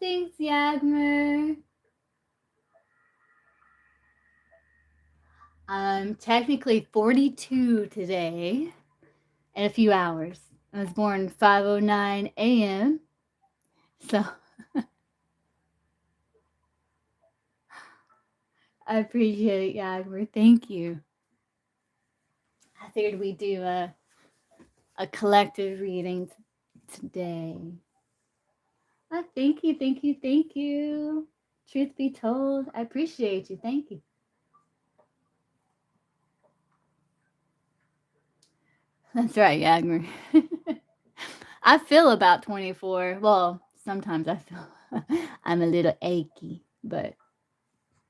Thanks, Yagmer. I'm technically 42 today in a few hours. I was born 5:09 a.m. So I appreciate it, Yagmer. Thank you. I figured we'd do a collective reading today. Thank you, thank you, thank you. Truth be told, I appreciate you. Thank you. That's right, Yagmer. I feel about 24. Well, sometimes I feel I'm a little achy, but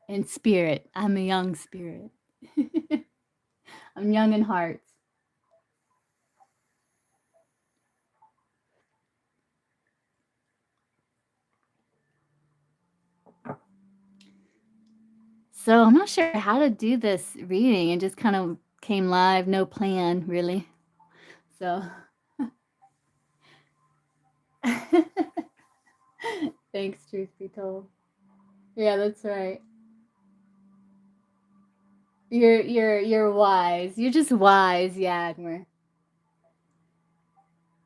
in spirit, I'm a young spirit. I'm young in heart. So I'm not sure how to do this reading. It just kind of came live, no plan, really. So thanks, truth be told. Yeah, that's right. You're wise. You're just wise, Yagmer.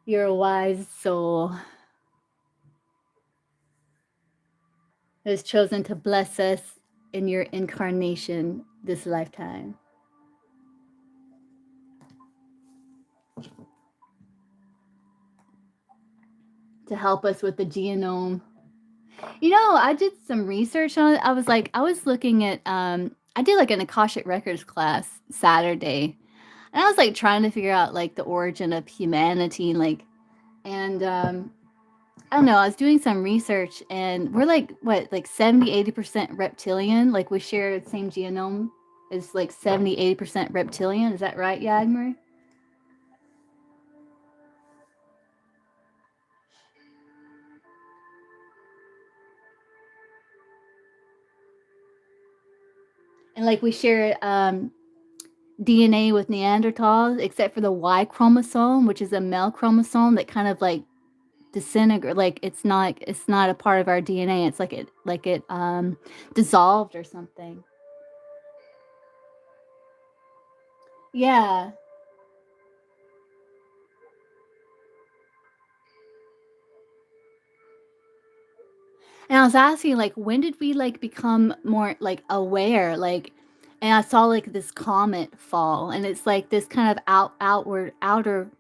You're a wise soul who has chosen to bless us in your incarnation this lifetime. To help us with the genome. You know, I did some research on it. I was looking at I did like an Akashic Records class Saturday. And I was like trying to figure out like the origin of humanity, like and I don't know, I was doing some research and we're like what, like 70-80% reptilian, like we share the same genome is like 70-80% reptilian. Is that right, Yagmer? And like we share DNA with Neanderthals, except for the Y chromosome, which is a male chromosome that kind of like disintegrate. Like it's not a part of our DNA. It's like it dissolved or something. Yeah. And I was asking like when did we like become more like aware? Like and I saw like this comet fall and it's like this kind of outer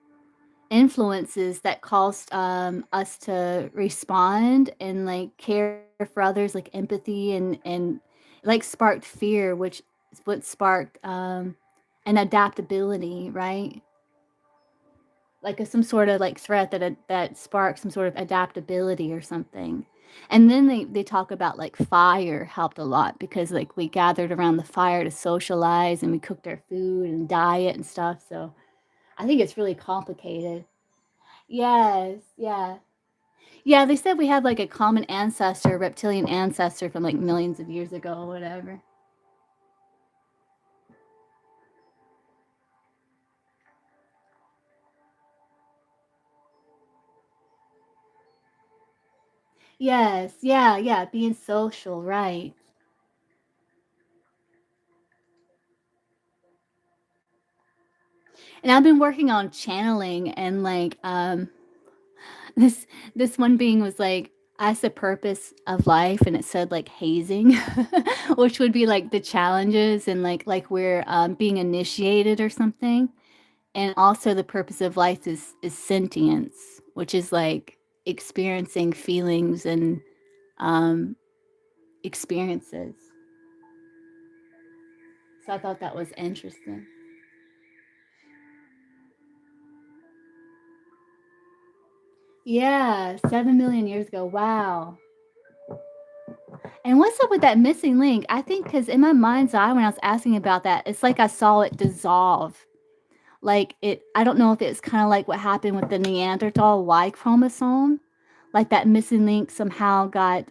influences that caused us to respond and like care for others, like empathy and like sparked fear, which is what sparked an adaptability, right? Like some sort of like threat that sparks some sort of adaptability or something. And then they talk about like fire helped a lot because like we gathered around the fire to socialize and we cooked our food and diet and stuff. So I think it's really complicated. Yes, yeah. Yeah, they said we have like a common ancestor, reptilian ancestor from like millions of years ago or whatever. Yes, yeah, yeah, being social, right. And I've been working on channeling and like this this one being was like as the purpose of life and it said like hazing which would be like the challenges and like we're being initiated or something. And also the purpose of life is sentience, which is like experiencing feelings and um experiences. So I thought that was interesting. Yeah, 7 million years ago. Wow. And what's up with that missing link? I think because in my mind's eye, when I was asking about that, it's like I saw it dissolve. Like it, I don't know if it's kind of like what happened with the Neanderthal Y chromosome. Like that missing link somehow got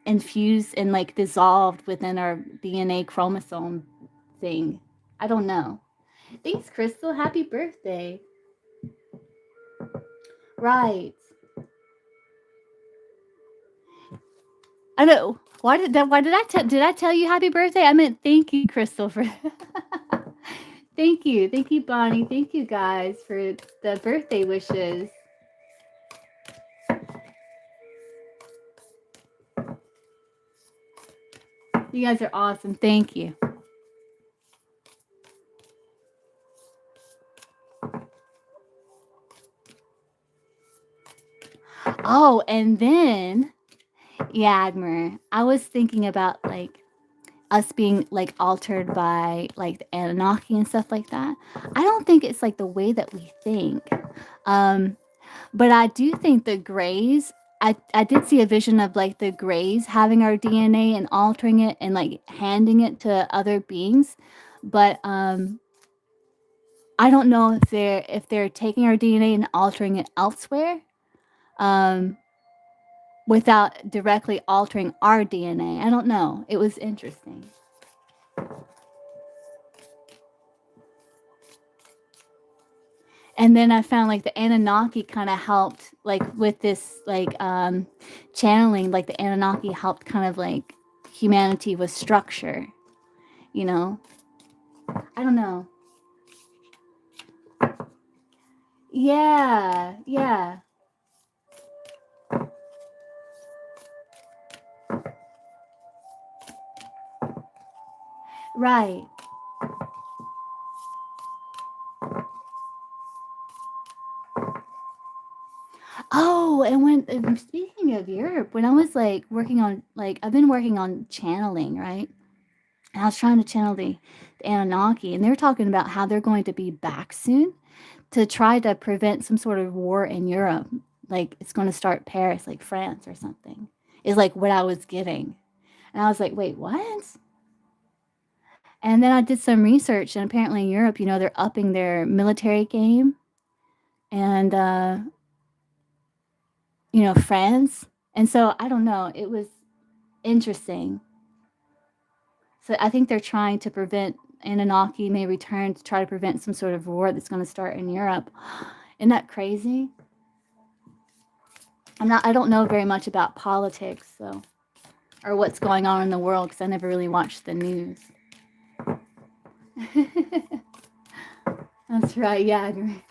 infused and like dissolved within our DNA chromosome thing. I don't know. Thanks, Crystal. Happy birthday. Right. I know. Did I tell you happy birthday? I meant thank you, Crystal, for thank you. Thank you, Bonnie. Thank you guys for the birthday wishes. You guys are awesome. Thank you. Oh, and then Yagmer, I was thinking about like us being like altered by like the Anunnaki and stuff like that. I don't think it's like the way that we think. But I do think the Greys, I did see a vision of like the Greys having our DNA and altering it and like handing it to other beings. But I don't know if they're taking our DNA and altering it elsewhere. Um without directly altering our DNA. I don't know. It was interesting. And then I found like the Anunnaki kind of helped like with this like channeling, like the Anunnaki helped kind of like humanity with structure, you know. I don't know. Yeah, yeah. Right. Oh, and speaking of Europe, when I was like working on like I've been working on channeling, right? And I was trying to channel the Anunnaki, and they were talking about how they're going to be back soon to try to prevent some sort of war in Europe. Like it's going to start Paris, like France or something, is like what I was getting. And I was like, wait, what? And then I did some research, and apparently in Europe, they're upping their military game. And, France. And so I don't know. It was interesting. So I think they're trying to prevent Anunnaki may return to try to prevent some sort of war that's going to start in Europe. Isn't that crazy? I don't know very much about politics, so, or what's going on in the world because I never really watched the news. That's right. Yeah, I agree.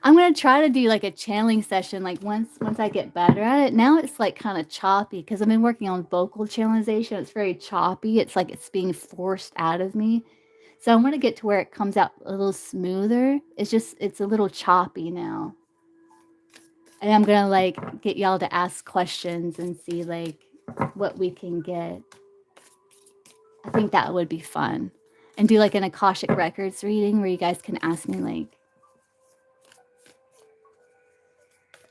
I'm gonna try to do like a channeling session like once I get better at it. Now it's like kind of choppy because I've been working on vocal channelization. It's very choppy. It's like it's being forced out of me. So I want to get to where it comes out a little smoother. It's a little choppy now. And I'm gonna like get y'all to ask questions and see like what we can get. I think that would be fun. And do like an Akashic Records reading where you guys can ask me like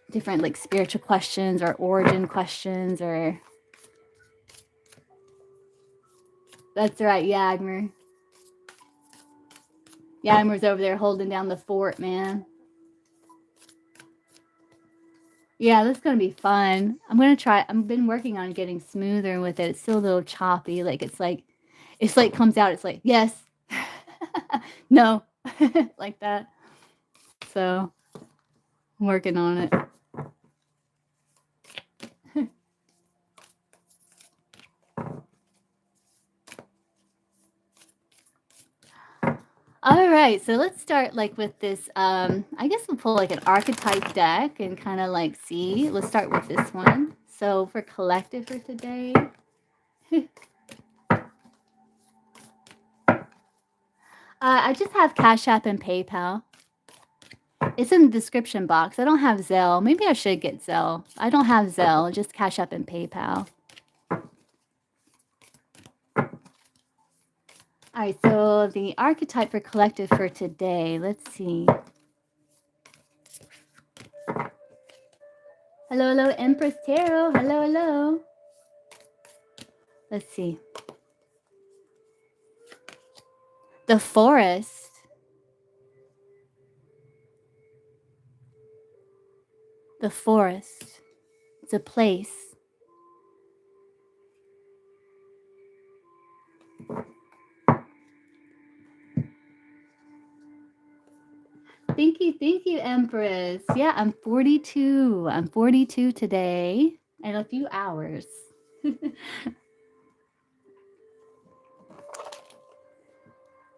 different like spiritual questions or origin questions or that's right, Yagmer. Yagmer's over there holding down the fort, man. Yeah, that's gonna be fun. I'm gonna try. I've been working on getting smoother with it. It's still a little choppy. Like it's like comes out. It's like yes, no, like that. So I'm working on it. All right, so let's start like with this. I guess we'll pull like an archetype deck and kind of like see. Let's start with this one. So for collective for today. I just have Cash App and PayPal. It's in the description box. I don't have Zelle. Maybe I should get Zelle. I don't have Zelle, just Cash App and PayPal. All right, so the archetype for collective for today, let's see. Hello, hello, Empress Tarot. Hello, hello. Let's see. The forest. The forest. It's a place. Thank you, Empress. Yeah, I'm 42. I'm 42 today in a few hours.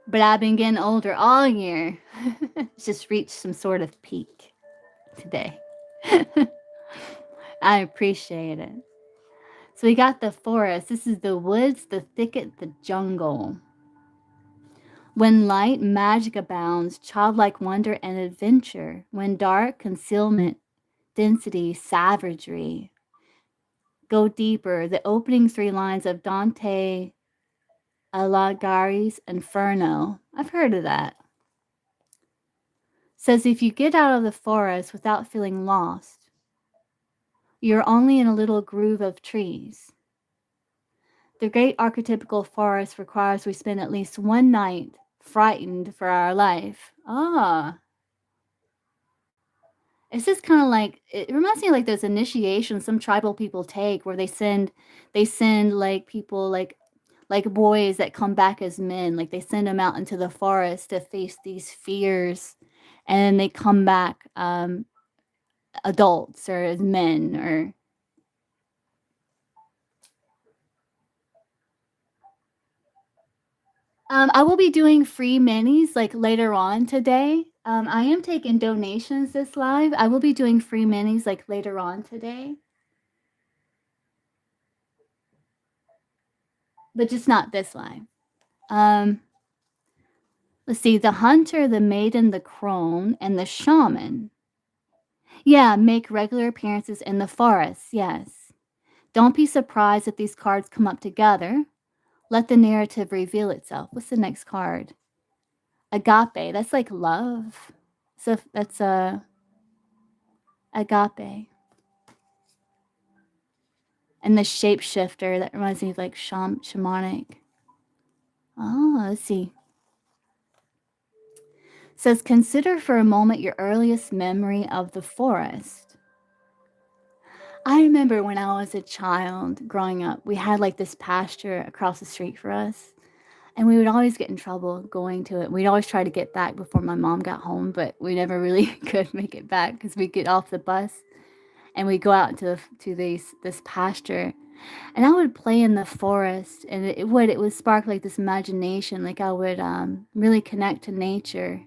But I've been getting older all year. Just reached some sort of peak today. I appreciate it. So we got the forest. This is the woods, the thicket, the jungle. When light, magic abounds, childlike wonder and adventure. When dark, concealment, density, savagery. Go deeper. The opening three lines of Dante Alighieri's Inferno. I've heard of that. Says if you get out of the forest without feeling lost, you're only in a little groove of trees. The great archetypical forest requires we spend at least one night frightened for our life. Ah, it's just kind of like it reminds me of like those initiations some tribal people take where they send like people like boys that come back as men, like they send them out into the forest to face these fears, and then they come back adults or as men or I will be doing free minis like later on today. I am taking donations this live. I will be doing free minis like later on today, but just not this live. Um, let's see, the hunter, the maiden, the crone, and the shaman. Yeah, make regular appearances in the forest. Yes. Don't be surprised if these cards come up together. Let the narrative reveal itself. What's the next card? Agape. That's like love. So that's a agape. And the shapeshifter, that reminds me of like shamanic. Oh, let's see. Says consider for a moment your earliest memory of the forest. I remember when I was a child growing up, we had like this pasture across the street for us. And we would always get in trouble going to it. We'd always try to get back before my mom got home, but we never really could make it back because we'd get off the bus and we'd go out to this pasture. And I would play in the forest, and it would spark like this imagination. Like I would really connect to nature.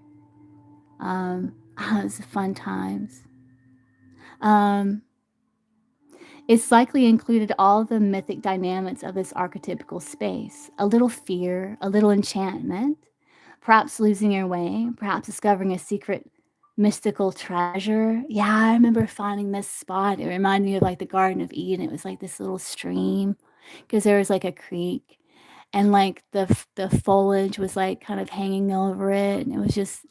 It was fun times. Um, It's likely included all the mythic dynamics of this archetypical space. A little fear, a little enchantment, perhaps losing your way, perhaps discovering a secret mystical treasure. Yeah, I remember finding this spot. It reminded me of like the Garden of Eden. It was like this little stream because there was like a creek and like the foliage was like kind of hanging over it, and it was just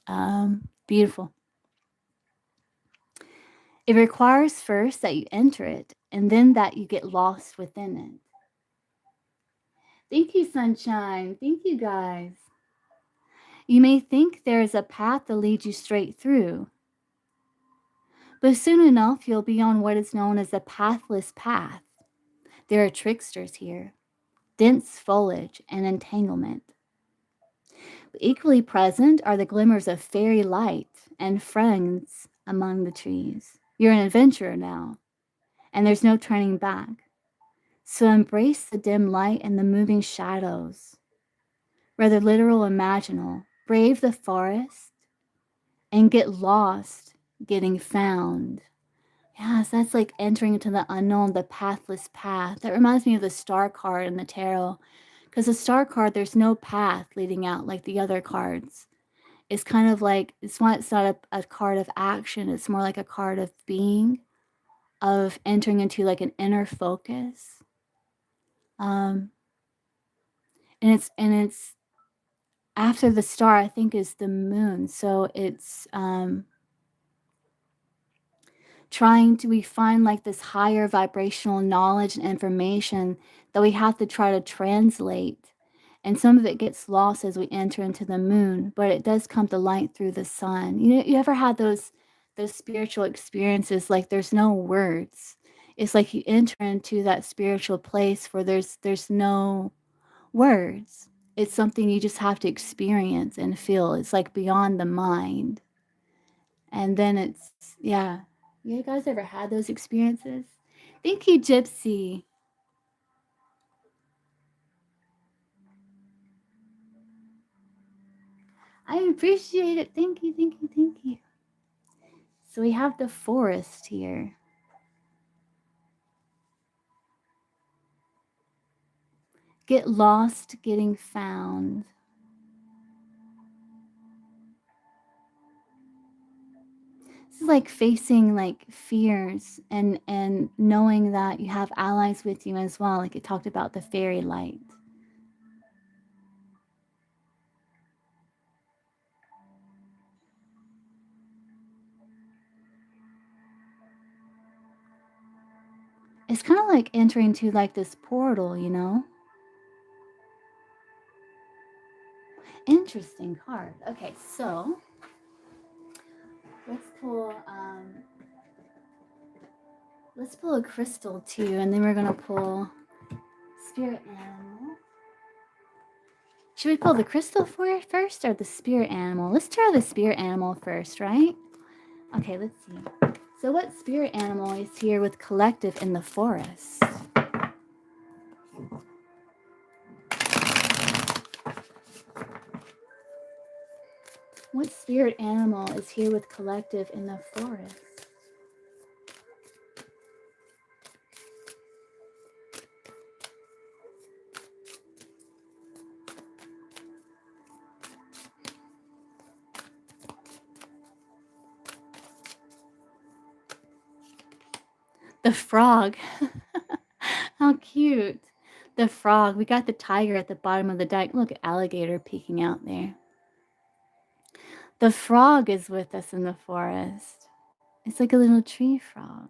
beautiful. It requires first that you enter it and then that you get lost within it. Thank you, sunshine. Thank you, guys. You may think there is a path that leads you straight through, but soon enough you'll be on what is known as the pathless path. There are tricksters here, dense foliage and entanglement. But equally present are the glimmers of fairy light and friends among the trees. You're an adventurer now, and there's no turning back. So embrace the dim light and the moving shadows, whether literal or imaginal. Brave the forest and get lost getting found. Yes, that's like entering into the unknown, the pathless path. That reminds me of the star card in the tarot. Because the star card, there's no path leading out like the other cards. It's kind of like, it's not a card of action. It's more like a card of being, of entering into like an inner focus. Um, and it's after the star, I think, is the moon. So it's we find like this higher vibrational knowledge and information that we have to try to translate. And some of it gets lost as we enter into the moon, but it does come to light through the sun. You ever had those spiritual experiences like there's no words. It's like you enter into that spiritual place where there's no words. It's something you just have to experience and feel. It's like beyond the mind. And then it's, yeah. You guys ever had those experiences? Thank you, Gypsy. I appreciate it. Thank you, thank you, thank you. So we have the forest here. Get lost getting found. This is like facing like fears and knowing that you have allies with you as well. Like it talked about the fairy light. It's kind of like entering to like this portal, you know? Interesting card. Okay, so let's pull let's pull a crystal too, and then we're gonna pull spirit animal. Should we pull the crystal for it first or the spirit animal? Let's try the spirit animal first, right? Okay, let's see. So what spirit animal is here with collective in the forest? What spirit animal is here with collective in the forest? The frog. How cute. The frog. We got the tiger at the bottom of the deck. Look, alligator peeking out there. The frog is with us in the forest. It's like a little tree frog.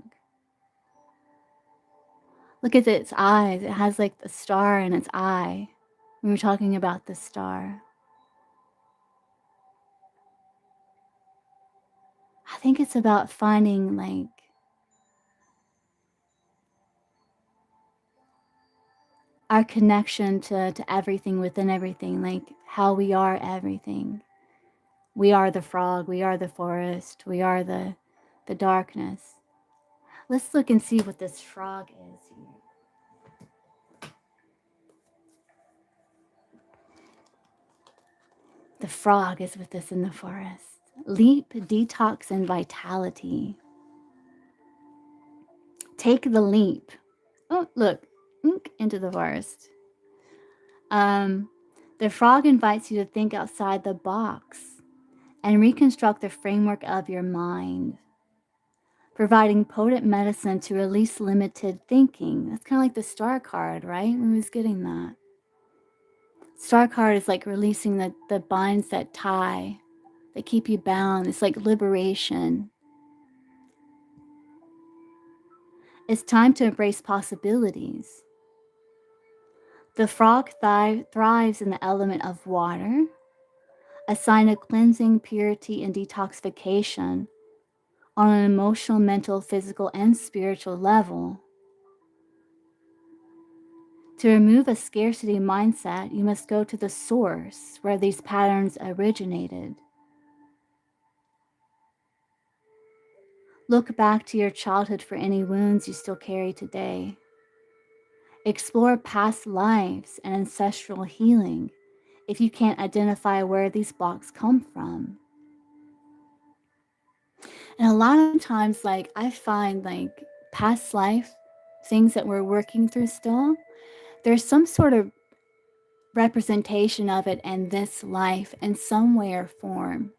Look at its eyes. It has like the star in its eye. We were talking about the star. I think it's about finding like our connection to everything within everything, like how we are everything. We are the frog, we are the forest, we are the darkness. Let's look and see what this frog is here. The frog is with us in the forest. Leap, detox, and vitality. Take the leap. Oh, look, into the forest. The frog invites you to think outside the box and reconstruct the framework of your mind, providing potent medicine to release limited thinking. That's kind of like the star card, right? We was getting that. Star card is like releasing the binds that tie, that keep you bound. It's like liberation. It's time to embrace possibilities. The frog thrives in the element of water, a sign of cleansing, purity, and detoxification on an emotional, mental, physical, and spiritual level. To remove a scarcity mindset, you must go to the source where these patterns originated. Look back to your childhood for any wounds you still carry today. Explore past lives and ancestral healing if you can't identify where these blocks come from. And a lot of times, like, I find like past life things that we're working through still, there's some sort of representation of it in this life in some way or form.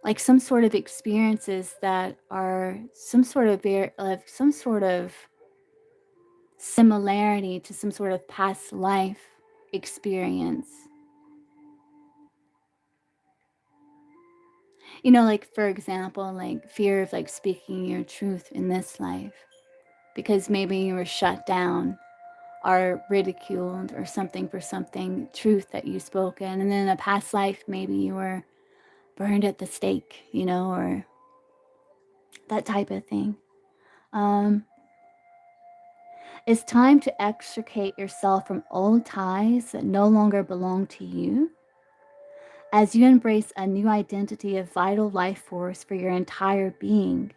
Like some sort of experiences that are some sort of similarity to some sort of past life experience. You know, like for example, like fear of like speaking your truth in this life because maybe you were shut down or ridiculed or something for something truth that you spoken, and then in a past life maybe you were burned at the stake, you know, or that type of thing. um it's time to extricate yourself from old ties that no longer belong to you As you embrace a new identity of vital life force for your entire being,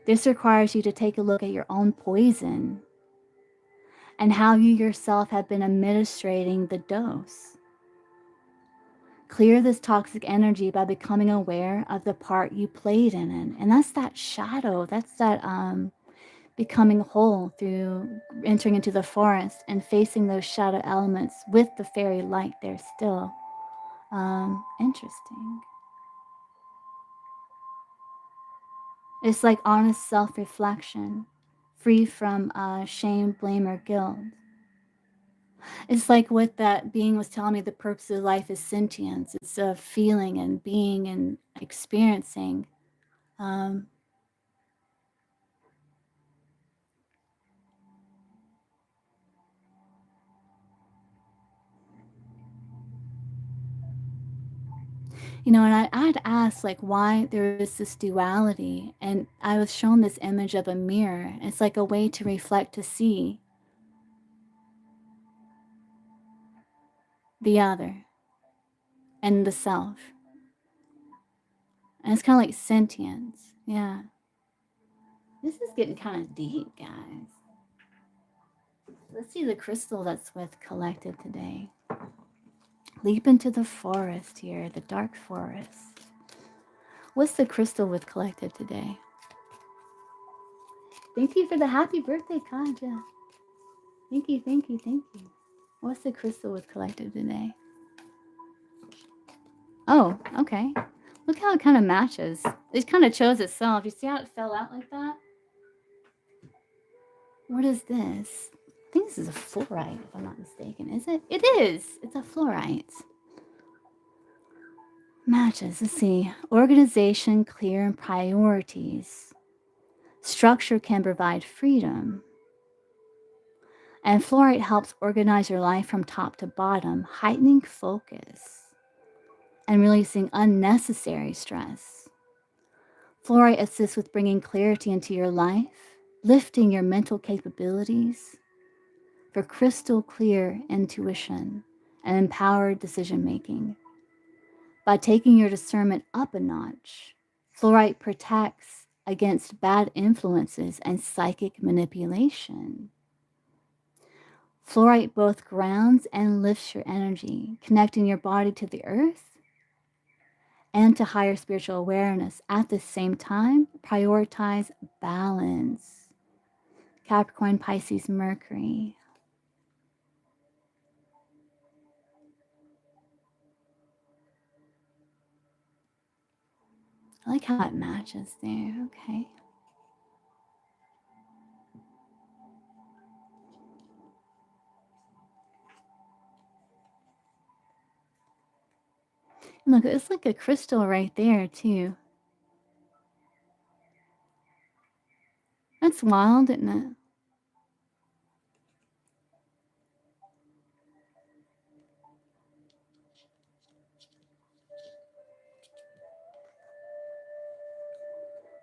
this requires you to take a look at your own poison and how you yourself have been administrating the dose. Clear this toxic energy by becoming aware of the part you played in it. And that's that shadow. That's that becoming whole through entering into the forest and facing those shadow elements with the fairy light there still. Interesting. It's like honest self-reflection, free from shame, blame, or guilt. It's like what that being was telling me, the purpose of life is sentience. It's a feeling and being and experiencing. Um, and I'd asked like why there is this duality, and I was shown this image of a mirror. It's like a way to reflect, to see the other and the self. And it's kind of like sentience. Yeah. This is getting kind of deep, guys. Let's see the crystal that's with collective today. Leap into the forest here, the dark forest. What's the crystal with collective today? Thank you for the happy birthday, Kaja. Thank you, thank you, thank you. What's the crystal with collective today? Oh, okay. Look how it kind of matches. It kind of chose itself. You see how it fell out like that? What is this? I think this is a fluorite, if I'm not mistaken. Is it? It is. It's a fluorite. Matches. Let's see. Organization, clear, and priorities. Structure can provide freedom. And fluorite helps organize your life from top to bottom, heightening focus and releasing unnecessary stress. Fluorite assists with bringing clarity into your life, lifting your mental capabilities for crystal clear intuition and empowered decision making. By taking your discernment up a notch, fluorite protects against bad influences and psychic manipulation. Fluorite both grounds and lifts your energy, connecting your body to the earth and to higher spiritual awareness. At the same time, prioritize balance. Capricorn, Pisces, Mercury. I like how it matches there. Okay. Look, it's like a crystal right there, too. That's wild, isn't it?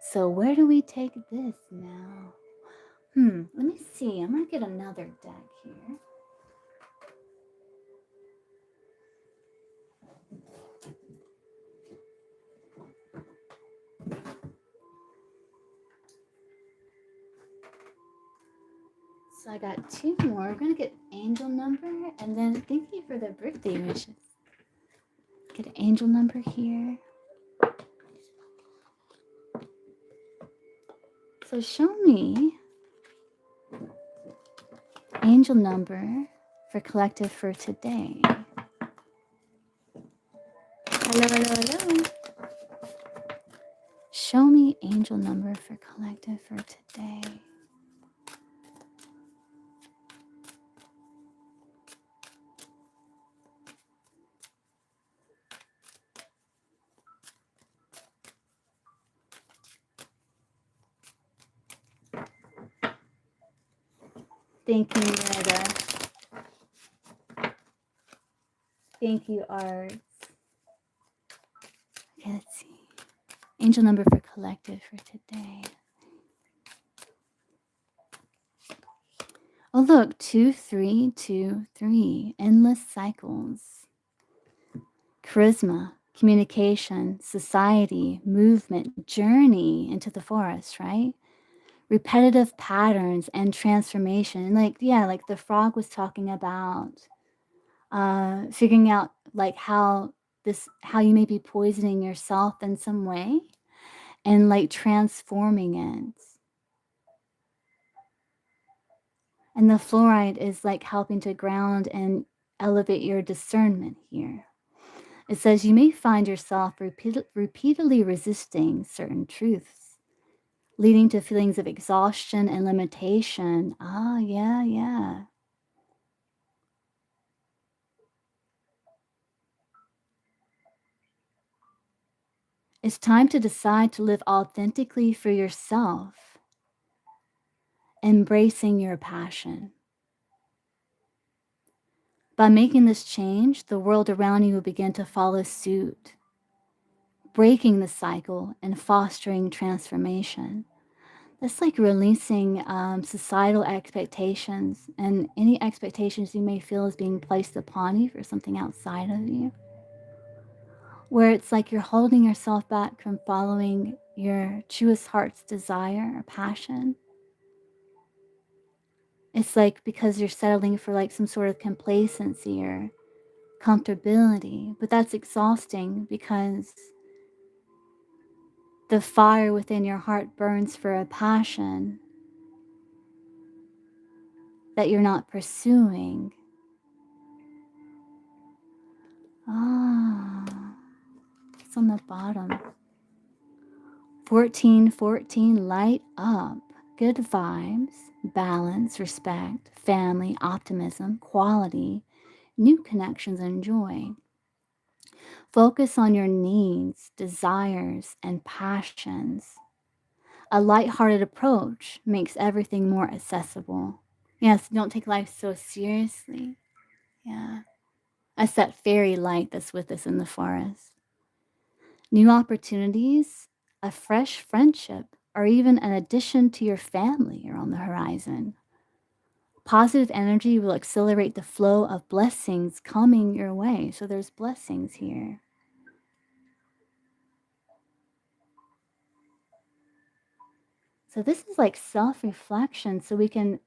So where do we take this now? Let me see. I'm going to get another deck here. So I got two more. We're going to get angel number, and then thank you for the birthday wishes. Get an angel number here. So show me angel number for collective for today. Hello, hello, hello. Show me angel number for collective for today. Thank you, Neda. Thank you, Arts. Okay, let's see. Angel number for collective for today. Oh, look, 2323. Endless cycles. charisma, communication, society, movement, journey into the forest, right? Repetitive patterns and transformation. Like, yeah, like the frog was talking about figuring out like how you may be poisoning yourself in some way and like transforming it. And the fluoride is like helping to ground and elevate your discernment here. It says you may find yourself repeatedly resisting certain truths, leading to feelings of exhaustion and limitation. Ah, yeah, yeah. It's time to decide to live authentically for yourself, embracing your passion. By making this change, the world around you will begin to follow suit, breaking the cycle and fostering transformation. That's like releasing societal expectations and any expectations you may feel is being placed upon you for something outside of you, where it's like you're holding yourself back from following your truest heart's desire or passion. It's like because you're settling for like some sort of complacency or comfortability, but that's exhausting because the fire within your heart burns for a passion that you're not pursuing. Ah, it's on the bottom. 1414, light up. Good vibes, balance, respect, family, optimism, quality, new connections, and joy. Focus on your needs, desires, and passions. A lighthearted approach makes everything more accessible. Yes, don't take life so seriously. Yeah. That's that fairy light that's with us in the forest. New opportunities, a fresh friendship, or even an addition to your family are on the horizon. Positive energy will accelerate the flow of blessings coming your way. So there's blessings here. So this is like self-reflection so we can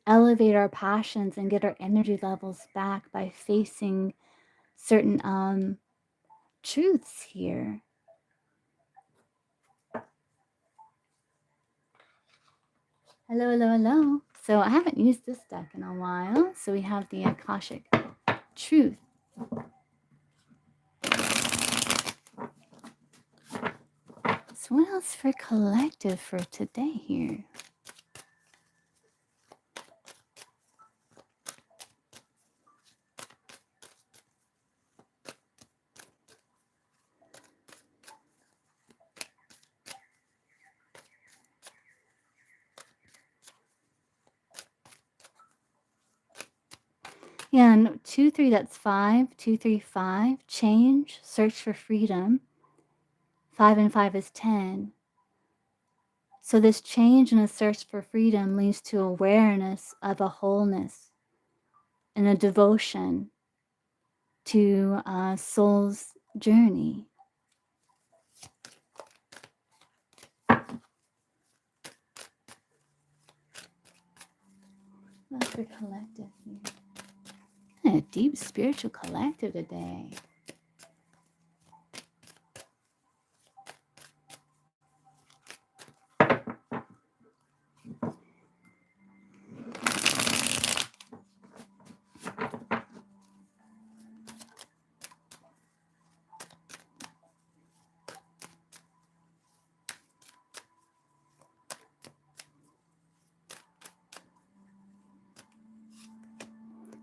elevate our passions and get our energy levels back by facing certain truths here. Hello, hello, hello. So I haven't used this deck in a while. So we have the Akashic Truth. So what else for collective for today here? Yeah, and 2-3, that's 5. 2-3-5, change, search for freedom. 5 and 5 is 10. So this change and a search for freedom leads to awareness of a wholeness and a devotion to a soul's journey. That's for collective here. A deep spiritual collective today.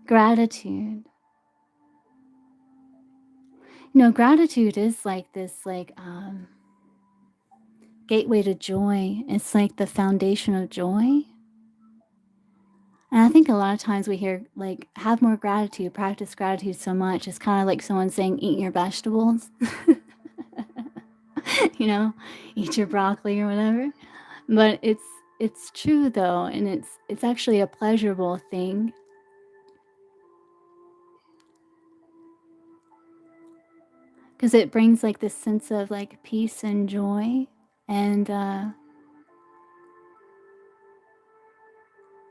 Gratitude. You know, gratitude is like this, like, gateway to joy. It's like the foundation of joy. And I think a lot of times we hear, like, have more gratitude, practice gratitude so much. It's kind of like someone saying, eat your vegetables, you know, eat your broccoli or whatever. But it's true though, and it's actually a pleasurable thing. because it brings like this sense of like peace and joy and a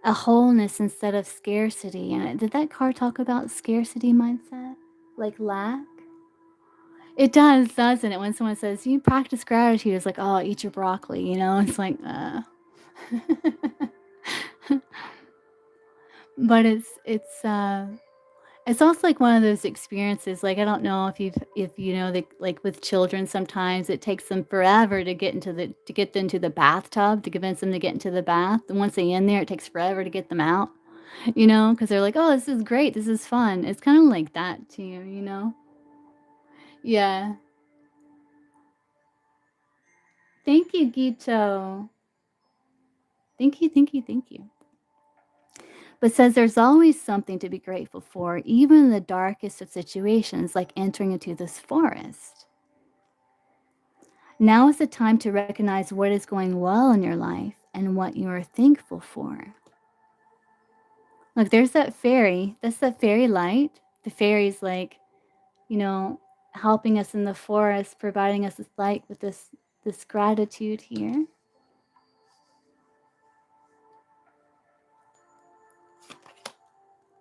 wholeness instead of scarcity. And did that card talk about scarcity mindset? Like lack? It does, doesn't it? When someone says, you practice gratitude, it's like, oh, eat your broccoli, you know? It's like, but it's also like one of those experiences, like, I don't know if you know that, like, with children, sometimes it takes them forever to get into the bathtub, to convince them to get into the bath, and once they in there, it takes forever to get them out, you know, because 'Cause they're like, "Oh, this is great, this is fun." It's kinda like that too, you know? Yeah. Thank you, Gito. Thank you, thank you, thank you. But says there's always something to be grateful for, even in the darkest of situations, like entering into this forest. Now is the time to recognize what is going well in your life and what you are thankful for. Look, there's that fairy. That's that fairy light. The fairy's like, you know, helping us in the forest, providing us this light with this gratitude here.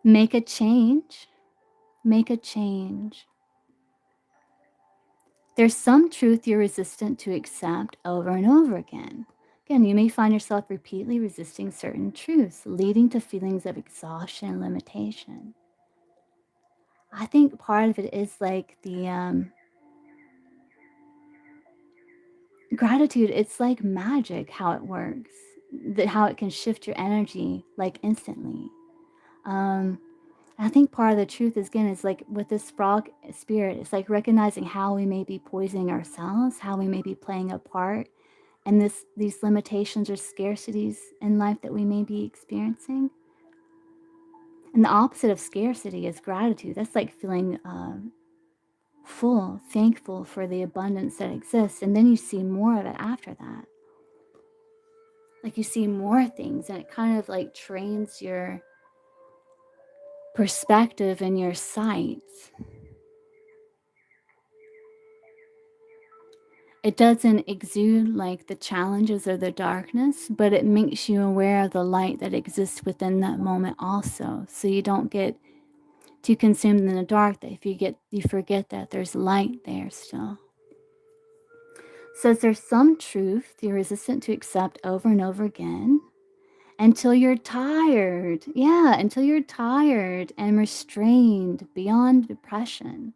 Make a change. Make a change. There's some truth you're resistant to accept over and over again. Again, you may find yourself repeatedly resisting certain truths, leading to feelings of exhaustion and limitation. I think part of it is like the gratitude. It's like magic how it works, how it can shift your energy like instantly. Um, I think part of the truth is again is like with this frog spirit, it's like recognizing how we may be poisoning ourselves, how we may be playing a part, and these limitations or scarcities in life that we may be experiencing. And the opposite of scarcity is gratitude. That's like feeling full, thankful for the abundance that exists. And then you see more of it after that. Like you see more things, and it kind of like trains your perspective and your sight. It doesn't exude like the challenges or the darkness, but it makes you aware of the light that exists within that moment also. So you don't get too consumed in the dark that if you forget that there's light there still. Says there's some truth you're resistant to accept over and over again until you're tired. Yeah, until you're tired and restrained beyond depression.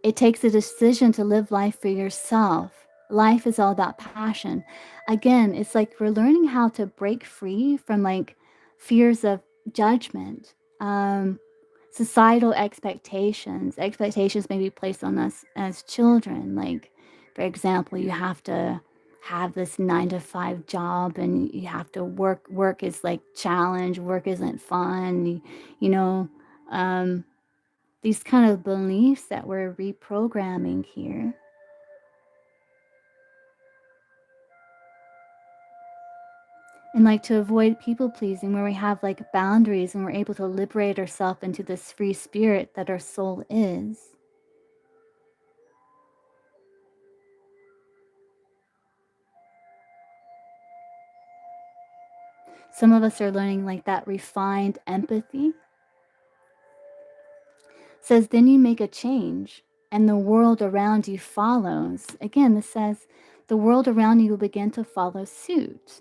It takes a decision to live life for yourself. Life is all about passion. Again, it's like we're learning how to break free from like fears of judgment, societal expectations may be placed on us as children. Like, for example, you have to have this 9 to 5 job and you have to work. Work is like challenge. Work isn't fun. You know, um, these kind of beliefs that we're reprogramming here. And like to avoid people pleasing, where we have like boundaries and we're able to liberate ourselves into this free spirit that our soul is. Some of us are learning like that refined empathy. Says then you make a change and the world around you follows. Again, this says the world around you will begin to follow suit,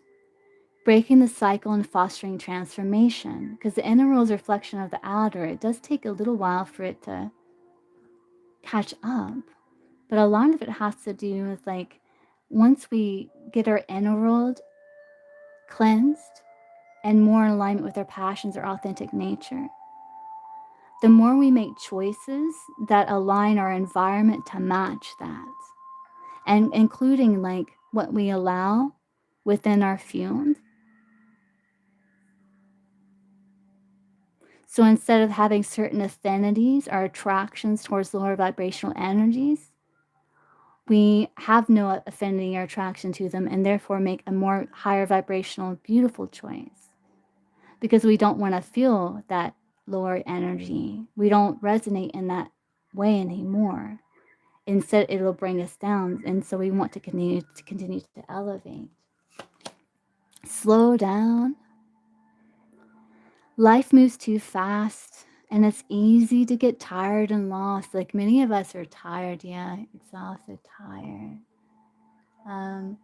breaking the cycle and fostering transformation. Because the inner world is a reflection of the outer. It does take a little while for it to catch up. But a lot of it has to do with like once we get our inner world cleansed and more in alignment with our passions, our authentic nature, the more we make choices that align our environment to match that, and including like what we allow within our field. So instead of having certain affinities or attractions towards lower vibrational energies, we have no affinity or attraction to them and therefore make a more higher vibrational, beautiful choice because we don't want to feel that lower energy. We don't resonate in that way anymore. Instead, it'll bring us down, and so we want to continue to elevate. Slow down. Life moves too fast, and it's easy to get tired and lost. Like many of us are tired, yeah, exhausted, tired. Um,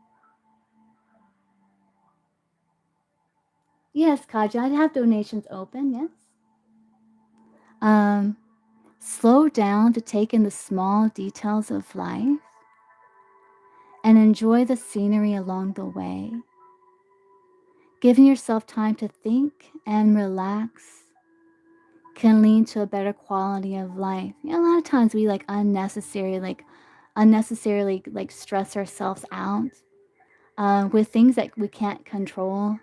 yes, Kaja, I have donations open, yes. Um, Slow down to take in the small details of life and enjoy the scenery along the way. Giving yourself time to think and relax can lead to a better quality of life. You know, a lot of times we unnecessarily like stress ourselves out with things that we can't control.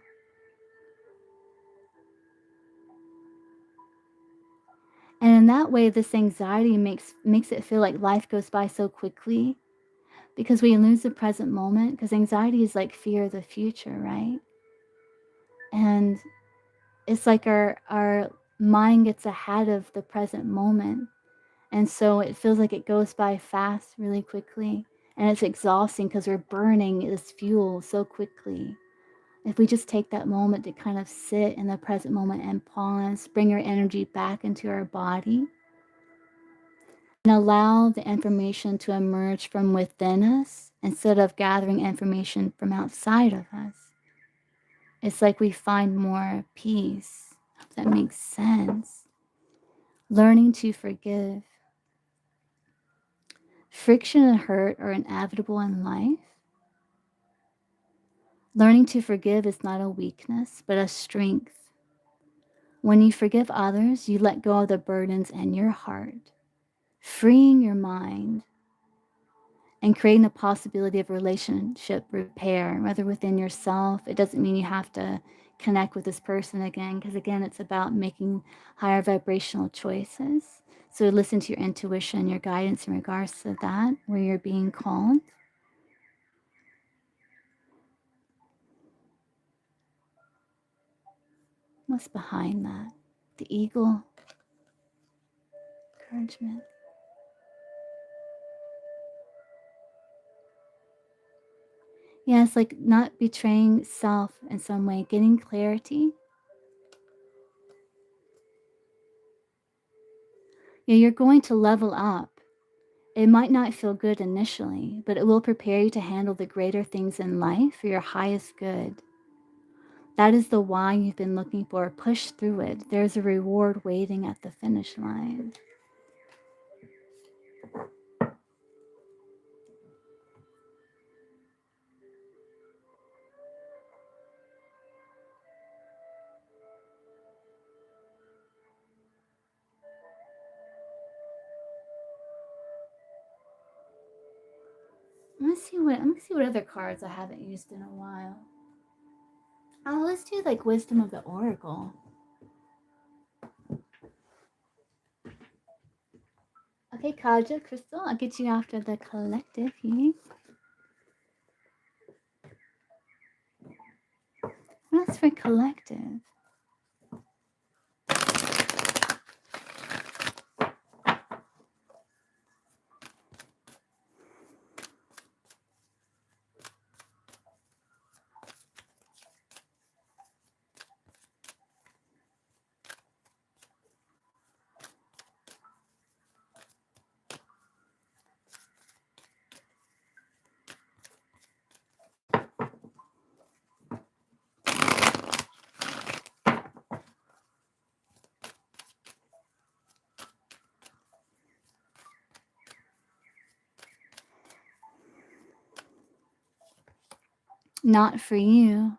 And in that way, this anxiety makes it feel like life goes by so quickly because we lose the present moment. Because anxiety is like fear of the future, right? And it's like our mind gets ahead of the present moment, and so it feels like it goes by fast really quickly, and it's exhausting because we're burning this fuel so quickly. If we just take that moment to kind of sit in the present moment and pause, bring our energy back into our body, and allow the information to emerge from within us instead of gathering information from outside of us, it's like we find more peace. If that makes sense. Learning to forgive. Friction and hurt are inevitable in life. Learning to forgive is not a weakness, but a strength. When you forgive others, you let go of the burdens in your heart, freeing your mind and creating the possibility of relationship repair, whether within yourself. It doesn't mean you have to connect with this person again, because again, it's about making higher vibrational choices. So listen to your intuition, your guidance in regards to that, where you're being called. What's behind that? The eagle, encouragement. Yeah, it's like not betraying self in some way, getting clarity. Yeah, you're going to level up. It might not feel good initially, but it will prepare you to handle the greater things in life for your highest good. That is the why you've been looking for. Push through it. There's a reward waiting at the finish line. Let me see what other cards I haven't used in a while. Oh, let's do like Wisdom of the Oracle. Okay, Kaja, Crystal, I'll get you after the collective here. That's for collective. Not for you.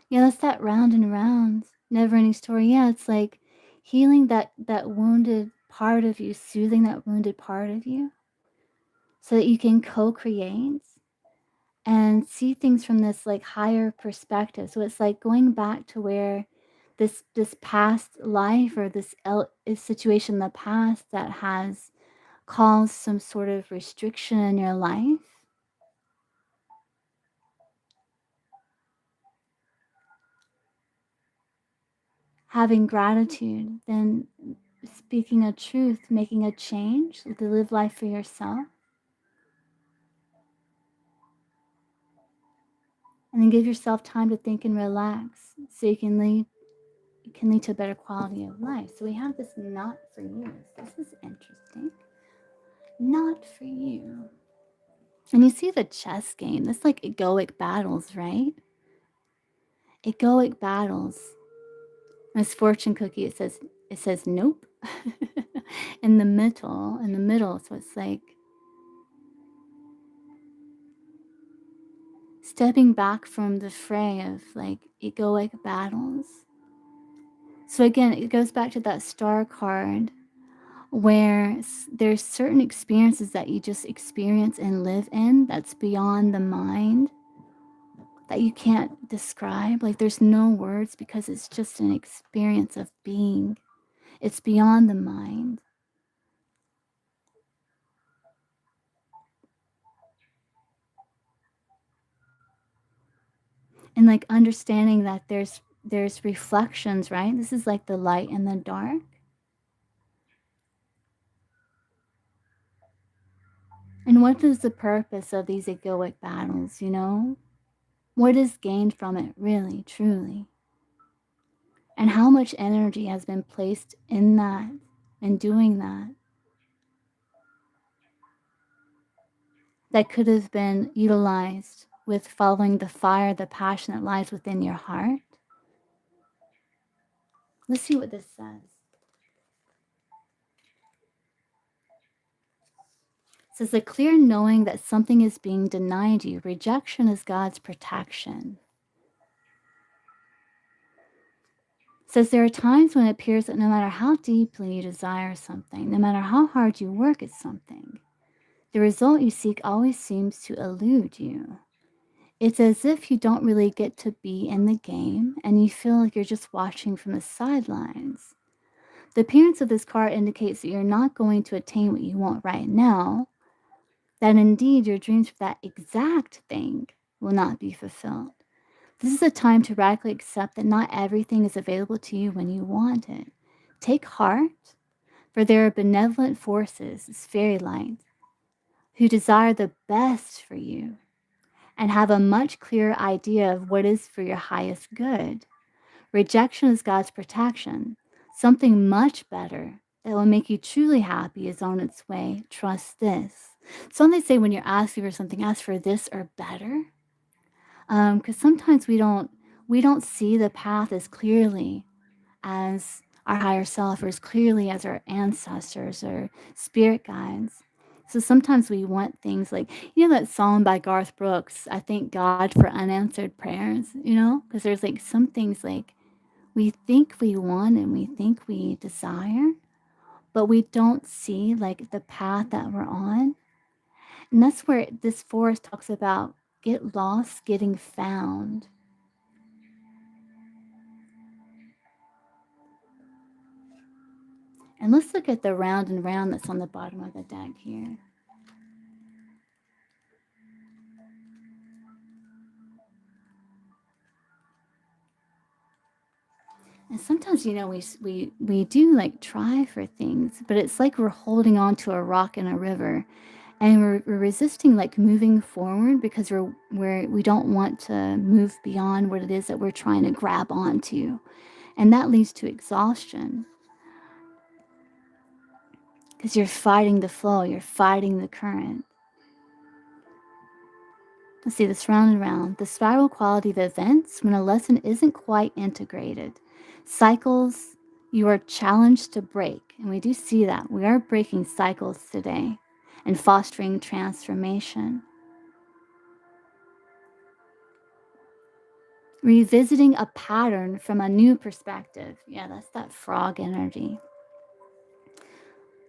Yeah, that's that round and round, never ending story. Yeah, it's like healing that wounded part of you, soothing that wounded part of you, so that you can co-create and see things from this like higher perspective. So it's like going back to where this past life or situation in the past that has caused some sort of restriction in your life. Having gratitude, then speaking a truth, making a change to live life for yourself. And then give yourself time to think and relax so it can lead to a better quality of life. So we have this not for you. This is interesting. Not for you. And you see the chess game. That's like egoic battles, right? Egoic battles. This fortune cookie, it says nope. In the middle. So it's like stepping back from the fray of like egoic battles. So again, it goes back to that star card where there's certain experiences that you just experience and live in that's beyond the mind that you can't describe. Like there's no words because it's just an experience of being. It's beyond the mind. And like understanding that there's reflections, right? This is like the light and the dark. And what is the purpose of these egoic battles, you know? What is gained from it, really, truly? And how much energy has been placed in that and doing that could have been utilized with following the fire, the passion that lies within your heart? Let's see what this says. It says, a clear knowing that something is being denied you. Rejection is God's protection. It says there are times when it appears that no matter how deeply you desire something, no matter how hard you work at something, the result you seek always seems to elude you. It's as if you don't really get to be in the game and you feel like you're just watching from the sidelines. The appearance of this card indicates that you're not going to attain what you want right now, that indeed your dreams for that exact thing will not be fulfilled. This is a time to radically accept that not everything is available to you when you want it. Take heart, for there are benevolent forces, fairy light, who desire the best for you and have a much clearer idea of what is for your highest good. Rejection is God's protection. Something much better that will make you truly happy is on its way. Trust this. Some they say when you're asking for something, ask for this or better. Because sometimes we don't see the path as clearly as our higher self or as clearly as our ancestors or spirit guides. So sometimes we want things like, you know, that song by Garth Brooks, I thank God for unanswered prayers, you know, because there's like some things like we think we want and we think we desire, but we don't see like the path that we're on. And that's where this forest talks about get lost, getting found. And let's look at the round and round that's on the bottom of the deck here. And sometimes, you know, we do like try for things, but it's like we're holding on to a rock in a river, and we're resisting like moving forward because we don't want to move beyond what it is that we're trying to grab onto, and that leads to exhaustion because you're fighting the flow, you're fighting the current. Let's see this round and round. The spiral quality of events when a lesson isn't quite integrated. Cycles you are challenged to break. And we do see that. We are breaking cycles today and fostering transformation. Revisiting a pattern from a new perspective. Yeah, that's that frog energy.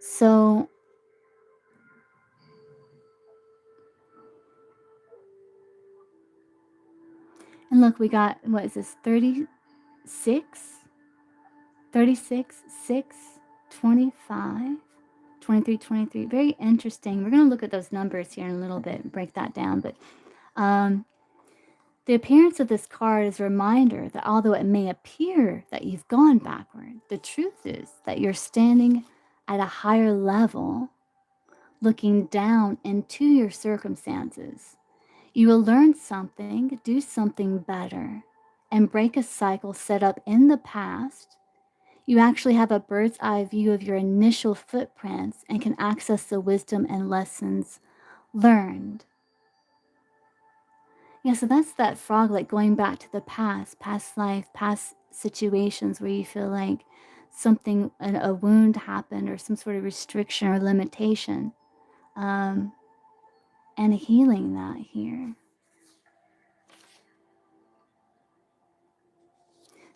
So, and look, we got, what is this, 36? 36, 6, 25, 23, 23. Very interesting. We're going to look at those numbers here in a little bit and break that down. But the appearance of this card is a reminder that although it may appear that you've gone backward, the truth is that you're standing at a higher level, looking down into your circumstances. You will learn something, do something better, and break a cycle set up in the past. You actually have a bird's eye view of your initial footprints and can access the wisdom and lessons learned. Yeah, so that's that frog, like going back to the past life, past situations where you feel like something, a wound happened or some sort of restriction or limitation, um, and healing that here.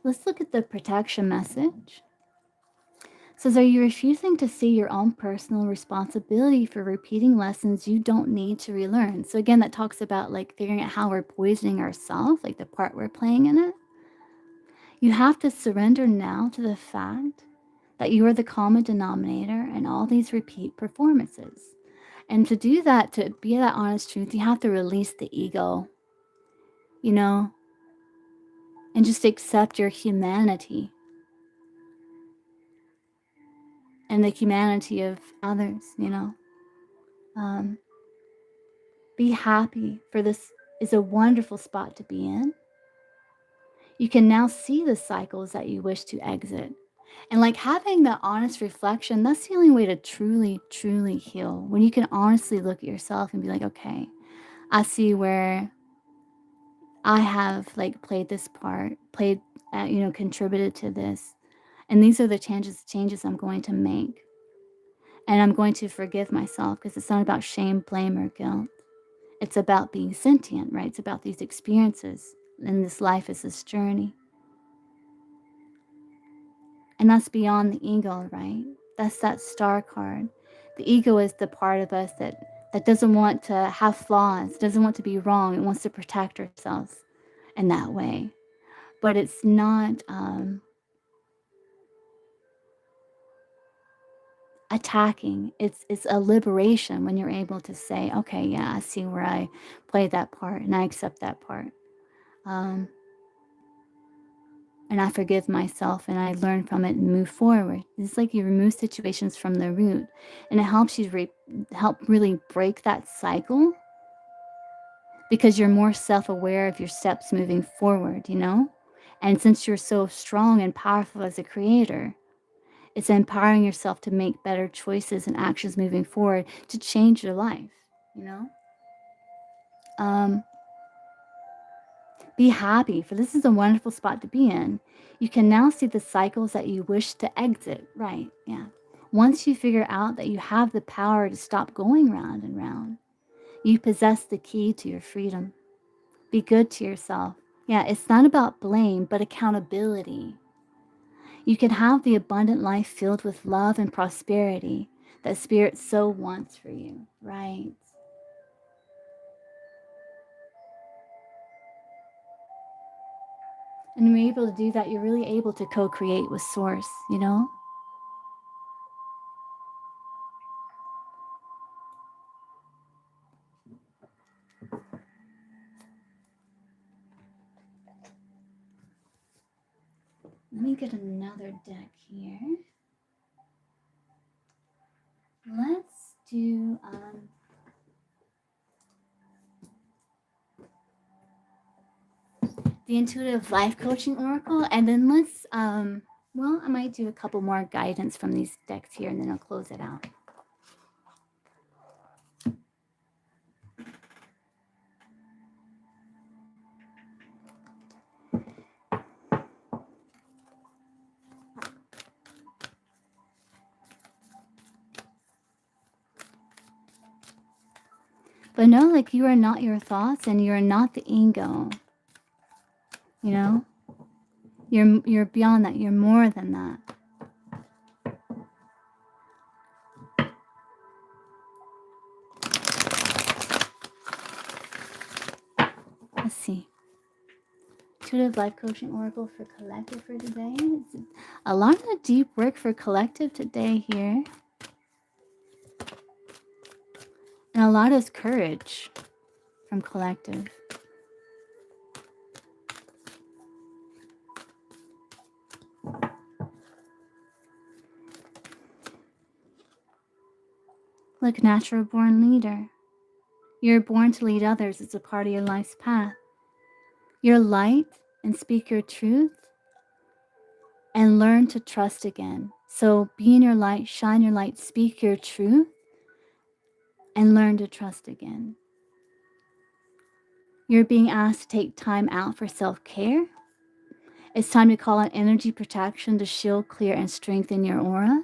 Let's look at the protection message. It says, are you refusing to see your own personal responsibility for repeating lessons you don't need to relearn? So again, that talks about like figuring out how we're poisoning ourselves, like the part we're playing in it. You have to surrender now to the fact that you are the common denominator in all these repeat performances. And to do that, to be that honest truth, you have to release the ego, you know, and just accept your humanity and the humanity of others, you know. Be happy, for this is a wonderful spot to be in. You can now see the cycles that you wish to exit. And like having that honest reflection, that's the only way to truly, truly heal. When you can honestly look at yourself and be like, okay, I see where I have like played this part, contributed to this. And these are the changes I'm going to make. And I'm going to forgive myself because it's not about shame, blame, or guilt. It's about being sentient, right? It's about these experiences. And this life is this journey. And that's beyond the ego, right? That's that star card. The ego is the part of us that doesn't want to have flaws, doesn't want to be wrong. It wants to protect ourselves in that way. But it's not attacking. It's a liberation when you're able to say, okay, yeah, I see where I played that part and I accept that part. And I forgive myself and I learn from it and move forward. It's like you remove situations from the root, and it helps you help really break that cycle because you're more self-aware of your steps moving forward, you know? And since you're so strong and powerful as a creator, it's empowering yourself to make better choices and actions moving forward to change your life, you know? Be happy, for this is a wonderful spot to be in. You can now see the cycles that you wish to exit. Right, yeah. Once you figure out that you have the power to stop going round and round, you possess the key to your freedom. Be good to yourself. Yeah, it's not about blame, but accountability. You can have the abundant life filled with love and prosperity that Spirit so wants for you, right? And when you're able to do that, you're really able to co-create with Source, you know? Let me get another deck here. Let's do the Intuitive Life Coaching Oracle, and then let's, well, I might do a couple more guidance from these decks here, and then I'll close it out. But know, like, you are not your thoughts, and you are not the ego. You know, you're beyond that. You're more than that. Let's see. Intuitive Life Coaching Oracle for Collective for today. It's a lot of the deep work for Collective today here. And a lot is courage from Collective. Look, natural born leader. You're born to lead others. It's a part of your life's path. You're light and speak your truth and learn to trust again. So be in your light, shine your light, speak your truth, and learn to trust again. You're being asked to take time out for self-care. It's time to call on energy protection to shield, clear, and strengthen your aura.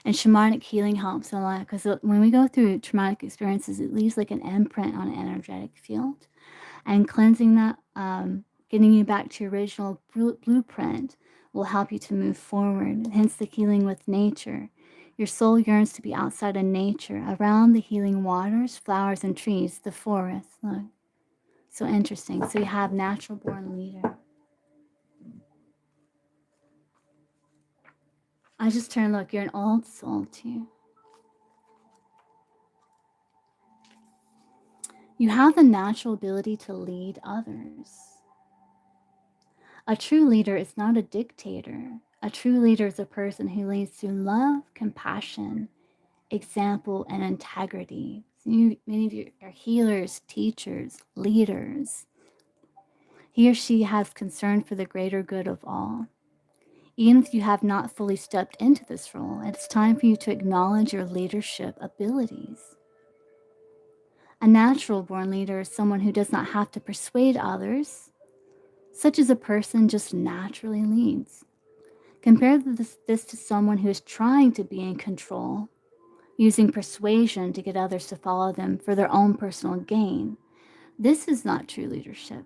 And shamanic healing helps a lot because when we go through traumatic experiences, it leaves like an imprint on an energetic field. And cleansing that, getting you back to your original blueprint will help you to move forward. Hence the healing with nature. Your soul yearns to be outside of nature, around the healing waters, flowers, and trees, the forest. Look, so interesting. So you have natural born leader. I just turned, look, you're an old soul too. You have the natural ability to lead others. A true leader is not a dictator. A true leader is a person who leads through love, compassion, example, and integrity. So many of you are healers, teachers, leaders. He or she has concern for the greater good of all. Even if you have not fully stepped into this role, it's time for you to acknowledge your leadership abilities. A natural born leader is someone who does not have to persuade others. Such as a person just naturally leads. Compare this to someone who is trying to be in control, using persuasion to get others to follow them for their own personal gain. This is not true leadership.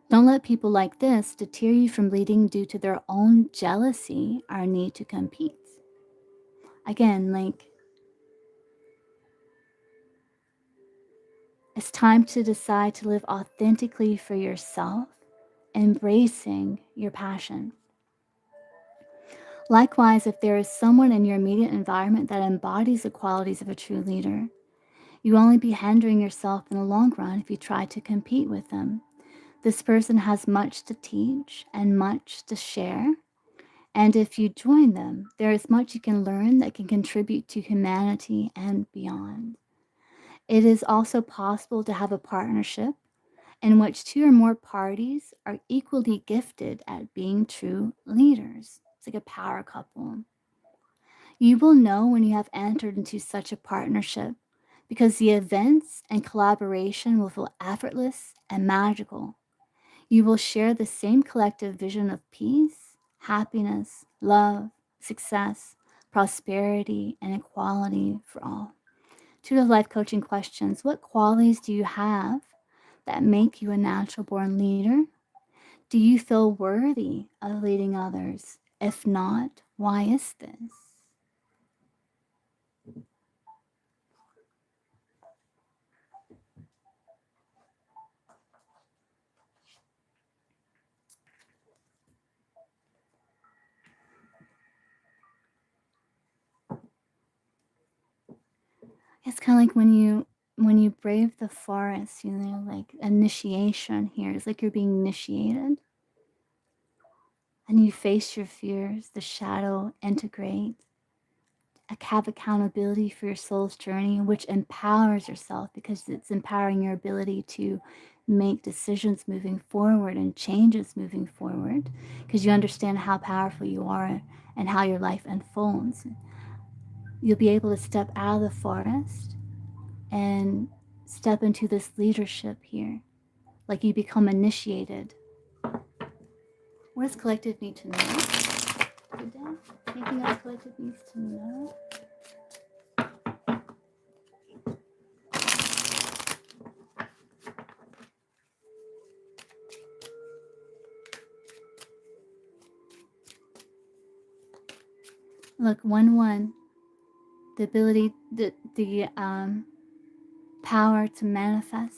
Don't let people like this deter you from leading due to their own jealousy or need to compete. Again, it's time to decide to live authentically for yourself, embracing your passion. Likewise, if there is someone in your immediate environment that embodies the qualities of a true leader, you will only be hindering yourself in the long run if you try to compete with them. This person has much to teach and much to share, and if you join them, there is much you can learn that can contribute to humanity and beyond. It is also possible to have a partnership in which two or more parties are equally gifted at being true leaders. It's like a power couple. You will know when you have entered into such a partnership because the events and collaboration will feel effortless and magical. You will share the same collective vision of peace, happiness, love, success, prosperity, and equality for all. To the life coaching questions: what qualities do you have that make you a natural born leader? Do you feel worthy of leading others? If not, why is this? It's kind of like when you brave the forest, like initiation here. It's like you're being initiated. And you face your fears, the shadow integrate, have accountability for your soul's journey, which empowers yourself because it's empowering your ability to make decisions moving forward and changes moving forward because you understand how powerful you are and how your life unfolds. You'll be able to step out of the forest and step into this leadership here, like you become initiated. What does collective need to know today? Anything else collective needs to know? Look, 1-1, the ability, the power to manifest.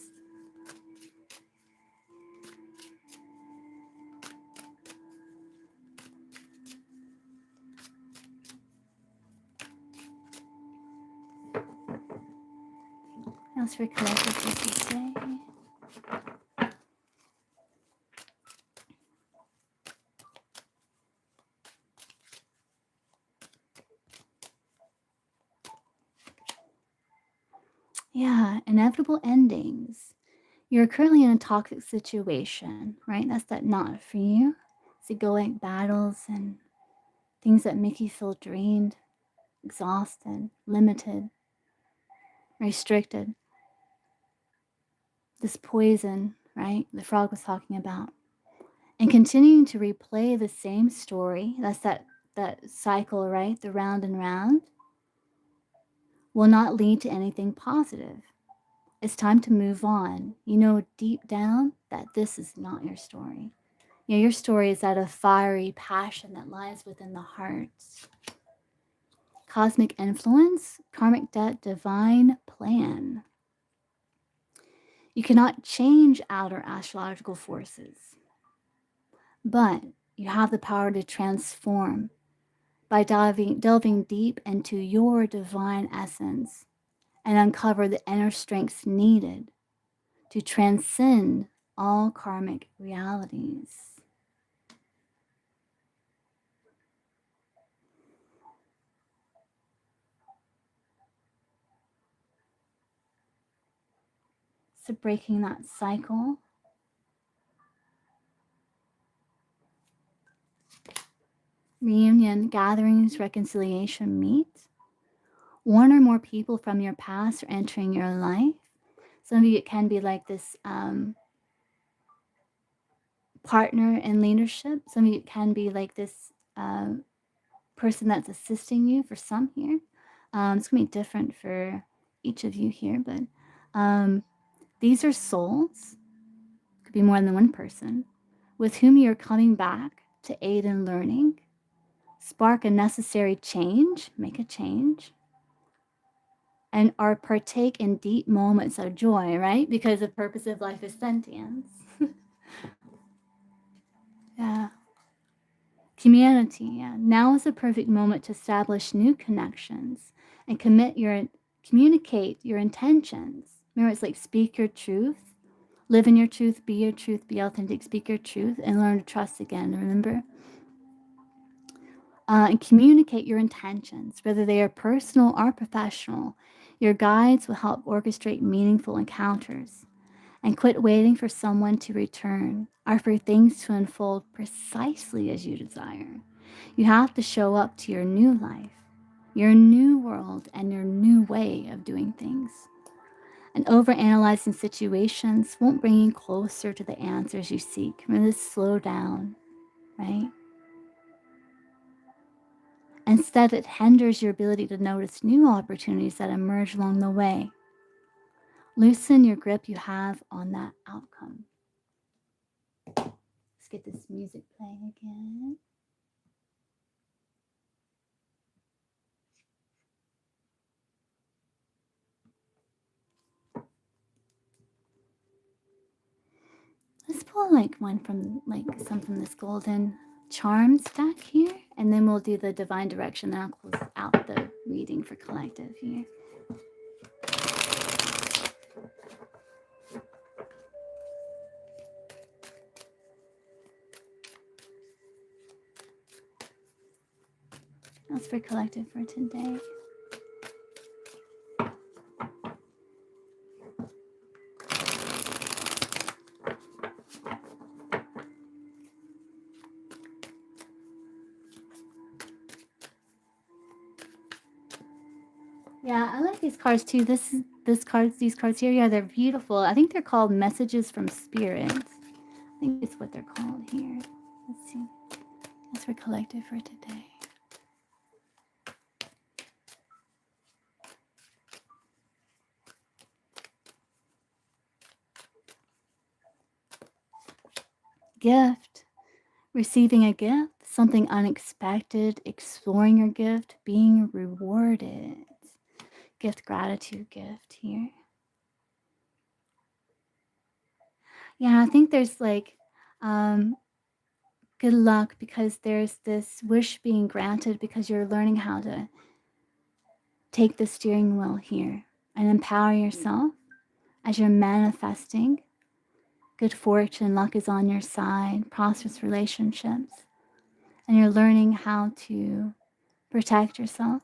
What else for collective need to say? Yeah, Yeah, inevitable endings. You're currently in a toxic situation, right? That's that not for you. It's egoic battles and things that make you feel drained, exhausted, limited, restricted. This poison, right? The frog was talking about. And continuing to replay the same story, that's that cycle, right? The round and round, will not lead to anything positive. It's time to move on. You know deep down that this is not your story. You know, your story is that of fiery passion that lies within the heart. Cosmic influence, karmic debt, divine plan. You cannot change outer astrological forces, but you have the power to transform by delving deep into your divine essence and uncover the inner strengths needed to transcend all karmic realities. So, breaking that cycle. Reunion, gatherings, reconciliation, meet. One or more people from your past are entering your life. Some of you, it can be like this partner in leadership. Some of you, it can be like this person that's assisting you for some here. It's going to be different for each of you here, but these are souls, could be more than one person, with whom you're coming back to aid in learning, spark a necessary change, make a change, and are partake in deep moments of joy, right? Because the purpose of life is sentience. Yeah. Community, yeah. Now is the perfect moment to establish new connections and communicate your intentions. Remember, it's like speak your truth, live in your truth, be authentic, speak your truth, and learn to trust again. Remember? And communicate your intentions, whether they are personal or professional. Your guides will help orchestrate meaningful encounters. And quit waiting for someone to return or for things to unfold precisely as you desire. You have to show up to your new life, your new world, and your new way of doing things. And overanalyzing situations won't bring you closer to the answers you seek. Remember to slow down, right? Instead, it hinders your ability to notice new opportunities that emerge along the way. Loosen your grip you have on that outcome. Let's get this music playing again. Let's pull like one from like some from this golden charm stack here, and then we'll do the divine direction. Then I'll close out the reading for collective here. That's for collective for today. Yeah, I like these cards too. These cards here. Yeah, they're beautiful. I think they're called messages from spirit. I think it's what they're called here. Let's see. That's for collective for today. Gift. Receiving a gift, something unexpected, exploring your gift, being rewarded. Gift, gratitude, gift here. Yeah, I think there's like good luck because there's this wish being granted because you're learning how to take the steering wheel here and empower yourself as you're manifesting. Good fortune, luck is on your side, prosperous relationships, and you're learning how to protect yourself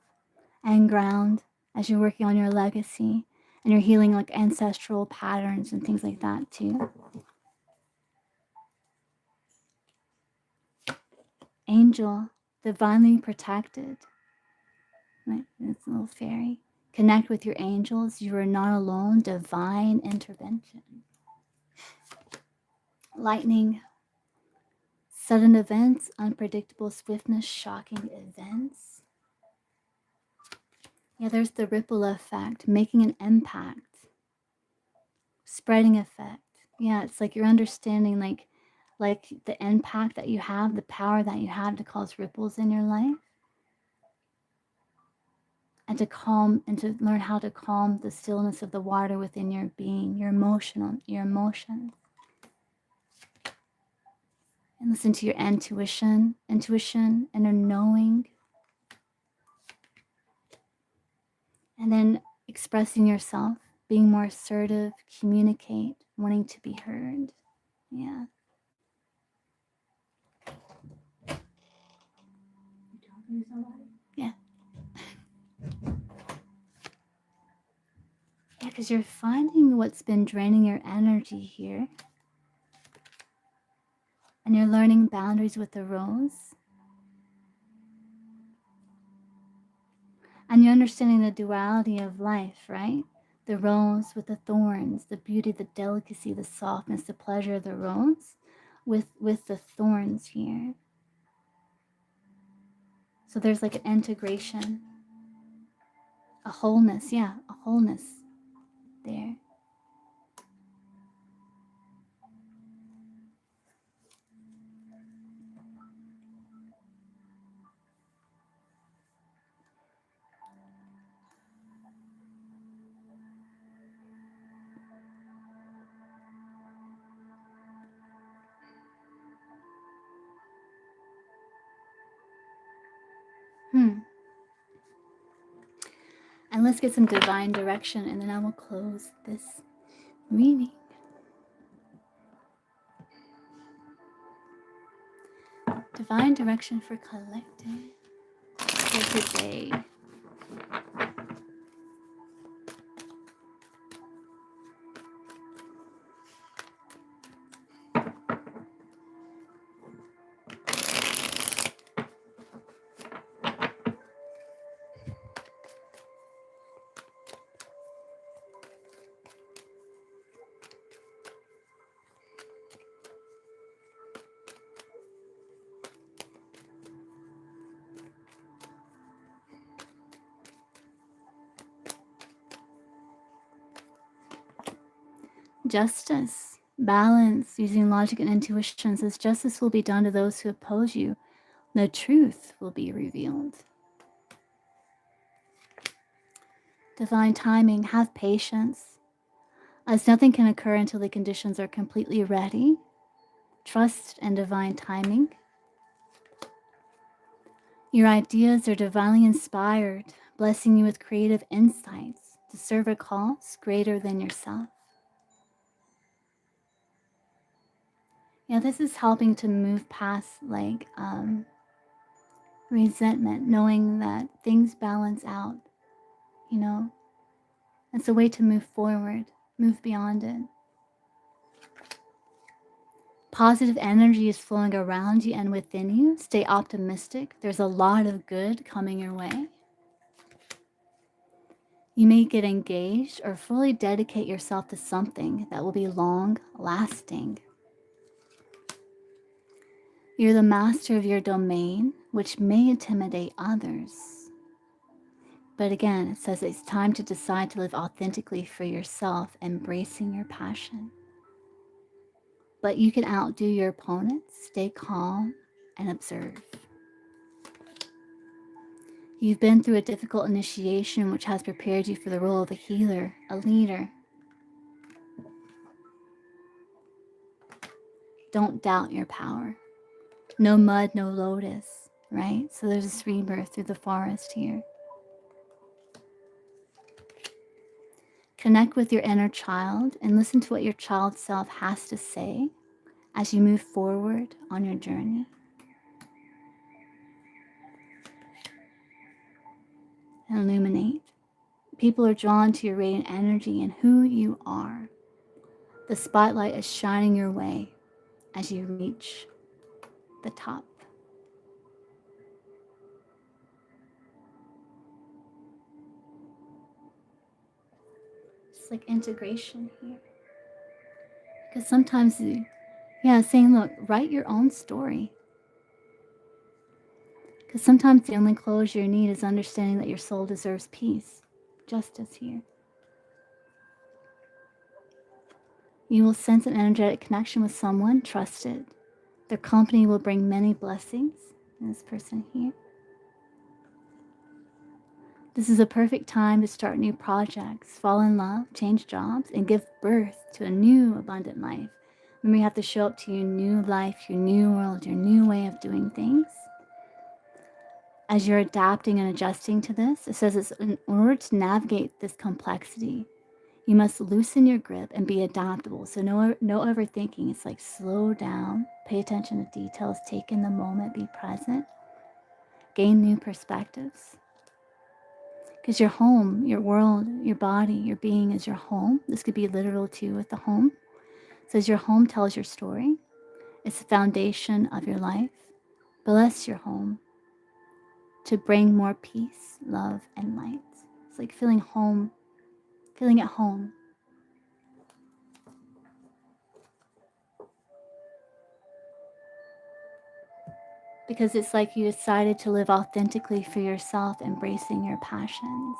and ground as you're working on your legacy And you're healing like ancestral patterns and things like that too. Angel, divinely protected. It's a little fairy. Connect with your angels. You are not alone. Divine intervention. Lightning, sudden events, unpredictable swiftness, shocking events. Yeah, there's the ripple effect, making an impact, spreading effect. Yeah, it's like you're understanding like the impact that you have, the power that you have to cause ripples in your life. And to calm and to learn how to calm the stillness of the water within your being, your emotions. And listen to your intuition, inner knowing. And then expressing yourself, being more assertive, communicate, wanting to be heard. Yeah. You talking to somebody? Yeah. Yeah, because you're finding what's been draining your energy here. And you're learning boundaries with the rose. And you're understanding the duality of life, right? The rose with the thorns, the beauty, the delicacy, the softness, the pleasure of the rose with the thorns here. So there's like an integration, a wholeness, yeah, a wholeness there. And let's get some divine direction, and then I will close this reading. Divine direction for collective for today. Justice, balance, using logic and intuition says justice will be done to those who oppose you. The truth will be revealed. Divine timing, have patience, as nothing can occur until the conditions are completely ready. Trust in divine timing. Your ideas are divinely inspired, blessing you with creative insights to serve a cause greater than yourself. Yeah, this is helping to move past like resentment, knowing that things balance out, you know. It's a way to move forward, move beyond it. Positive energy is flowing around you and within you. Stay optimistic. There's a lot of good coming your way. You may get engaged or fully dedicate yourself to something that will be long lasting. You're the master of your domain, which may intimidate others. But again, it says it's time to decide to live authentically for yourself, embracing your passion. But you can outdo your opponents. Stay calm and observe. You've been through a difficult initiation which has prepared you for the role of a healer, a leader. Don't doubt your power. No mud, no lotus, right? So there's this rebirth through the forest here. Connect with your inner child and listen to what your child self has to say as you move forward on your journey. And illuminate. People are drawn to your radiant energy and who you are. The spotlight is shining your way as you reach the top. It's like integration here. Because sometimes, yeah, saying, look, write your own story. Because sometimes the only closure you need is understanding that your soul deserves peace. Justice here. You will sense an energetic connection with someone, trust it. Their company will bring many blessings. This person here. This is a perfect time to start new projects, fall in love, change jobs, and give birth to a new abundant life. Remember, you have to show up to your new life, your new world, your new way of doing things. As you're adapting and adjusting to this, it says it's in order to navigate this complexity, you must loosen your grip and be adaptable. So no overthinking. It's like slow down, pay attention to details, take in the moment, be present, gain new perspectives. Because your home, your world, your body, your being is your home. This could be literal too with the home. It says your home tells your story. It's the foundation of your life. Bless your home to bring more peace, love, and light. It's like feeling home, feeling at home. Because it's like you decided to live authentically for yourself, embracing your passions.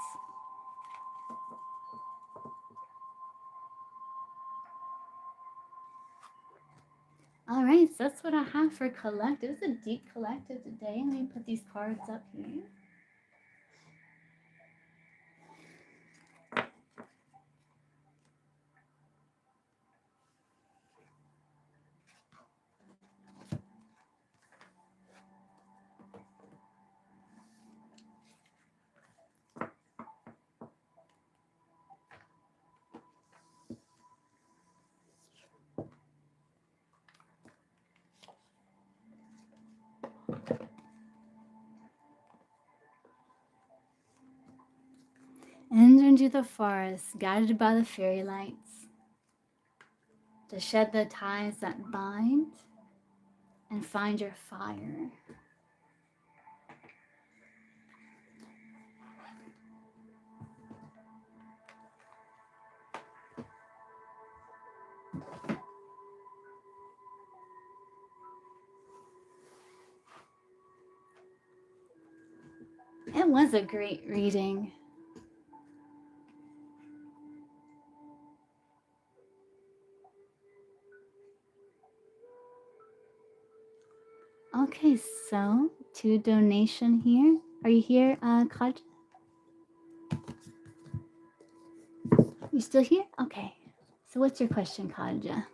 All right, so that's what I have for collective. It's a deep collective today. Let me put these cards up here. Enter into the forest, guided by the fairy lights, to shed the ties that bind and find your fire. It was a great reading. Okay, so to donation here. Are you here, Kaj? You still here? Okay. So what's your question, Kaja?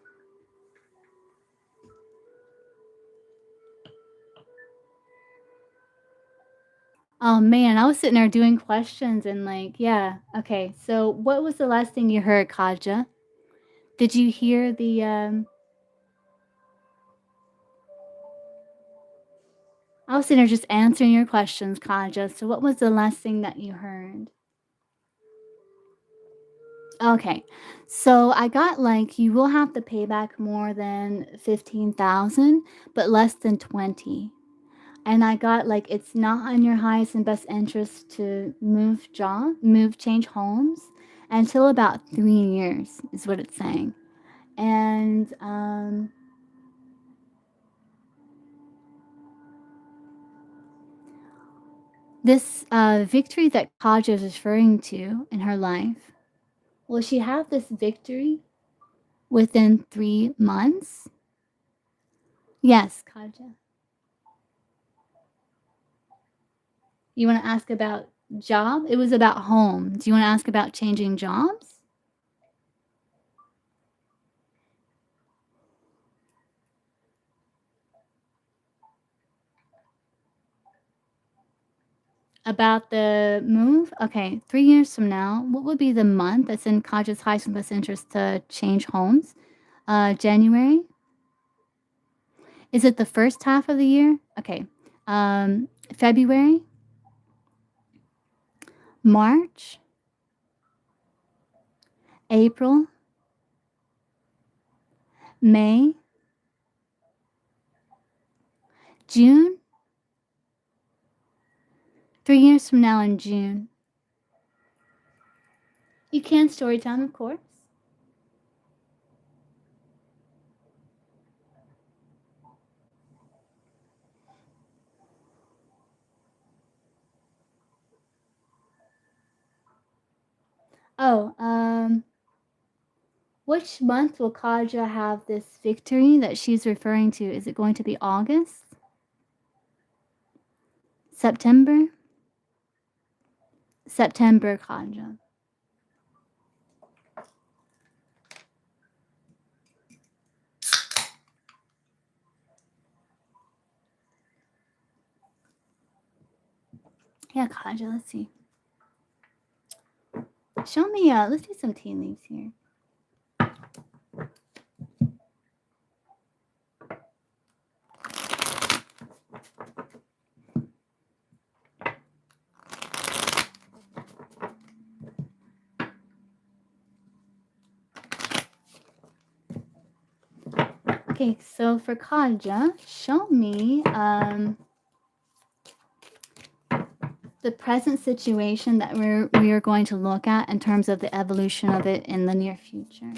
Oh man, I was sitting there doing questions and like, yeah. Okay. So what was the last thing you heard, Kaja? Did you hear the I was sitting there just answering your questions, Kaja. So what was the last thing that you heard? Okay. So I got like you will have to pay back more than 15,000, but less than 20. And I got like it's not in your highest and best interest to change homes until about 3 years is what it's saying. And this victory that Kaja is referring to in her life, will she have this victory within 3 months? Yes, Kaja. You want to ask about job? It was about home. Do you want to ask about changing jobs? About the move? Okay, 3 years from now, what would be the month that's in Kaja's highest and best interest to change homes? January? Is it the first half of the year? Okay. February? March? April, May, June, 3 years from now in June. You can story time, of course. Oh, which month will Kaja have this victory that she's referring to? Is it going to be August? September? September, Kaja. Yeah, Kaja, let's see. Show me, let's do some tea leaves here. Okay, so for Kaja, show me the present situation that we are going to look at in terms of the evolution of it in the near future.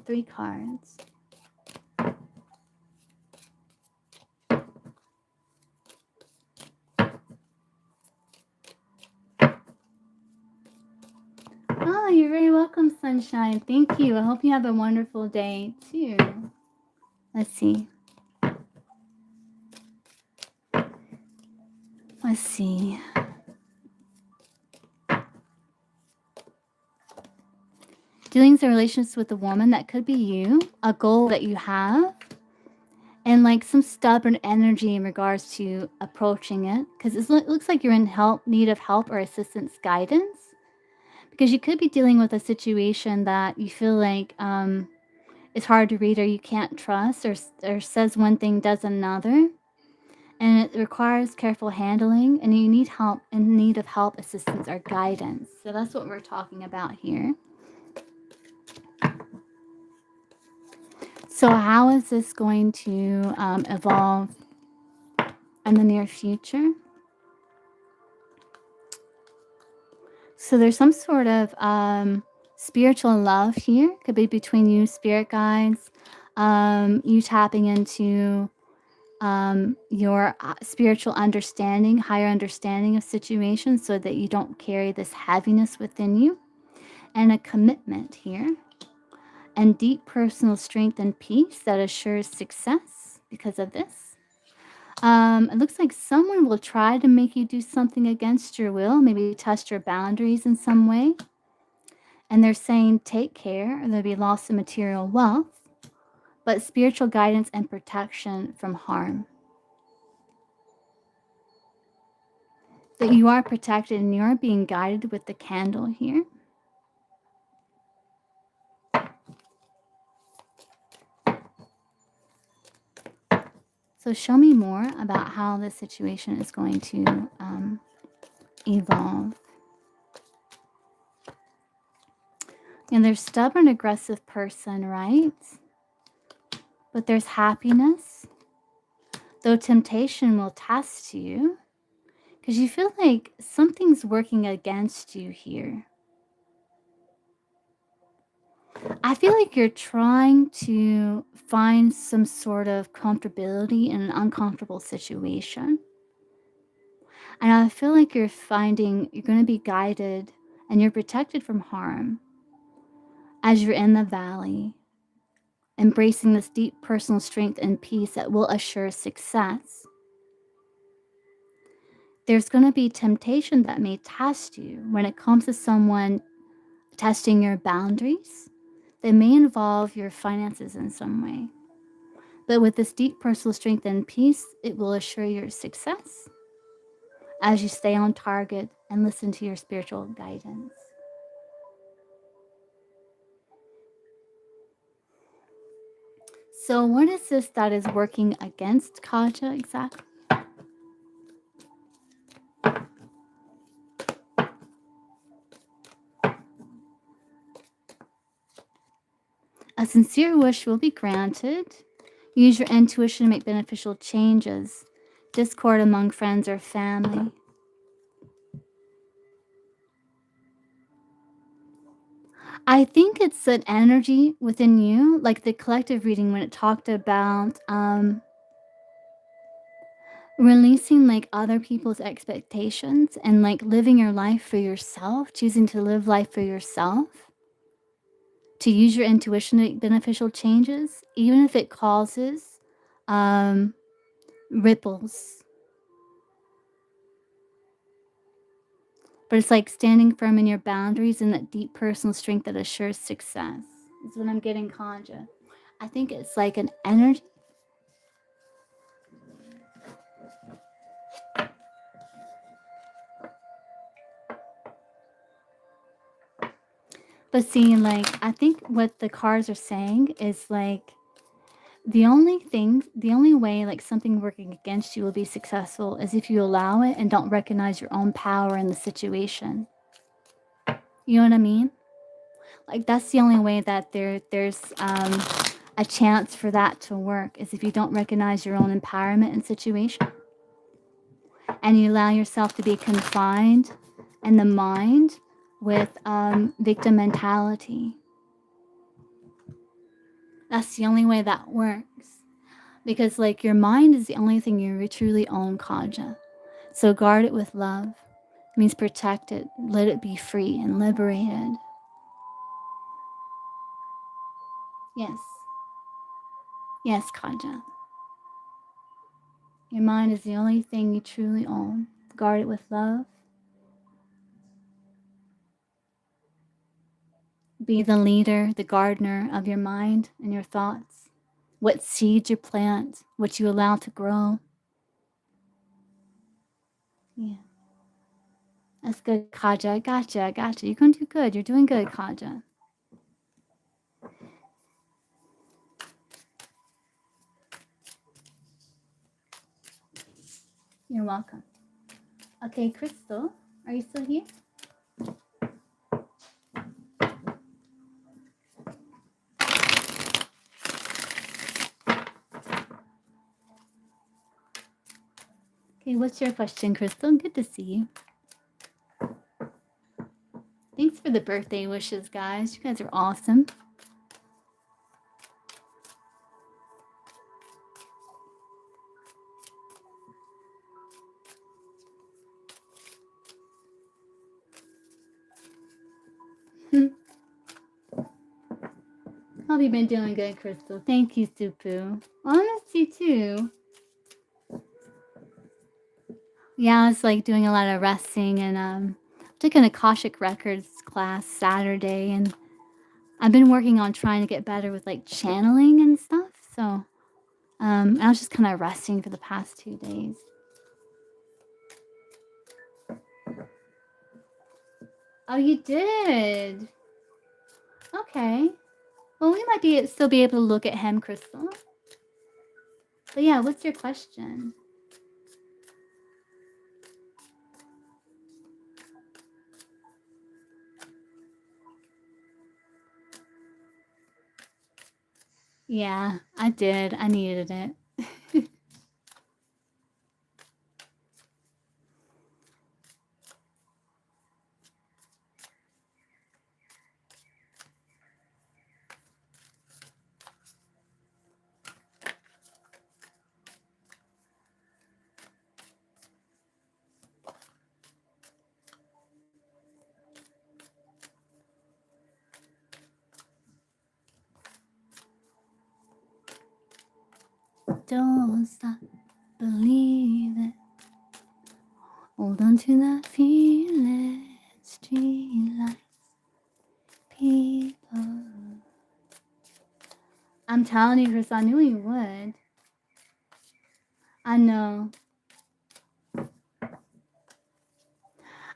3 cards. Oh, you're very welcome, Sunshine. Thank you. I hope you have a wonderful day, too. Let's see. Let's see. Dealings and relationships with a woman, that could be you, a goal that you have, and like some stubborn energy in regards to approaching it, because it looks like you're in need of help or assistance, guidance, because you could be dealing with a situation that you feel like it's hard to read, or you can't trust, or says one thing, does another, and it requires careful handling, and you need help, in need of help, assistance, or guidance. So that's what we're talking about here. So how is this going to evolve in the near future? So there's some sort of spiritual love here. Could be between you, spirit guides, you tapping into your spiritual understanding, higher understanding of situations, so that you don't carry this heaviness within you, and a commitment here, and deep personal strength and peace that assures success because of this. It looks like someone will try to make you do something against your will, maybe test your boundaries in some way. And they're saying take care, or there'll be loss of material wealth, but spiritual guidance and protection from harm. That you are protected and you're being guided with the candle here. So show me more about how this situation is going to evolve. And there's stubborn, aggressive person, right? But there's happiness. Though temptation will test you, because you feel like something's working against you here. I feel like you're trying to find some sort of comfortability in an uncomfortable situation. And I feel like you're finding you're going to be guided and you're protected from harm as you're in the valley, embracing this deep personal strength and peace that will assure success. There's going to be temptation that may test you when it comes to someone testing your boundaries. They may involve your finances in some way. But with this deep personal strength and peace, it will assure your success as you stay on target and listen to your spiritual guidance. So what is this that is working against Kaja exactly? A sincere wish will be granted. Use your intuition to make beneficial changes. Discord among friends or family. I think it's an energy within you, like the collective reading when it talked about releasing like other people's expectations and like living your life for yourself, choosing to live life for yourself, to use your intuition to make beneficial changes, even if it causes ripples. But it's like standing firm in your boundaries and that deep personal strength that assures success. Is what I'm getting, Kanja. I think it's like an energy. But see, like, I think what the cards are saying is like the only way like something working against you will be successful is if you allow it and don't recognize your own power in the situation. You know what I mean? Like that's the only way that there's a chance for that to work is if you don't recognize your own empowerment in situation and you allow yourself to be confined in the mind with victim mentality. That's the only way that works. Because like your mind is the only thing you truly own, Kaja. So guard it with love. It means protect it. Let it be free and liberated. Yes. Yes, Kaja. Your mind is the only thing you truly own. Guard it with love. Be the leader, the gardener of your mind and your thoughts. What seeds you plant, what you allow to grow. Yeah. That's good, Kaja. I gotcha. You're going to do good. You're doing good, Kaja. You're welcome. Okay, Crystal, are you still here? Okay, what's your question, Crystal? Good to see you. Thanks for the birthday wishes, guys. You guys are awesome. Hope you've been doing good, Crystal. Thank you, Supu. Honesty too. Yeah, I was like doing a lot of resting and took an Akashic Records class Saturday, and I've been working on trying to get better with like channeling and stuff. So I was just kind of resting for the past 2 days. Oh, you did? Okay. Well, we might still be able to look at him, Crystal. But yeah, what's your question? Yeah, I did. I needed it. Don't stop, believe it. Hold on to that feeling. Street lights, people. I'm telling you, Chris, I knew he would. I know.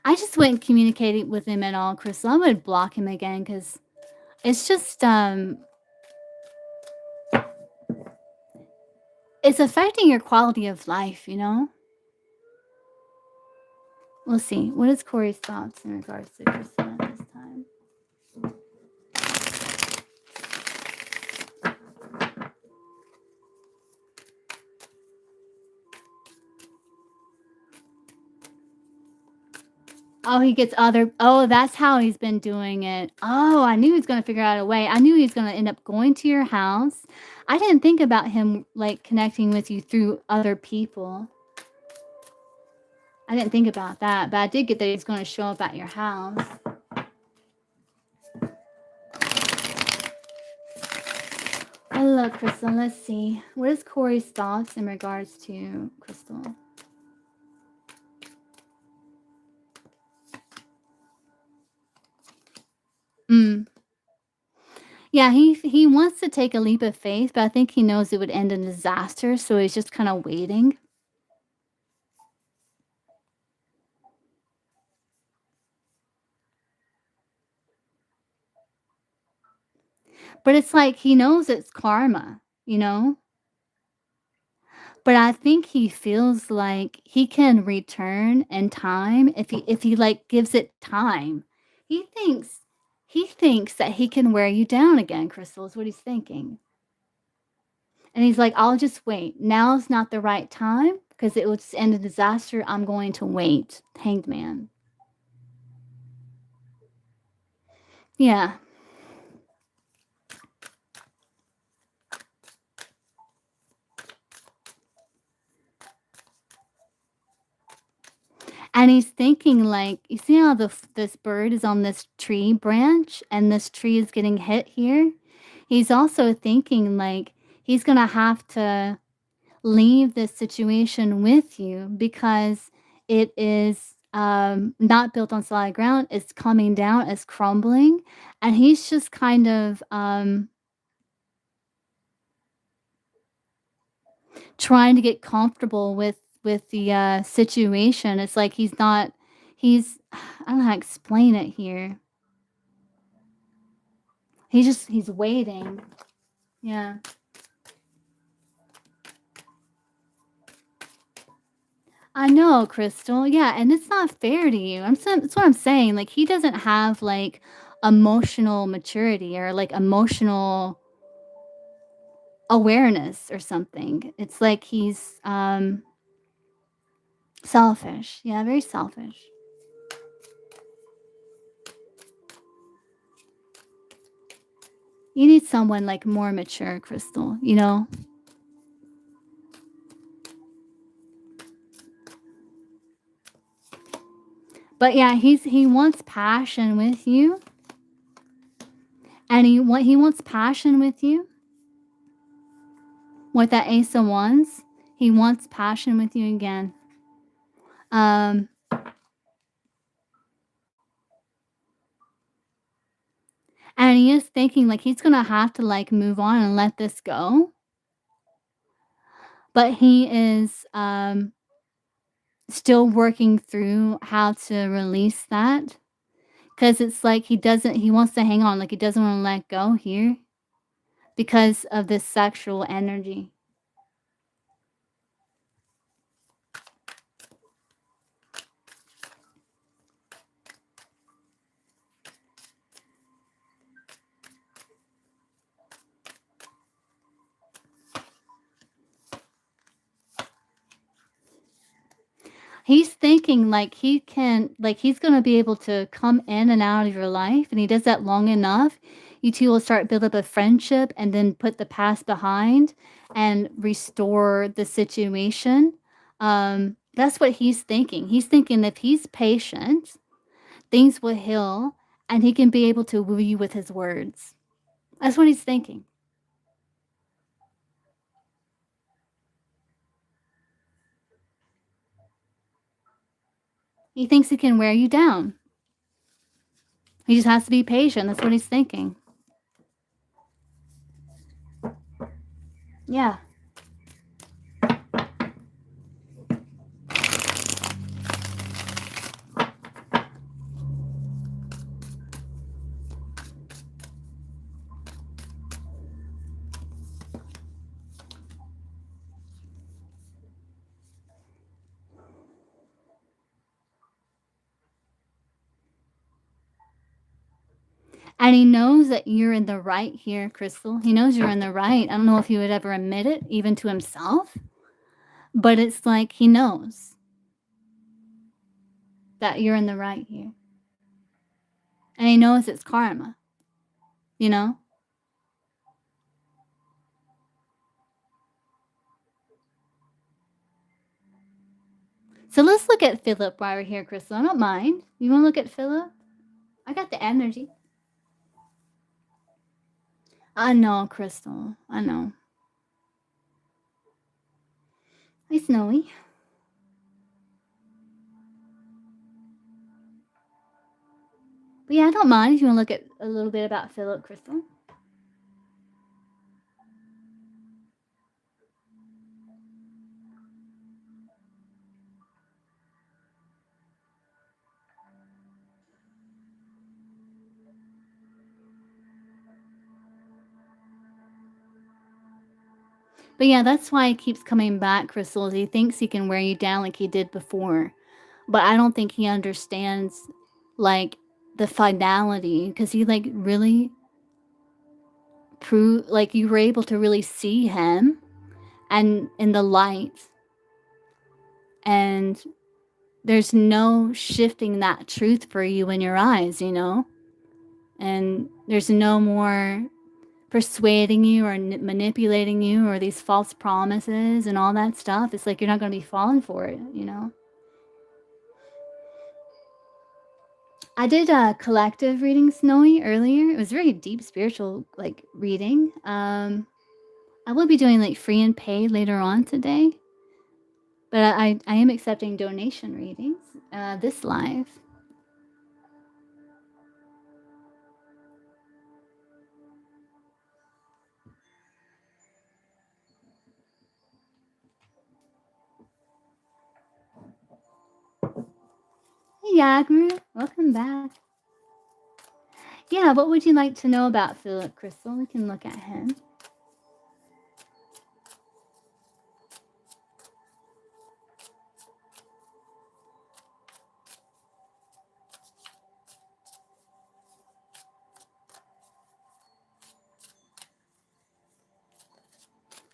I just wouldn't communicate with him at all, Chris. I would block him again because it's just it's affecting your quality of life, you know? We'll see. What is Corey's thoughts in regards to Kristen at this time? Oh, he gets other oh, that's how he's been doing it. Oh, I knew he was gonna figure out a way. I knew he was gonna end up going to your house. I didn't think about him, like, connecting with you through other people. I didn't think about that, but I did get that he's gonna show up at your house. Hello, Crystal. Let's see. What is Corey's thoughts in regards to Crystal? Mm. Yeah, he wants to take a leap of faith, but I think he knows it would end in disaster, so he's just kind of waiting. But it's like he knows it's karma, you know? But I think he feels like he can return in time if he like gives it time. He thinks he thinks that he can wear you down again, Crystal, is what he's thinking. And he's like, "I'll just wait. Now's not the right time because it will just end in disaster. I'm going to wait." Hanged man. Yeah. And he's thinking like, you see how this bird is on this tree branch and this tree is getting hit here? He's also thinking like he's gonna have to leave this situation with you because it is not built on solid ground. It's coming down, it's crumbling, and he's just kind of trying to get comfortable with the situation. It's like he's not. He's I don't know how to explain it here. He's waiting. Yeah. I know, Crystal. Yeah, and it's not fair to you. That's what I'm saying. Like he doesn't have like emotional maturity or like emotional awareness or something. It's like he's selfish. Yeah, very selfish. You need someone like more mature, Crystal, you know? But yeah, he wants passion with you and he wants passion with you. With that Ace of Wands, he wants passion with you again. Um, and he is thinking like he's gonna have to like move on and let this go. But he is still working through how to release that because it's like he wants to hang on, like he doesn't want to let go here because of this sexual energy. He's thinking like he's gonna be able to come in and out of your life, and he does that long enough, you 2 will start build up a friendship and then put the past behind and restore the situation. That's what he's thinking. He's thinking if he's patient, things will heal, and he can be able to woo you with his words. That's what he's thinking. He thinks he can wear you down. He just has to be patient. That's what he's thinking. Yeah. And he knows that you're in the right here, Crystal. He knows you're in the right. I don't know if he would ever admit it, even to himself, but it's like he knows. that you're in the right here. And he knows it's karma, you know? So let's look at Philip while we're here, Crystal. I don't mind. You want to look at Philip? I got the energy. I know, Crystal. I know. Hi, Snowy. But yeah, I don't mind if you want to look at a little bit about Philip, Crystal. But yeah, that's why he keeps coming back, Crystal. Is he thinks he can wear you down like he did before. But I don't think he understands, like, the finality. Because he, like, really prove, like, you were able to really see him and in the light. And there's no shifting that truth for you in your eyes, you know? And there's no more persuading you or manipulating you or these false promises and all that stuff. It's like you're not going to be falling for it, you know? I did a collective reading, Snowy, earlier. It was very deep spiritual, like, reading. I will be doing, like, free and paid later on today. But I am accepting donation readings this live. Hey, Yagmer, welcome back. Yeah, what would you like to know about Philip, Crystal? We can look at him.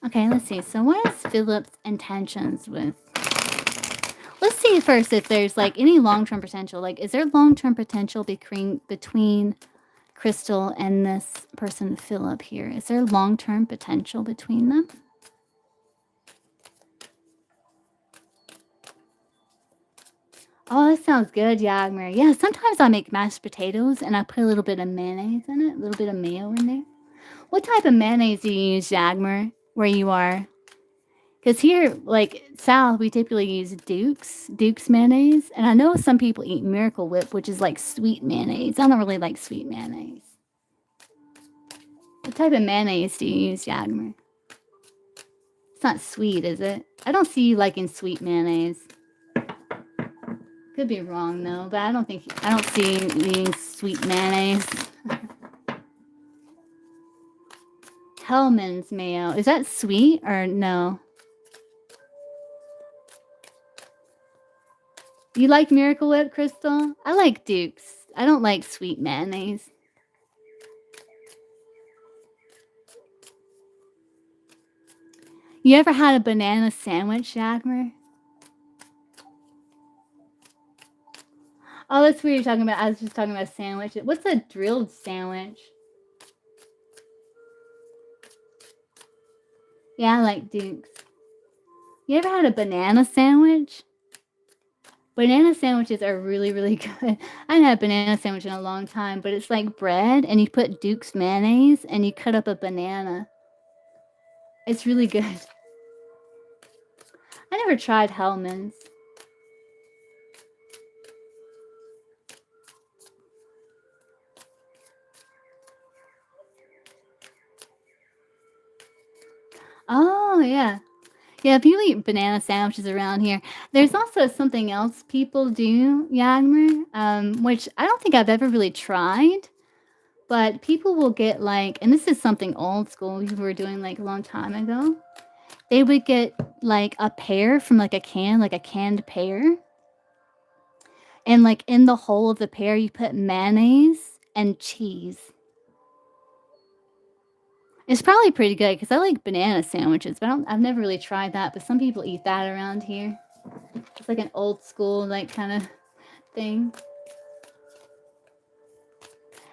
Okay, let's see. So what is Philip's intentions with... Let's see first if there's, like, any long-term potential. Like, is there long-term potential between Crystal and this person, Philip, here? Is there long-term potential between them? Oh, that sounds good, Yagmer. Yeah, sometimes I make mashed potatoes and I put a little bit of mayonnaise in it, a little bit of mayo in there. What type of mayonnaise do you use, Yagmer, where you are? Because here, like, south, we typically use Duke's mayonnaise. And I know some people eat Miracle Whip, which is like sweet mayonnaise. I don't really like sweet mayonnaise. What type of mayonnaise do you use, Yagmer? It's not sweet, is it? I don't see you liking sweet mayonnaise. Could be wrong, though, but I don't see you eating sweet mayonnaise. Hellman's mayo. Is that sweet or no? You like Miracle Whip, Crystal? I like Duke's. I don't like sweet mayonnaise. You ever had a banana sandwich, Yagmer? Oh, that's what you're talking about. I was just talking about sandwich. What's a drilled sandwich? Yeah, I like Duke's. You ever had a banana sandwich? Banana sandwiches are really, really good. I haven't had a banana sandwich in a long time, but it's like bread, and you put Duke's mayonnaise, and you cut up a banana. It's really good. I never tried Hellman's. Oh, yeah. Yeah, if you eat banana sandwiches around here, there's also something else people do, Yagmer, which I don't think I've ever really tried, but people will get, like, and this is something old school people were doing, like, a long time ago. They would get, like, a pear from, like, a canned pear. And, like, in the hole of the pear, you put mayonnaise and cheese. It's probably pretty good because I like banana sandwiches, but I've never really tried that. But some people eat that around here. It's like an old school, like, kind of thing.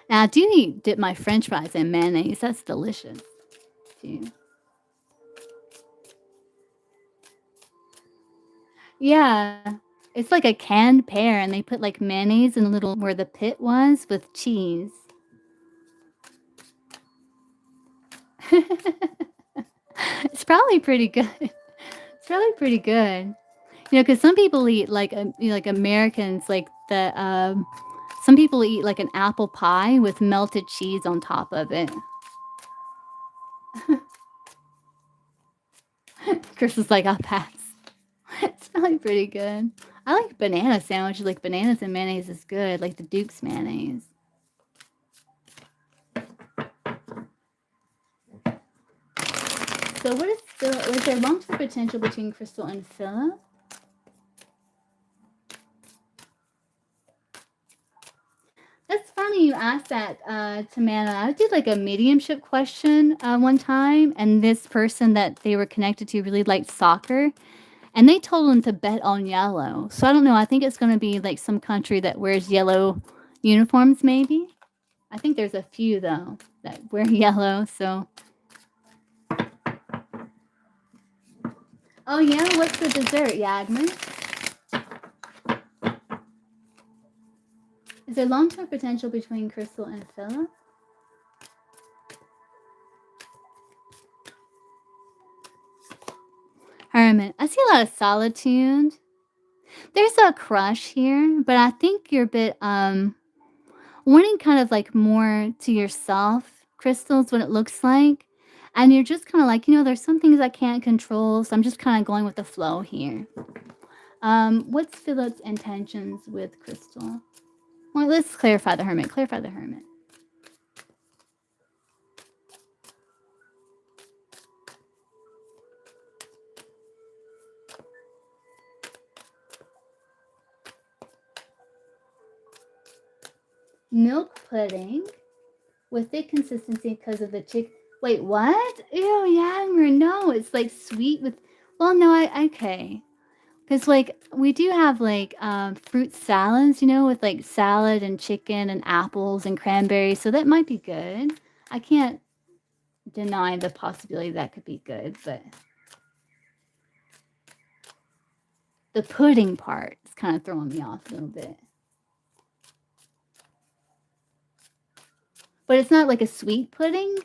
Now, I do dip my French fries in mayonnaise. That's delicious too. Yeah, it's like a canned pear, and they put like mayonnaise in a little where the pit was with cheese. It's probably pretty good. It's probably pretty good. You know, because some people eat like like Americans, like some people eat like an apple pie with melted cheese on top of it. Chris is like, I'll pass. It's probably pretty good. I like banana sandwiches. Like bananas and mayonnaise is good. Like the Duke's mayonnaise. So what is was there long-term potential between Crystal and Philip? That's funny you asked that, Tamana. I did like a mediumship question one time, and this person that they were connected to really liked soccer, and they told him to bet on yellow. So I don't know. I think it's going to be like some country that wears yellow uniforms, maybe. I think there's a few though that wear yellow. So, oh yeah, what's the dessert, Yagmer? Is there long-term potential between Crystal and Philip? Herman, I see a lot of solitude. There's a crush here, but I think you're a bit wanting kind of like more to yourself, Crystals, what it looks like. And you're just kind of like, there's some things I can't control, so I'm just kind of going with the flow here. What's Philip's intentions with Crystal? Well, let's clarify the Hermit. Clarify the Hermit. Milk pudding with thick consistency because of the chick. Wait, what? Ew, Yagmer, no, it's like sweet with. Well, no, okay. Because like we do have like fruit salads, with like salad and chicken and apples and cranberries, so that might be good. I can't deny the possibility that could be good, but the pudding part is kind of throwing me off a little bit. But it's not like a sweet pudding,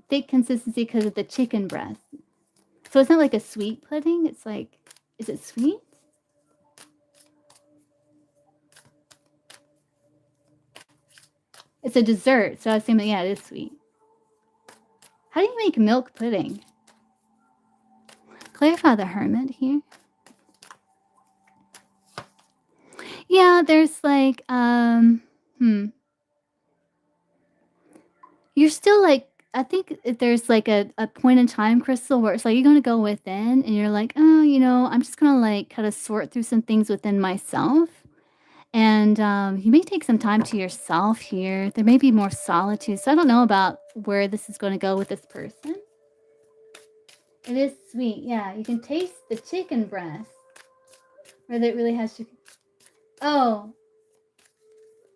thick consistency because of the chicken breast. So it's not like a sweet pudding. It's like, is it sweet? It's a dessert, so I assume that, yeah, it is sweet. How do you make milk pudding? Clarify the Hermit here. Yeah, there's like, you're still like, I think there's like a point in time, Crystal, where it's like you're going to go within and you're like, oh, I'm just going to like kind of sort through some things within myself. And you may take some time to yourself here. There may be more solitude. So I don't know about where this is going to go with this person. It is sweet. Yeah, you can taste the chicken breast. Whether it really has chicken. Oh,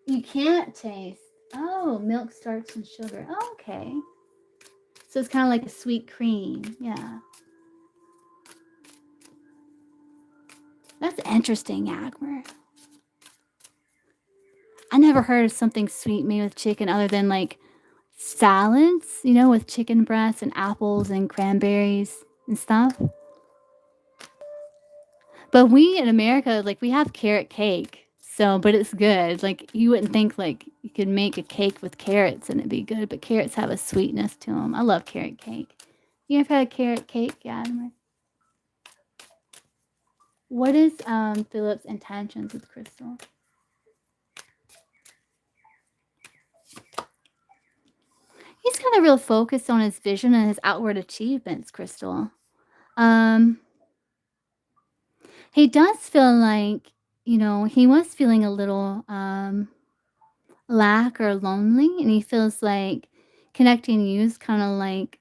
you can't taste. Oh, milk, starch, and sugar. Oh, okay. So it's kind of like a sweet cream. Yeah. That's interesting, Agmer. I never heard of something sweet made with chicken other than like salads, with chicken breasts and apples and cranberries and stuff. But we in America, like we have carrot cake. So, but it's good. Like you wouldn't think like you could make a cake with carrots and it'd be good, but carrots have a sweetness to them. I love carrot cake. You ever had a carrot cake, Gadamer? What is Philip's intentions with Crystal? He's kind of real focused on his vision and his outward achievements, Crystal. He does feel like, he was feeling a little lack or lonely, and he feels like connecting you is kind of like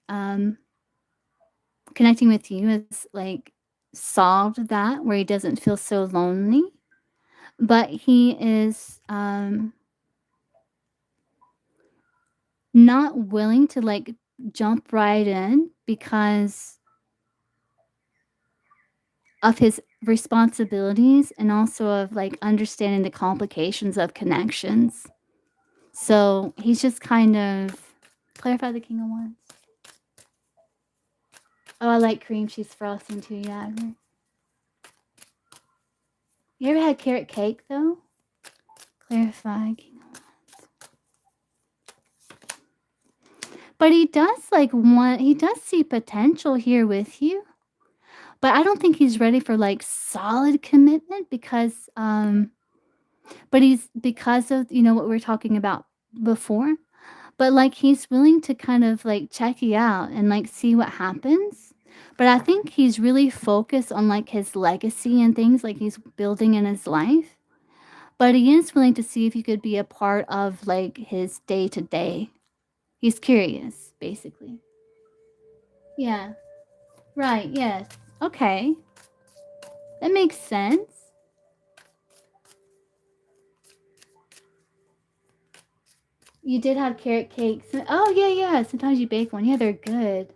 connecting with you is like solved that where he doesn't feel so lonely. but he is not willing to like jump right in because of his responsibilities and also of like understanding the complications of connections. So he's just kind of clarify the King of Wands. Oh, I like cream cheese frosting too. Yeah. You ever had carrot cake though? Clarify King of Wands. But he does like want. He does see potential here with you. But I don't think he's ready for like solid commitment because but he's because of what we were talking about before. But like he's willing to kind of like check you out and like see what happens. But I think he's really focused on like his legacy and things like he's building in his life. But he is willing to see if you could be a part of like his day to day. He's curious, basically. Yeah. Right. Yes. Okay. That makes sense. You did have carrot cakes. Oh, yeah, yeah. Sometimes you bake one. Yeah, they're good.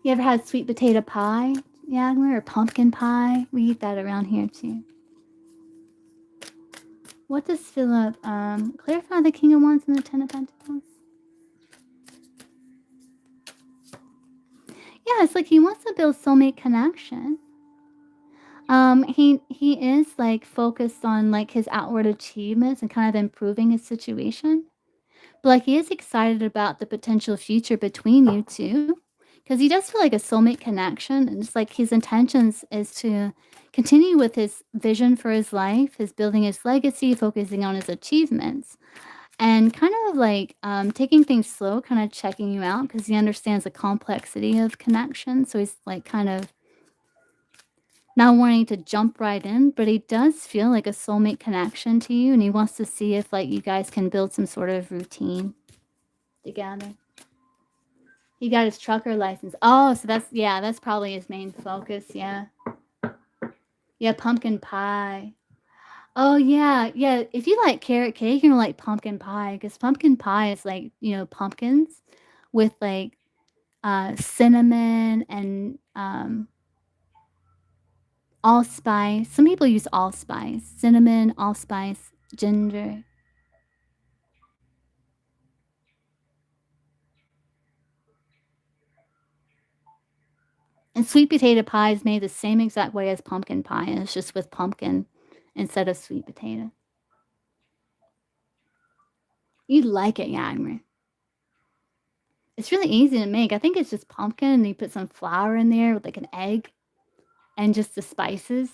You ever had sweet potato pie, Yagler, or pumpkin pie? We eat that around here too. What does Philip clarify the King of Wands and the Ten of Pentacles? Yeah, it's like he wants to build soulmate connection. He is like focused on like his outward achievements and kind of improving his situation. But like he is excited about the potential future between you two. Because he does feel like a soulmate connection. And it's like his intentions is to continue with his vision for his life, his building his legacy, focusing on his achievements. And kind of like taking things slow, kind of checking you out because he understands the complexity of connection. So he's like kind of not wanting to jump right in, but he does feel like a soulmate connection to you, and he wants to see if like you guys can build some sort of routine together. He got his trucker license. Oh, so that's probably his main focus. Yeah, yeah, pumpkin pie. Oh yeah, yeah. If you like carrot cake, you're gonna like pumpkin pie because pumpkin pie is like pumpkins with like cinnamon and allspice. Some people use allspice, cinnamon, allspice, ginger. And sweet potato pie is made the same exact way as pumpkin pie, and it's just with pumpkin instead of sweet potato. You'd like it, Yagmer. It's really easy to make. I think it's just pumpkin, and you put some flour in there with like an egg and just the spices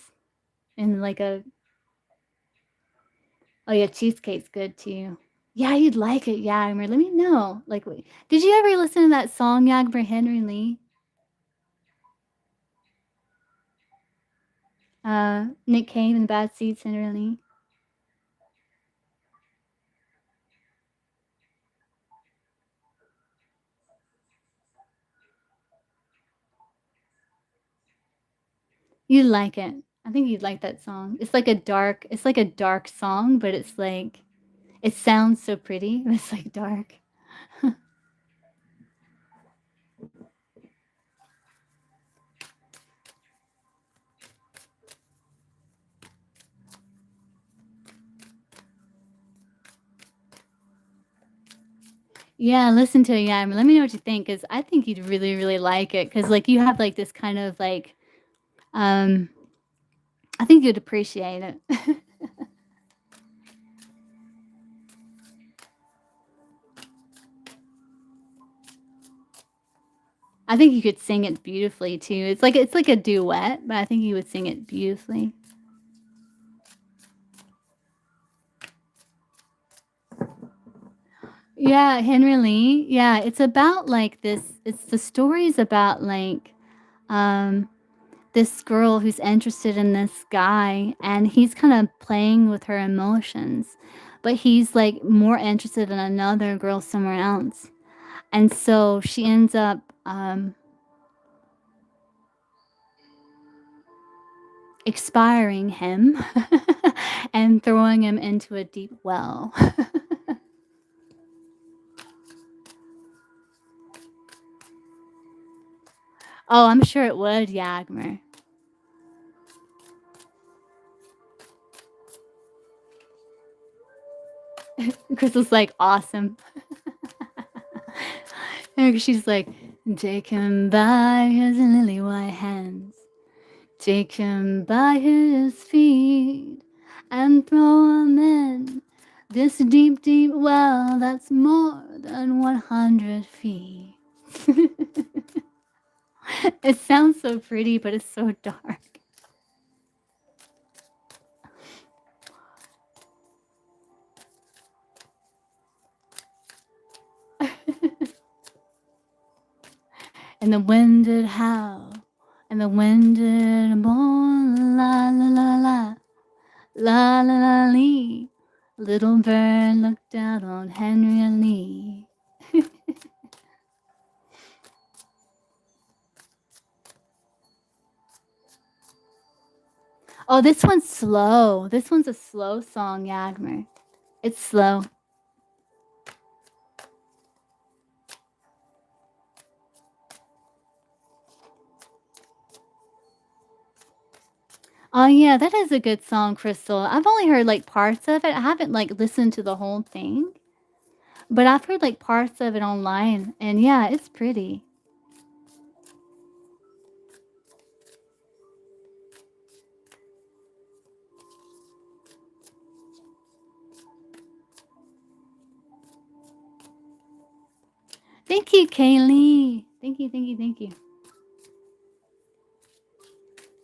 and like a. Oh yeah, cheesecake's good too. Yeah, you'd like it, Yagmer. Let me know. Like, did you ever listen to that song, Yagmer Henry Lee? Nick Cave and the Bad Seeds, Henry Lee. You'd like it. I think you'd like that song. It's like a dark song, but it's like, it sounds so pretty, but it's like dark. Yeah, listen to it. Yeah, let me know what you think, because I think you'd really, really like it. Because like you have like this kind of like, um, I think you'd appreciate it. I think you could sing it beautifully too. It's like a duet, but I think you would sing it beautifully. Yeah, Henry Lee. Yeah, it's about like this. It's the stories about like um this girl who's interested in this guy, and he's kind of playing with her emotions, but he's like more interested in another girl somewhere else. And so she ends up expiring him and throwing him into a deep well. Oh, I'm sure it would, Yagmer. Crystal's like, awesome. And she's like, take him by his lily white hands, take him by his feet, and throw him in this deep, deep well that's more than 100 feet. It sounds so pretty, but it's so dark. And the wind did howl, and the wind did moan, la la la la, la la la lee. Little bird looked out on Henry Lee. Oh, this one's slow. This one's a slow song, Yagmer. It's slow. Oh yeah, that is a good song, Crystal. I've only heard like parts of it. I haven't like listened to the whole thing. But I've heard like parts of it online, and yeah, it's pretty. Thank you, Kaylee. Thank you, thank you, thank you.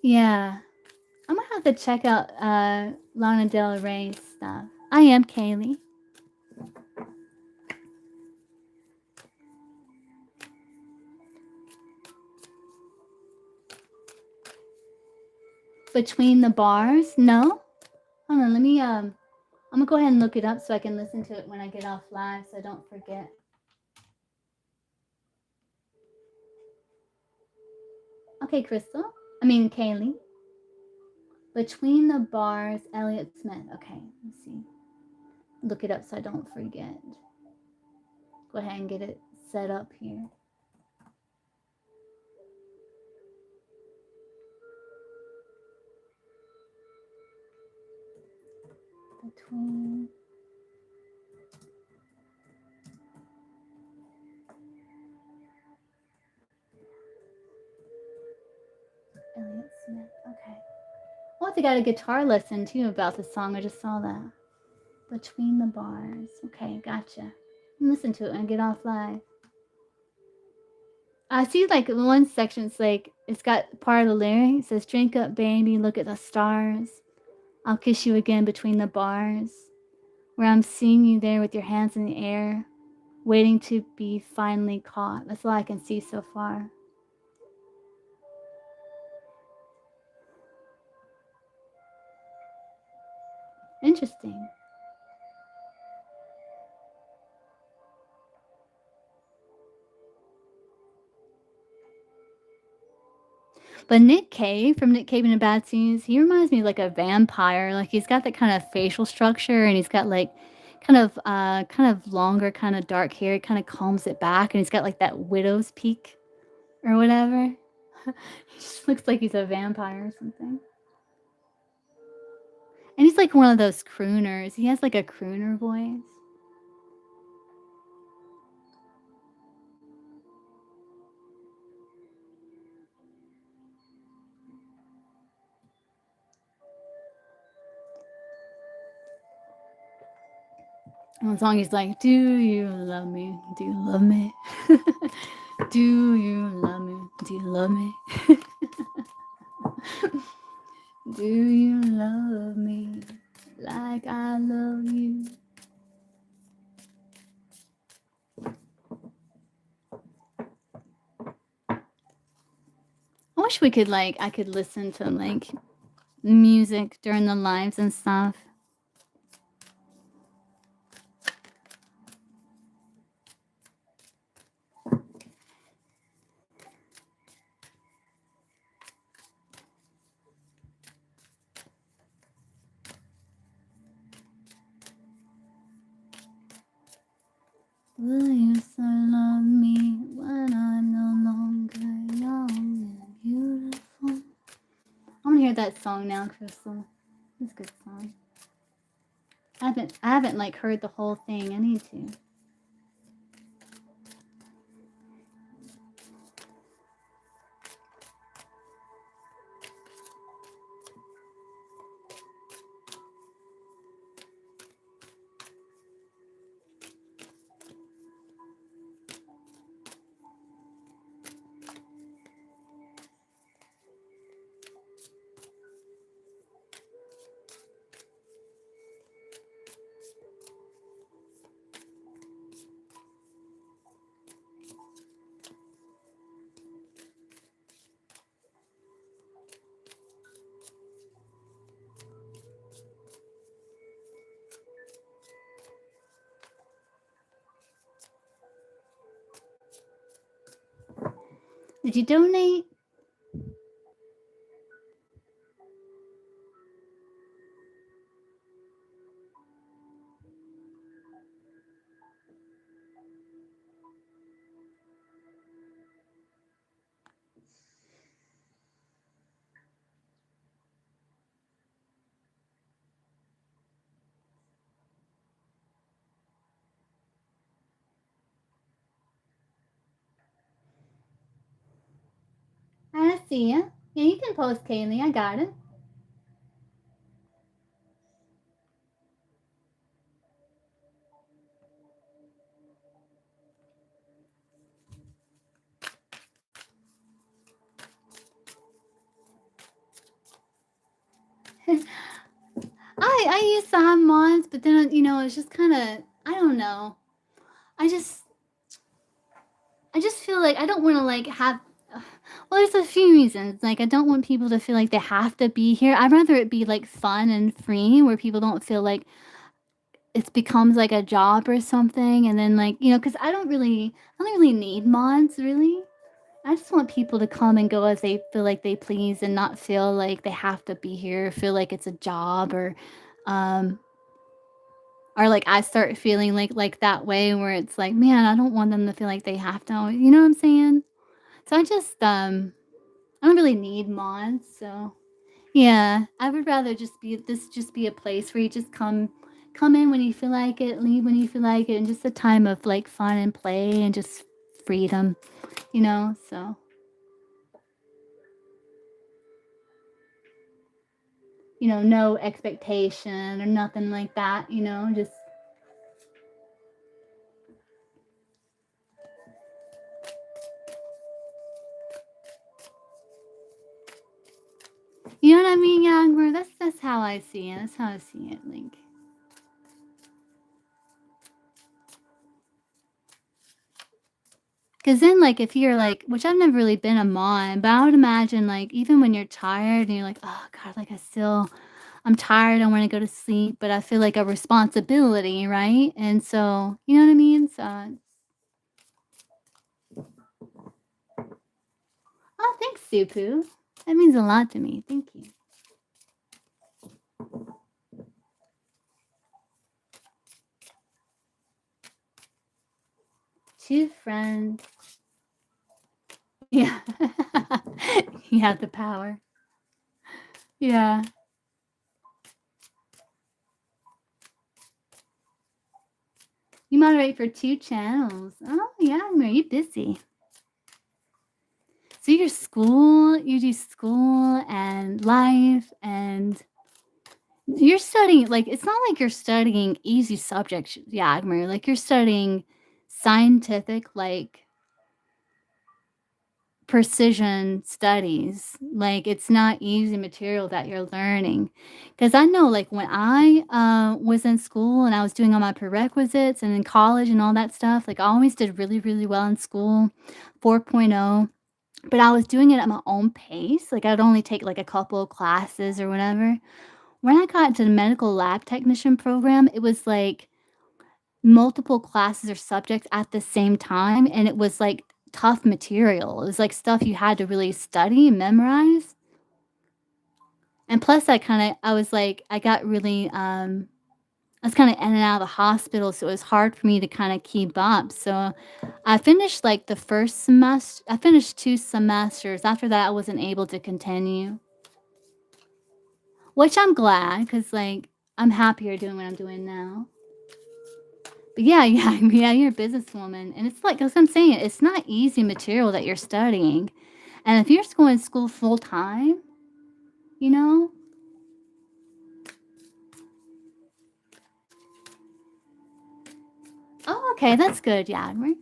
Yeah. I'm gonna have to check out Lana Del Rey's stuff. I am Kaylee. Between the Bars? No? Hold on, let me I'm gonna go ahead and look it up so I can listen to it when I get off live so I don't forget. Okay, Crystal. I mean Kaylee. Between the Bars, Elliott Smith. Okay, let's see. Look it up so I don't forget. Go ahead and get it set up here. Between Elliott Smith. Okay. Well, I got a guitar lesson too about the song. I just saw that. Between the Bars. Okay, gotcha. Listen to it when I get off live. I see like one section, it's like, it's got part of the lyric. It says, drink up, baby, look at the stars. I'll kiss you again between the bars. Where I'm seeing you there with your hands in the air, waiting to be finally caught. That's all I can see so far. Interesting. But Nick Cave from Nick Cave and the Bad Seeds, he reminds me of like a vampire. Like he's got that kind of facial structure, and he's got like kind of longer, kind of dark hair. He kind of combs it back, and he's got like that widow's peak or whatever. He just looks like he's a vampire or something. And he's like one of those crooners. He has like a crooner voice. And the song he's like, do you love me? Do you love me? Do you love me? Do you love me? Do you love me like I love you? I wish we could like I could listen to like music during the lives and stuff. Will you still love me when I'm no longer young and beautiful? I want to hear that song now, Crystal. It's a good song. I haven't like heard the whole thing. I need to. Did you donate? I see ya. Yeah, you can post, Kaylee. I got it. I used to have mods, but then it's just kind of I don't know. I just I just feel like I don't want to like have. Well, there's a few reasons. Like I don't want people to feel like they have to be here. I'd rather it be like fun and free, where people don't feel like it becomes like a job or something. And then like because I don't really need mods really. I just want people to come and go as they feel like they please and not feel like they have to be here, feel like it's a job um or like I start feeling like that way where it's like, man, I don't want them to feel like they have to. You know what I'm saying? So I don't really need mods, so yeah, I would rather just be a place where you just come in when you feel like it, leave when you feel like it, and just a time of like fun and play and just freedom, so no expectation or nothing like that, just you know what I mean, Yagmer? That's how I see it. That's how I see it, like. Because then, like, if you're like, which I've never really been a mom, but I would imagine, like, even when you're tired and you're like, oh God, like, I'm tired, I want to go to sleep, but I feel like a responsibility, right? And so, you know what I mean? So, oh, thanks, Supu. That means a lot to me. Thank you. Two friends. Yeah. You have the power. Yeah. You moderate for 2 channels. Oh, yeah, are you busy? So you do school and life, and you're studying like it's not like you're studying easy subjects, Yagmer. Like you're studying scientific, like precision studies. Like it's not easy material that you're learning. Because I know, like when I was in school and I was doing all my prerequisites and in college and all that stuff, like I always did really, really well in school, 4.0. But I was doing it at my own pace, like, I'd only take, like, a couple of classes or whatever. When I got into the medical lab technician program, it was, like, multiple classes or subjects at the same time, and it was, like, tough material. It was, like, stuff you had to really study and memorize. And plus I was, like I got really, I was kinda in and out of the hospital, so it was hard for me to kinda keep up, so I finished, like, the 1st semester. I finished 2 semesters. After that, I wasn't able to continue, which I'm glad, cause like, I'm happier doing what I'm doing now. But yeah, yeah, yeah, you're a businesswoman, and it's like, as I'm saying, it's not easy material that you're studying, and if you're just going to school full time, you know. Oh, okay, that's good, yeah, right.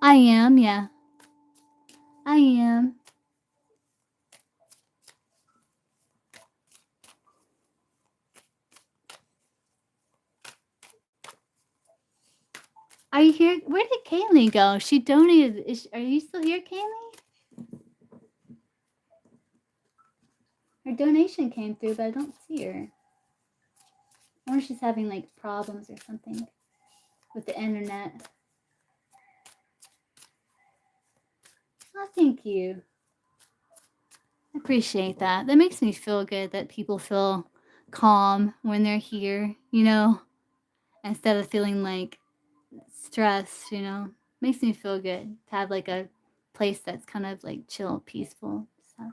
I am, yeah, I am. Are you here? Where did Kaylee go? She donated. Are you still here, Kaylee? Her donation came through, but I don't see her. I wonder if she's having like problems or something with the internet. Oh, thank you. I appreciate that. That makes me feel good that people feel calm when they're here, instead of feeling like stressed, Makes me feel good to have like a place that's kind of like chill, peaceful. So,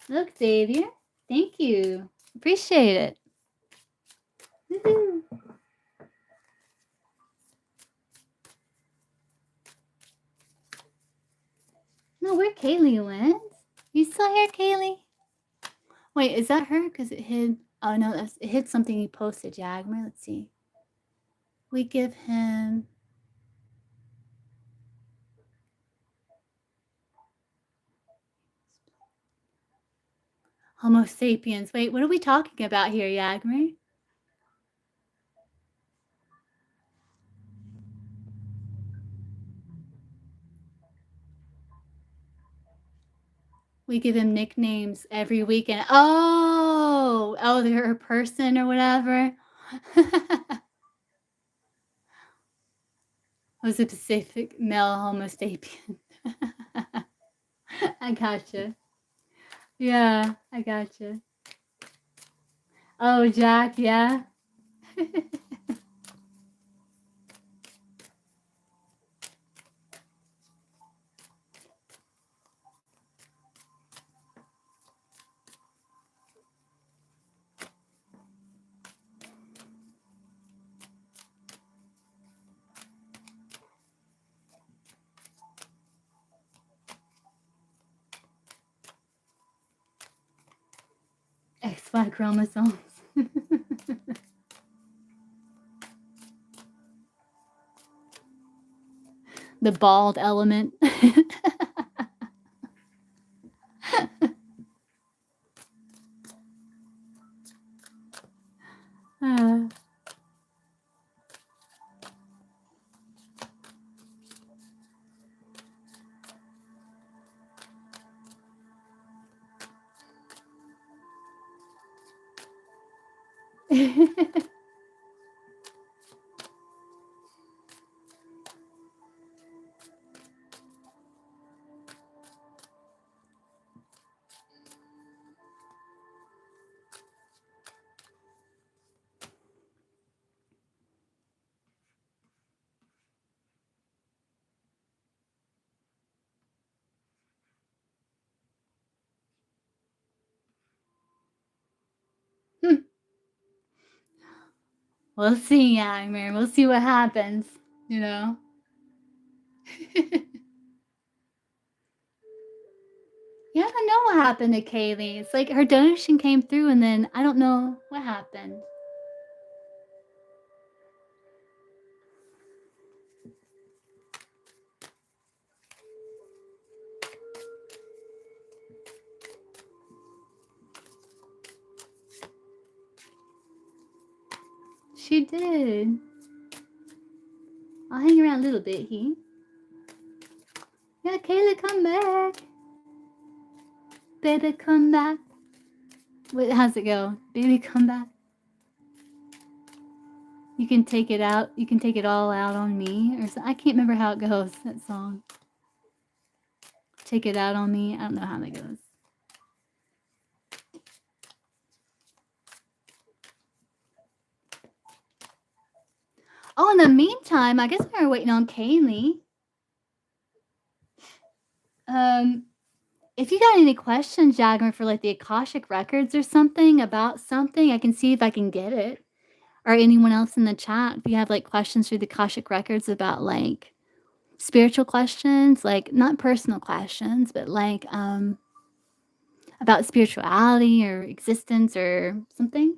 look, Xavier, thank you. Appreciate it. Woohoo. No, where Kaylee went? You still here, Kaylee? Wait, is that her? Because it hid. Oh no, it hid something you posted, Jagmer. Let's see. We give him Homo sapiens. Wait, what are we talking about here, Jagmer? We give him nicknames every weekend. Oh, they're a person or whatever. Was a Pacific male Homo sapien. I gotcha. Yeah, I gotcha. Oh, Jack, yeah. XY chromosomes. The bald element. Uh. We'll see, Agmer. We'll see what happens, you know? Yeah, I don't know what happened to Kaylee. It's like her donation came through and then I don't know what happened. She did. I'll hang around a little bit, he. Yeah, Kaylee, come back. Baby, come back. Wait, how's it go? Baby, come back. You can take it out. You can take it all out on me, or I can't remember how it goes. That song. Take it out on me. I don't know how that goes. Oh, in the meantime, I guess we were waiting on Kaylee. If you got any questions, Jagger, for like the Akashic records or something about something, I can see if I can get it. Or anyone else in the chat, if you have like questions through the Akashic records about like spiritual questions, like not personal questions, but like about spirituality or existence or something.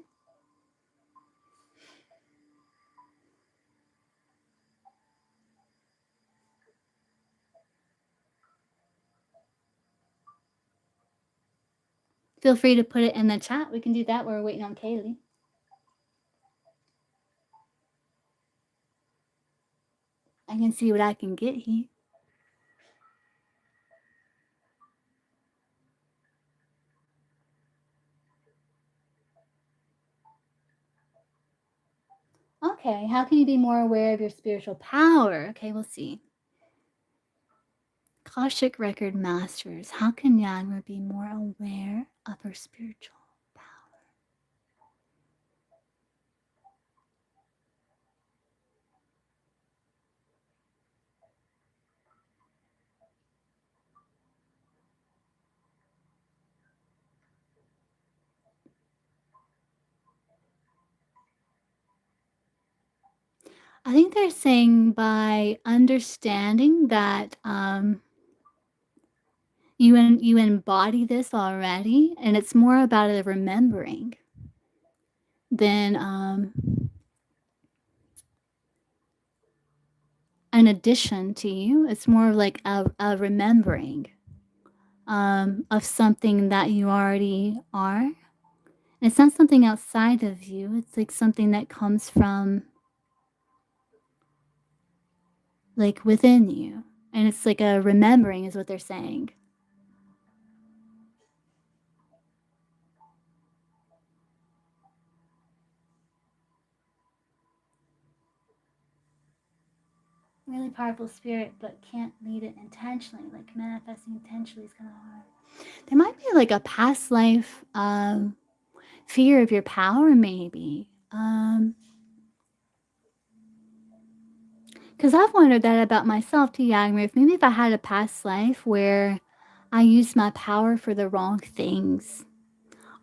Feel free to put it in the chat. We can do that while we're waiting on Kaylee. I can see what I can get here. Okay, how can you be more aware of your spiritual power? Okay, we'll see. Akashic Record Masters. How can Yagma be more aware of her spiritual power? I think they're saying by understanding that you embody this already, and it's more about a remembering than an addition to you. It's more like a remembering of something that you already are. And it's not something outside of you. It's like something that comes from like within you. And it's like a remembering is what they're saying. Really powerful spirit, but can't lead it intentionally. Like manifesting intentionally is kind of hard. There might be like a past life fear of your power, maybe. Because I've wondered that about myself too, Yagmir. Maybe if I had a past life where I used my power for the wrong things,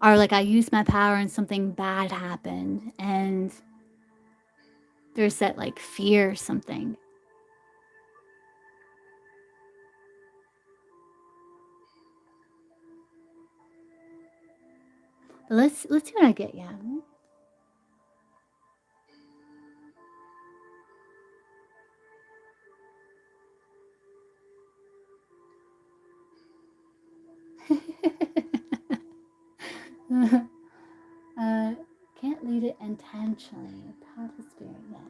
or like I used my power and something bad happened, and there's that like fear or something. But let's see what I get, Yagmir. Can't lead it intentionally. Powerful spirit, yes.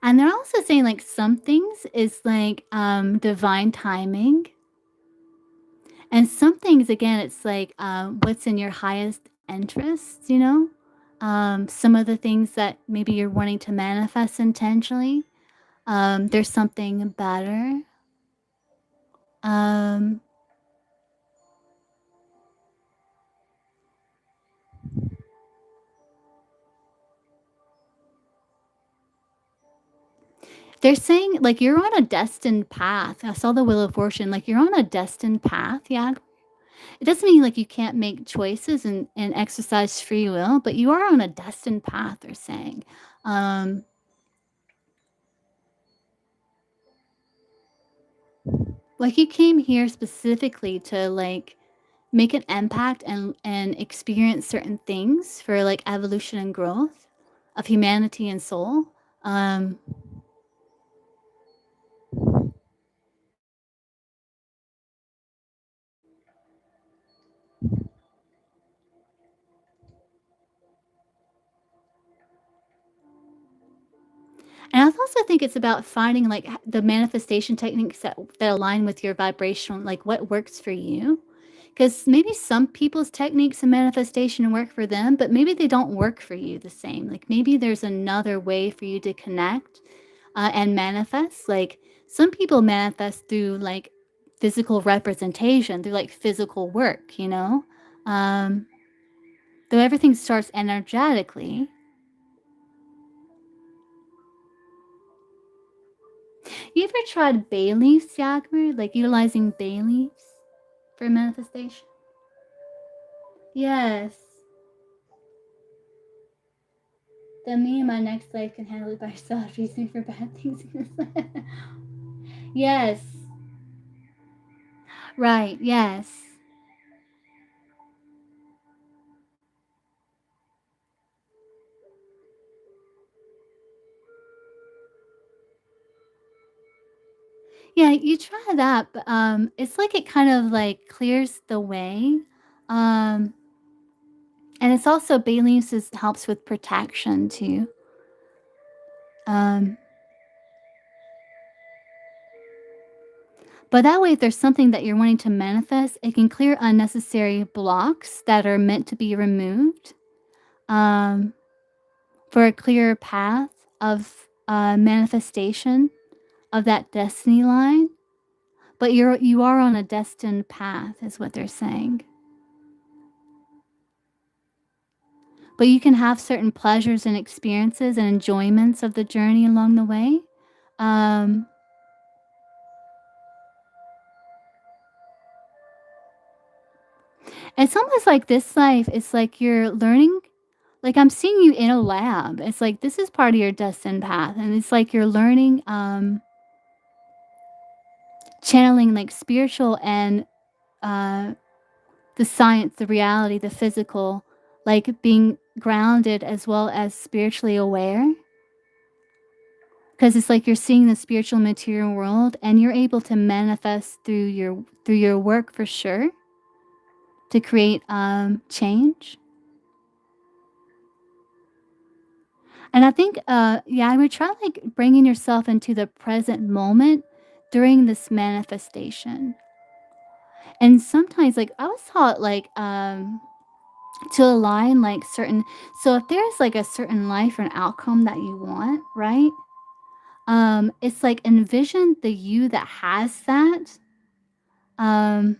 And they're also saying like some things is like divine timing. And some things, again, it's like what's in your highest interests, you know? Some of the things that maybe you're wanting to manifest intentionally, there's something better. Um, they're saying like you're on a destined path. I saw the Wheel of Fortune, like you're on a destined path. Yeah. It doesn't mean like you can't make choices and exercise free will, but you are on a destined path, they're saying. Like you came here specifically to like make an impact and experience certain things for like evolution and growth of humanity and soul. Um, And I also think it's about finding, like, the manifestation techniques that align with your vibration, like, what works for you. Because maybe some people's techniques and manifestation work for them, but maybe they don't work for you the same. Like, maybe there's another way for you to connect, and manifest. Like, some people manifest through, like, physical representation, through, like, physical work, you know? Um, though everything starts energetically. You ever tried bay leaves, Jagmer? Like utilizing bay leaves for manifestation? Yes. Then me and my next life can handle it by ourselves, reasoning for bad things in this life. Yes. Right, yes. Yeah, you try that, but it's like it kind of like clears the way. Um and it's also bay leaves helps with protection too. Um but that way if there's something that you're wanting to manifest, it can clear unnecessary blocks that are meant to be removed. Um for a clearer path of manifestation of that destiny line. But you are on a destined path, is what they're saying. But you can have certain pleasures and experiences and enjoyments of the journey along the way. Um, it's almost like this life. It's like you're learning. Like I'm seeing you in a lab. It's like this is part of your destined path, and it's like you're learning, channeling like spiritual and uh, the science, the reality, the physical, like being grounded as well as spiritually aware. Because it's like you're seeing the spiritual material world and you're able to manifest through your work for sure to create change. And I think yeah, I would try like bringing yourself into the present moment during this manifestation. And sometimes like I was taught like to align like certain, so if there's like a certain life or an outcome that you want, right? It's like envision the you that has that. Um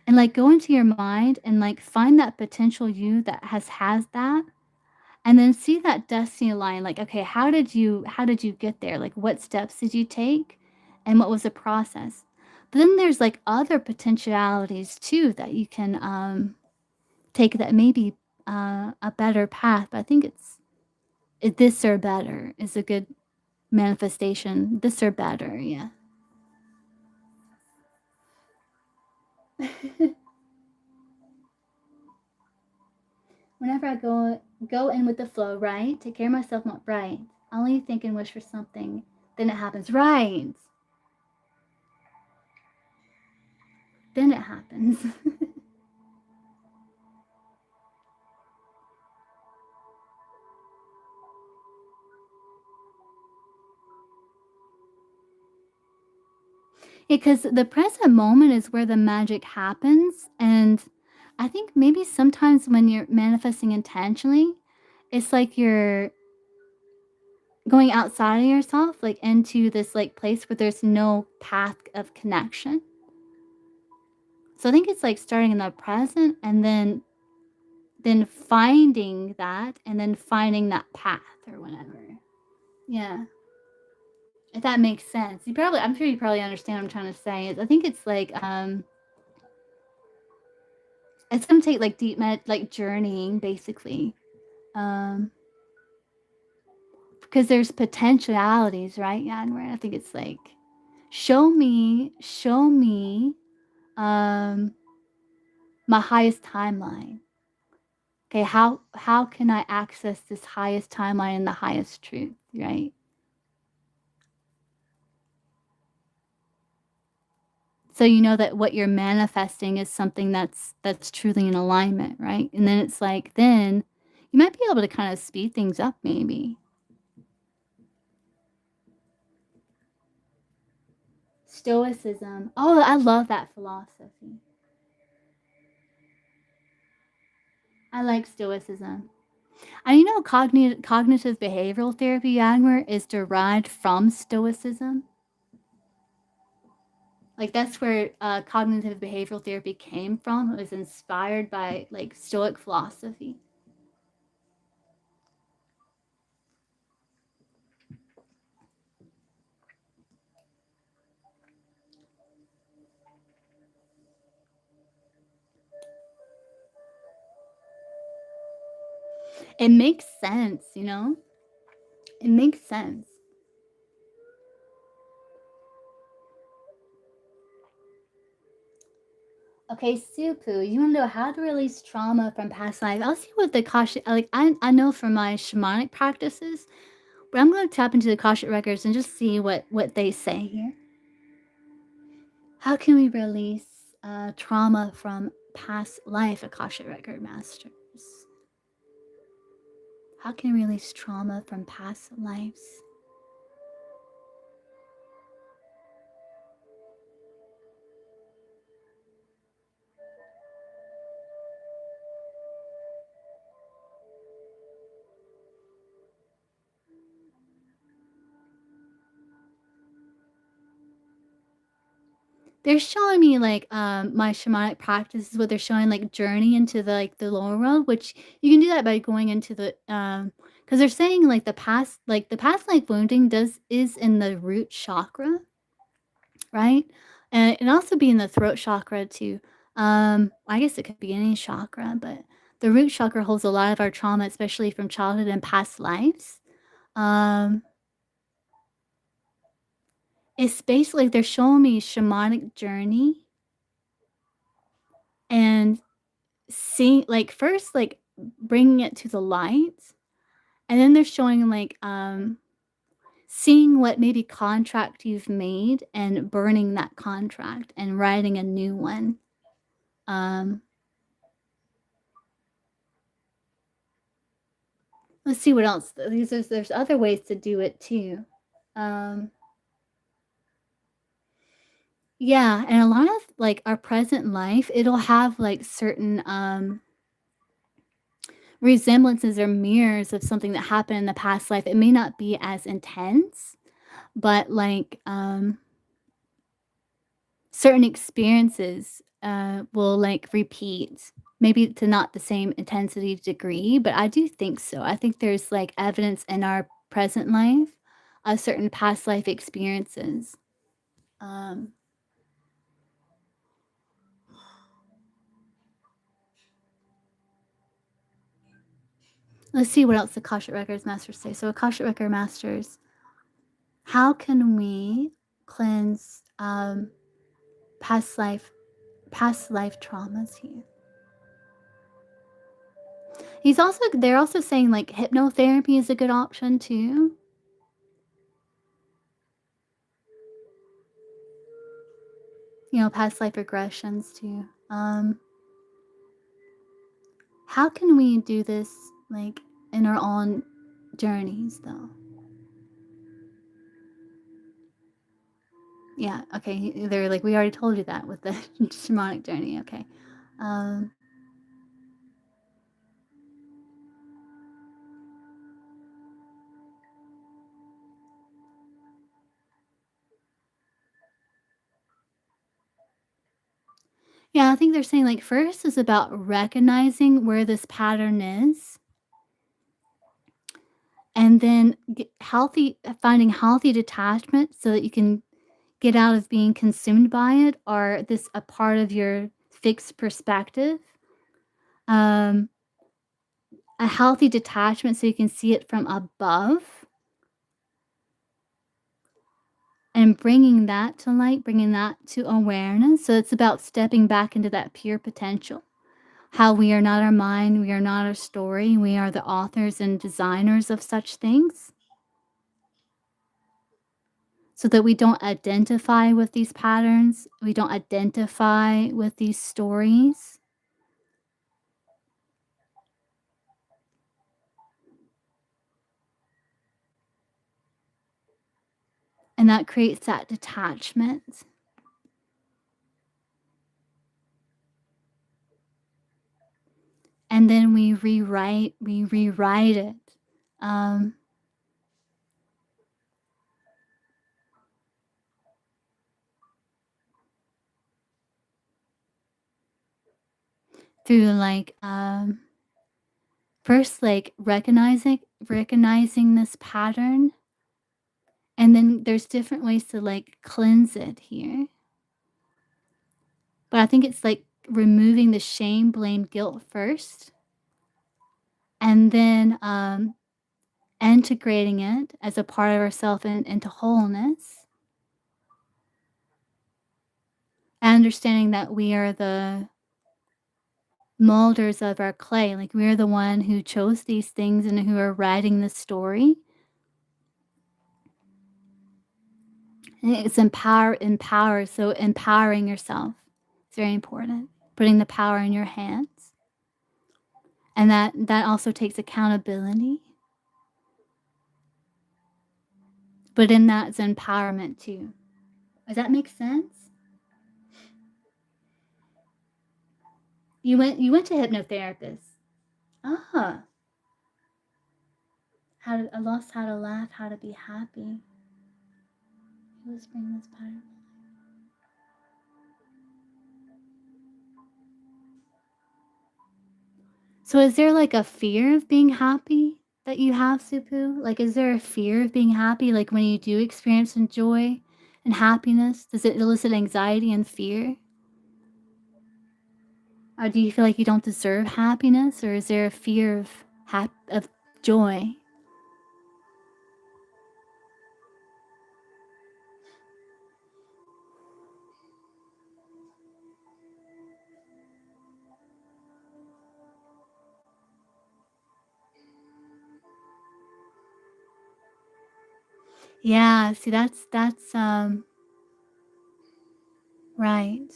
and like go into your mind and like find that potential you that has that, and then see that destiny line, like okay, how did you get there, like what steps did you take and what was the process. But then there's like other potentialities too that you can take that may be a better path. But I think this or better is a good manifestation. This or better, yeah. Whenever I go in with the flow, right? Take care of myself, not right. I only think and wish for something, then it happens. Right. Then it happens. Because the present moment is where the magic happens. And I think maybe sometimes when you're manifesting intentionally, it's like you're going outside of yourself, like into this like place where there's no path of connection. So I think it's like starting in the present and then finding that and then finding that path or whatever. Yeah. If that makes sense. I'm sure you probably understand what I'm trying to say. I think it's like it's gonna take like like journeying basically. Um because there's potentialities, right? Yeah, and where I think it's like show me um my highest timeline. Okay, how can I access this highest timeline and the highest truth, right? So you know that what you're manifesting is something that's truly in alignment, right? And then it's like then You might be able to kinda speed things up maybe. Stoicism. Oh, I love that philosophy. I like Stoicism. And cognitive behavioral therapy, Yagmer, is derived from Stoicism. Like, that's where, cognitive behavioral therapy came from. It was inspired by, like, Stoic philosophy. It makes sense, you know? It makes sense. Okay, Supu, you wanna know how to release trauma from past life. I'll see what the Akashic like, I know from my shamanic practices, but I'm gonna tap into the Akashic records and just see what they say here. How can we release, trauma from past life, Akashic record masters? How can we release trauma from past lives? They're showing me, like, my shamanic practices, what they're showing, like, journey into the, like, the lower world, which you can do that by going into the, because 'cause they're saying, the past life wounding does is in the root chakra, right? And it can also be in the throat chakra too. I guess it could be any chakra, but the root chakra holds a lot of our trauma, especially from childhood and past lives. Um, it's basically they're showing me shamanic journey and seeing like, first, like, bringing it to the light, and then they're showing, like, seeing what maybe contract you've made and burning that contract and writing a new one. Um, let's see what else. There's other ways to do it too. Um, yeah, and a lot of, like, our present life, it'll have, like, certain, resemblances or mirrors of something that happened in the past life. It may not be as intense, but, like, certain experiences, will, like, repeat, maybe to not the same intensity degree, but I do think so. I think there's, like, evidence in our present life of certain past life experiences. Um, let's see what else the Akashic Records Masters say. So Akashic Record Masters, how can we cleanse, past life past life traumas here? They're also saying, like, hypnotherapy is a good option too. You know, past life regressions too. How can we do this, like, in our own journeys, though? Yeah, okay, they're like, "We already told you that with the shamanic journey," okay. Um, yeah, I think they're saying, like, first is about recognizing where this pattern is, and then finding healthy detachment so that you can get out of being consumed by it or this a part of your fixed perspective. Um, a healthy detachment so you can see it from above and bringing that to light, bringing that to awareness. So it's about stepping back into that pure potential. How we are not our mind, we are not our story, we are the authors and designers of such things. So that we don't identify with these patterns, we don't identify with these stories. and that creates that detachment. And then we rewrite it. Um, through like first like recognizing this pattern, and then there's different ways to like cleanse it here. But I think it's like removing the shame, blame, guilt first, and then integrating it as a part of ourself into wholeness, and understanding that we are the molders of our clay. Like we're the one who chose these things and who are writing the story. And it's empower. So empowering yourself is very important. Putting the power in your hands. And that also takes accountability. But in that is empowerment too. Does that make sense? You went to hypnotherapist. Ah. I lost how to laugh, how to be happy. Whispering this pattern. So is there like a fear of being happy that you have, Supu? Like is there a fear of being happy? Like when you do experience some joy and happiness, does it elicit anxiety and fear? Or do you feel like you don't deserve happiness? Or is there a fear of of joy? Yeah, see that's right.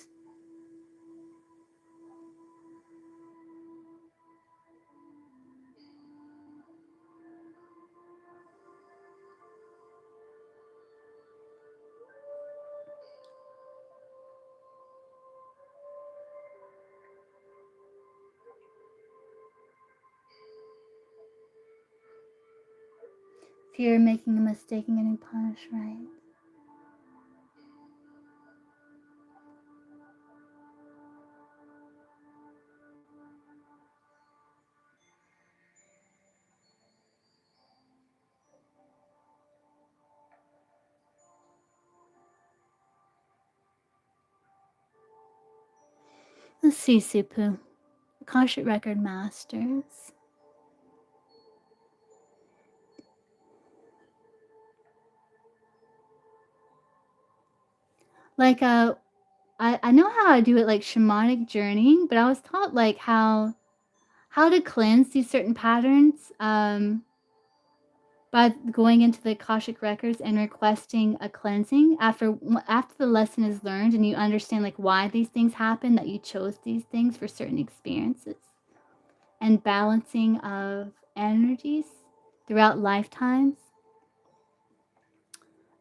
Fear of making a mistake and getting punished, right? Let's see, Supu. Kasha Record Masters. Like I know how I do it like shamanic journeying, but I was taught like how to cleanse these certain patterns by going into the Akashic records and requesting a cleansing after the lesson is learned and you understand like why these things happen, that you chose these things for certain experiences, and balancing of energies throughout lifetimes.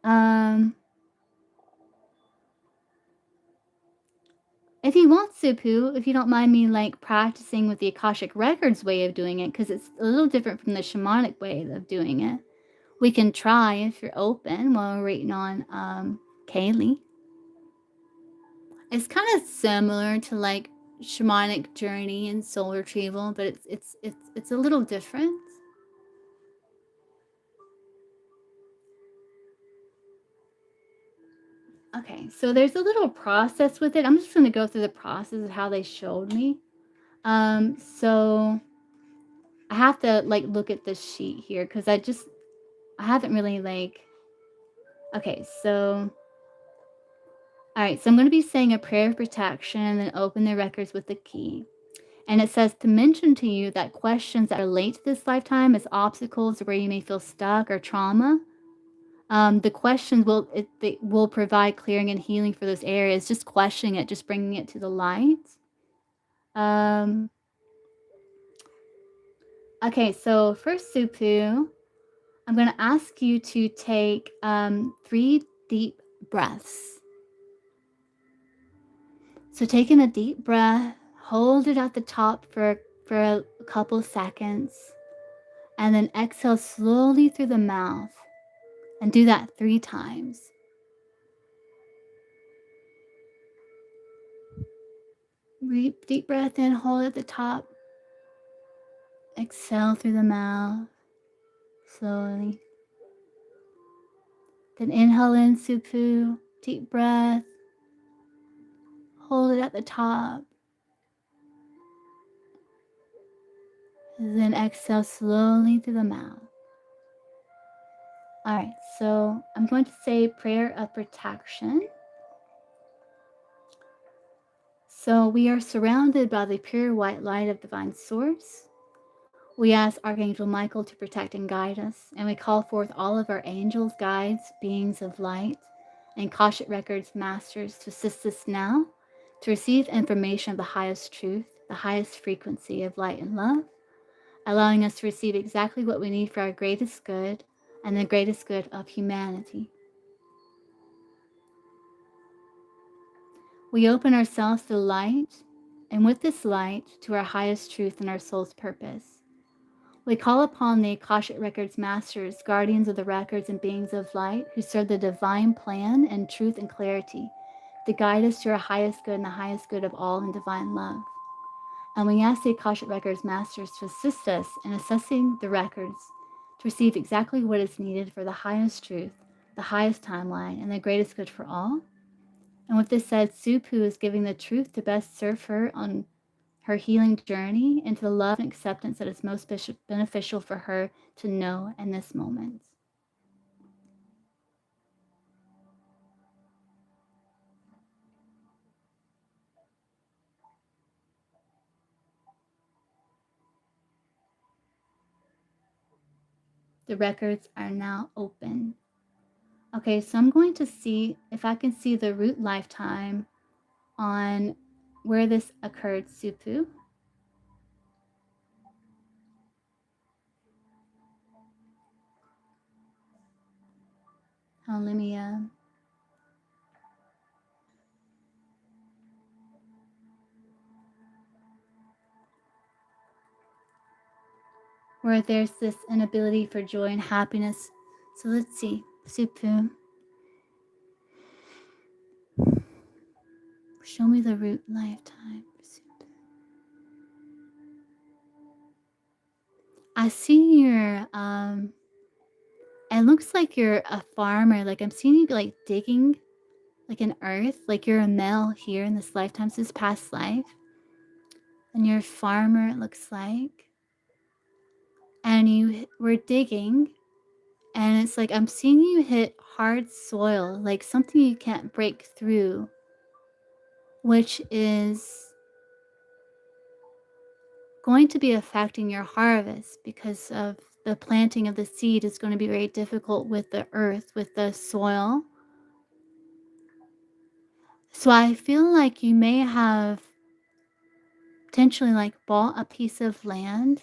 Um If you want, Supu, if you don't mind me like practicing with the Akashic Records way of doing it, because it's a little different from the shamanic way of doing it, we can try if you're open while we're waiting on Kaylee. It's kind of similar to like shamanic journey and soul retrieval, but it's a little different. Okay, so there's a little process with it. I'm just going to go through the process of how they showed me. So I have to like look at this sheet here because I haven't really like. Okay, so all right, so I'm going to be saying a prayer of protection and then open the records with the key. And it says to mention to you that questions that relate to this lifetime as obstacles where you may feel stuck or trauma. The questions they will provide clearing and healing for those areas. Just questioning it, just bringing it to the light. Um, okay, so first, Supu, I'm going to ask you to take 3 deep breaths. So taking a deep breath, hold it at the top for a couple seconds, and then exhale slowly through the mouth, and do that 3 times. Deep breath in, hold at the top, exhale through the mouth slowly. Then inhale in, Supu, deep breath, hold it at the top, and then exhale slowly through the mouth. All right, so I'm going to say prayer of protection. So we are surrounded by the pure white light of divine source. We ask Archangel Michael to protect and guide us, and we call forth all of our angels, guides, beings of light, and Cashapp Records masters to assist us now to receive information of the highest truth, the highest frequency of light and love, allowing us to receive exactly what we need for our greatest good and the greatest good of humanity. We open ourselves to light, and with this light, to our highest truth and our soul's purpose. We call upon the Akashic Records masters, guardians of the records and beings of light, who serve the divine plan and truth and clarity, to guide us to our highest good and the highest good of all in divine love. And we ask the Akashic Records masters to assist us in assessing the records, to receive exactly what is needed for the highest truth, the highest timeline, and the greatest good for all. And with this said, Supu is giving the truth to best serve her on her healing journey into the love and acceptance that is most beneficial for her to know in this moment. The records are now open. Okay, so I'm going to see if I can see the root lifetime on where this occurred, Supu. Let me where there's this inability for joy and happiness. So let's see, Supu. Show me the root lifetime. I see your it looks like you're a farmer. Like I'm seeing you like digging like an earth, like you're a male here in this lifetime, so this past life. And you're a farmer, it looks like. And you were digging, and it's like I'm seeing you hit hard soil, like something you can't break through, which is going to be affecting your harvest because of the planting of the seed is going to be very difficult with the earth, with the soil. So I feel like you may have potentially like bought a piece of land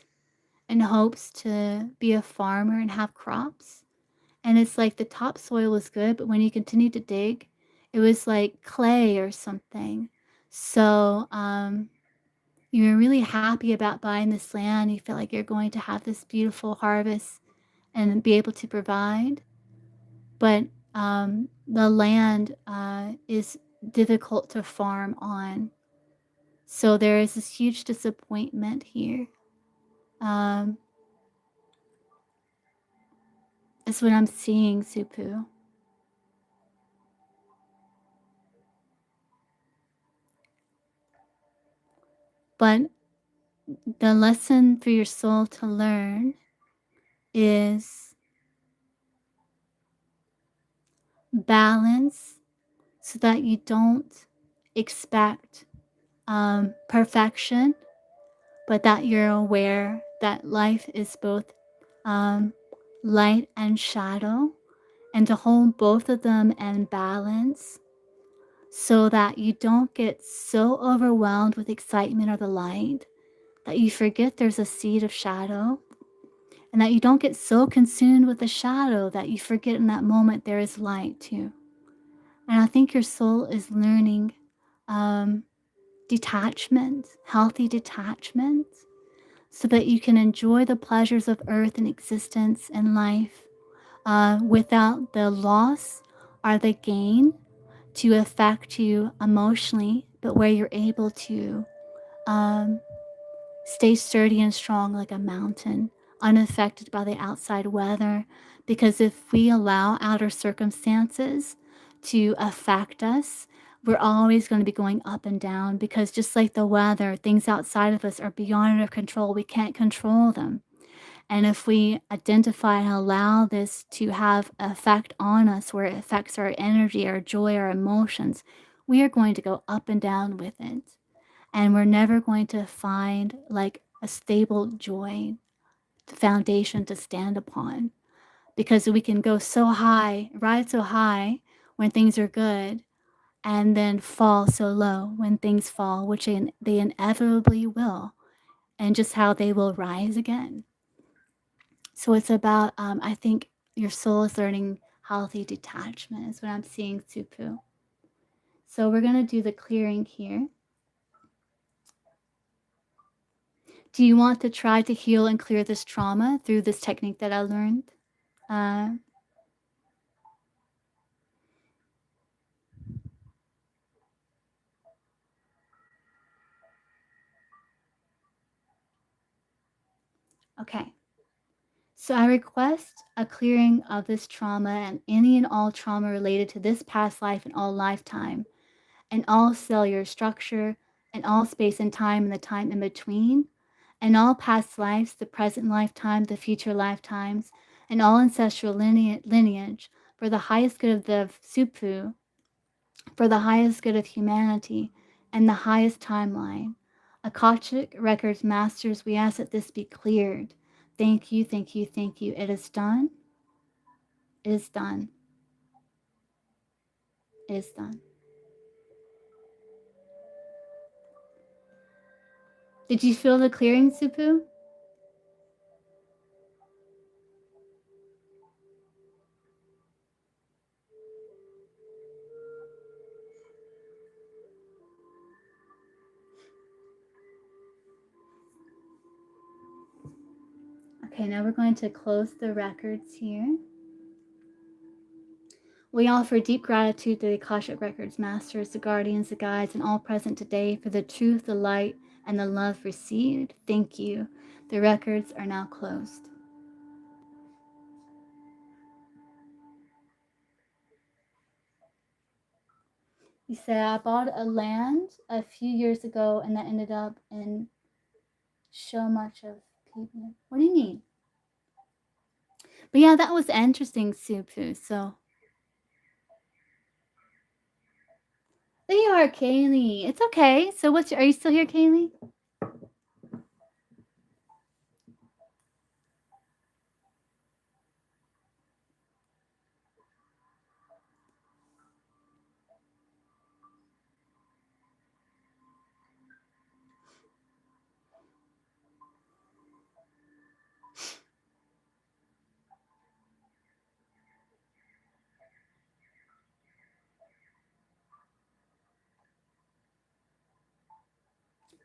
in hopes to be a farmer and have crops. And it's like the topsoil was good, but when you continue to dig, it was like clay or something. So you were really happy about buying this land. You feel like you're going to have this beautiful harvest and be able to provide. But the land is difficult to farm on. So there is this huge disappointment here. Is what I'm seeing, Supu. But the lesson for your soul to learn is balance so that you don't expect perfection, but that you're aware that life is both light and shadow, and to hold both of them in balance so that you don't get so overwhelmed with excitement or the light that you forget there's a seed of shadow, and that you don't get so consumed with the shadow that you forget in that moment there is light too. And I think your soul is learning um, detachment, healthy detachment, so that you can enjoy the pleasures of earth and existence and life without the loss or the gain to affect you emotionally, but where you're able to um, stay sturdy and strong like a mountain, unaffected by the outside weather. Because if we allow outer circumstances to affect us, we're always going to be going up and down, because just like the weather, things outside of us are beyond our control. We can't control them. And if we identify and allow this to have effect on us, where it affects our energy, our joy, our emotions, we are going to go up and down with it. And we're never going to find like a stable joy foundation to stand upon, because we can go so high, ride so high when things are good, and then fall so low when things fall, which they inevitably will, and just how they will rise again. So it's about, I think your soul is learning healthy detachment, is what I'm seeing, Supu. So we're going to do the clearing here. Do you want to try to heal and clear this trauma through this technique that I learned? Uh, okay. So I request a clearing of this trauma and any and all trauma related to this past life and all lifetime, and all cellular structure, and all space and time and the time in between, and all past lives, the present lifetime, the future lifetimes, and all ancestral lineage, for the highest good of the Supu, for the highest good of humanity, and the highest timeline. Akashic Records Masters, we ask that this be cleared. Thank you, thank you, thank you. It is done. It is done. It is done. Did you feel the clearing, Supu? Okay, now we're going to close the records here. We offer deep gratitude to the Akashic Records Masters, the guardians, the guides, and all present today for the truth, the light, and the love received. Thank you. The records are now closed. You said, I bought a land a few years ago and that ended up in so much of people. What do you mean? But yeah, that was interesting, Supu. So there you are, Kaylee. It's okay. So are you still here, Kaylee?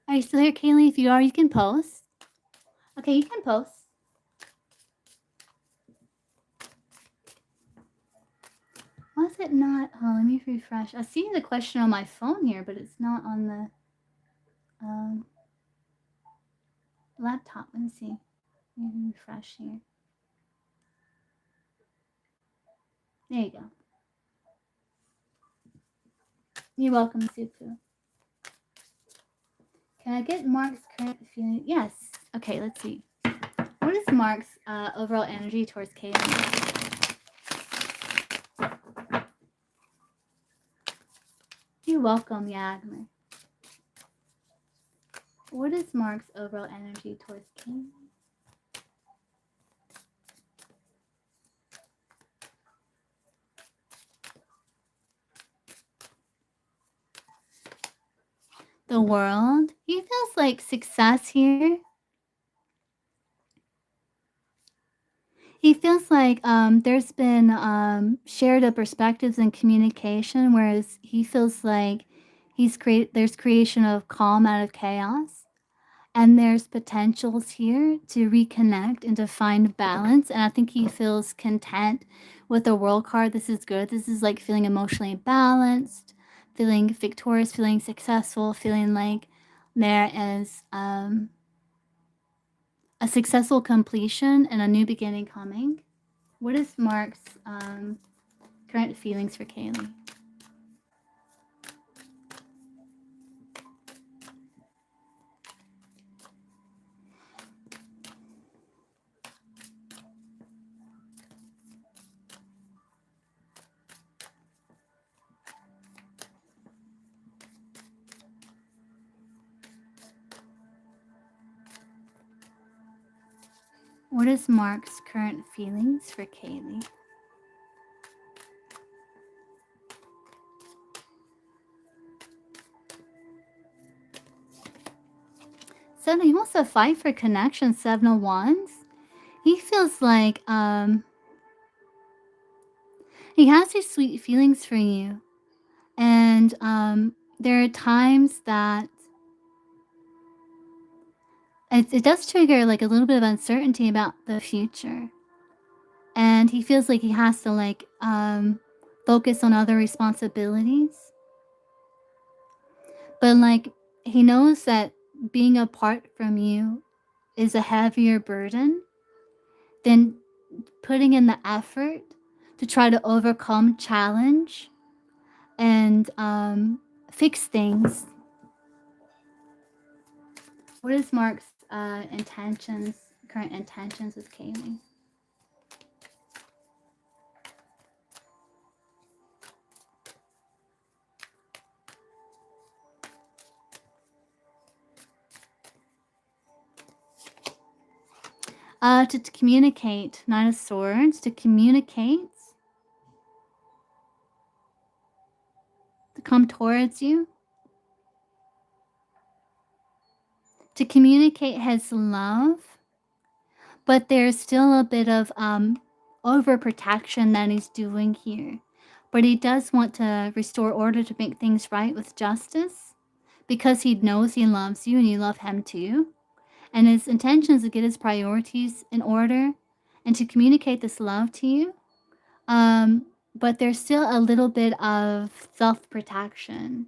Are you still here, Kaylee? If you are, you can post. Okay, you can post. Why is it not? Oh, let me refresh. I see the question on my phone here, but it's not on the um, laptop. Let me see. Let me refresh here. There you go. You're welcome, Supu. Can I get Mark's current feeling? Yes. Okay, let's see. What is Mark's overall energy towards Kaylin? You're welcome, Yagmer. What is Mark's overall energy towards Kaylin? The world. He feels like success here. He feels like, there's been, shared perspectives and communication, whereas he feels like there's creation of calm out of chaos, and there's potentials here to reconnect and to find balance, and I think he feels content with the World card. This is good. This is, like, feeling emotionally balanced, feeling victorious, feeling successful, feeling like there is, a successful completion and a new beginning coming. What is Mark's current feelings for Kaylee? What is Mark's current feelings for Kaylee? So he wants to fight for connection, 7 of Wands. He feels like he has these sweet feelings for you. And there are times that it does trigger like a little bit of uncertainty about the future. And he feels like he has to like focus on other responsibilities. But like he knows that being apart from you is a heavier burden than putting in the effort to try to overcome challenge and fix things. What is Mark's current intentions with Kaylee? To communicate, Nine of Swords, to communicate, to come towards you, to communicate his love, but there's still a bit of overprotection that he's doing here. But he does want to restore order to make things right with justice because he knows he loves you and you love him too. And his intention is to get his priorities in order and to communicate this love to you. But there's still a little bit of self-protection.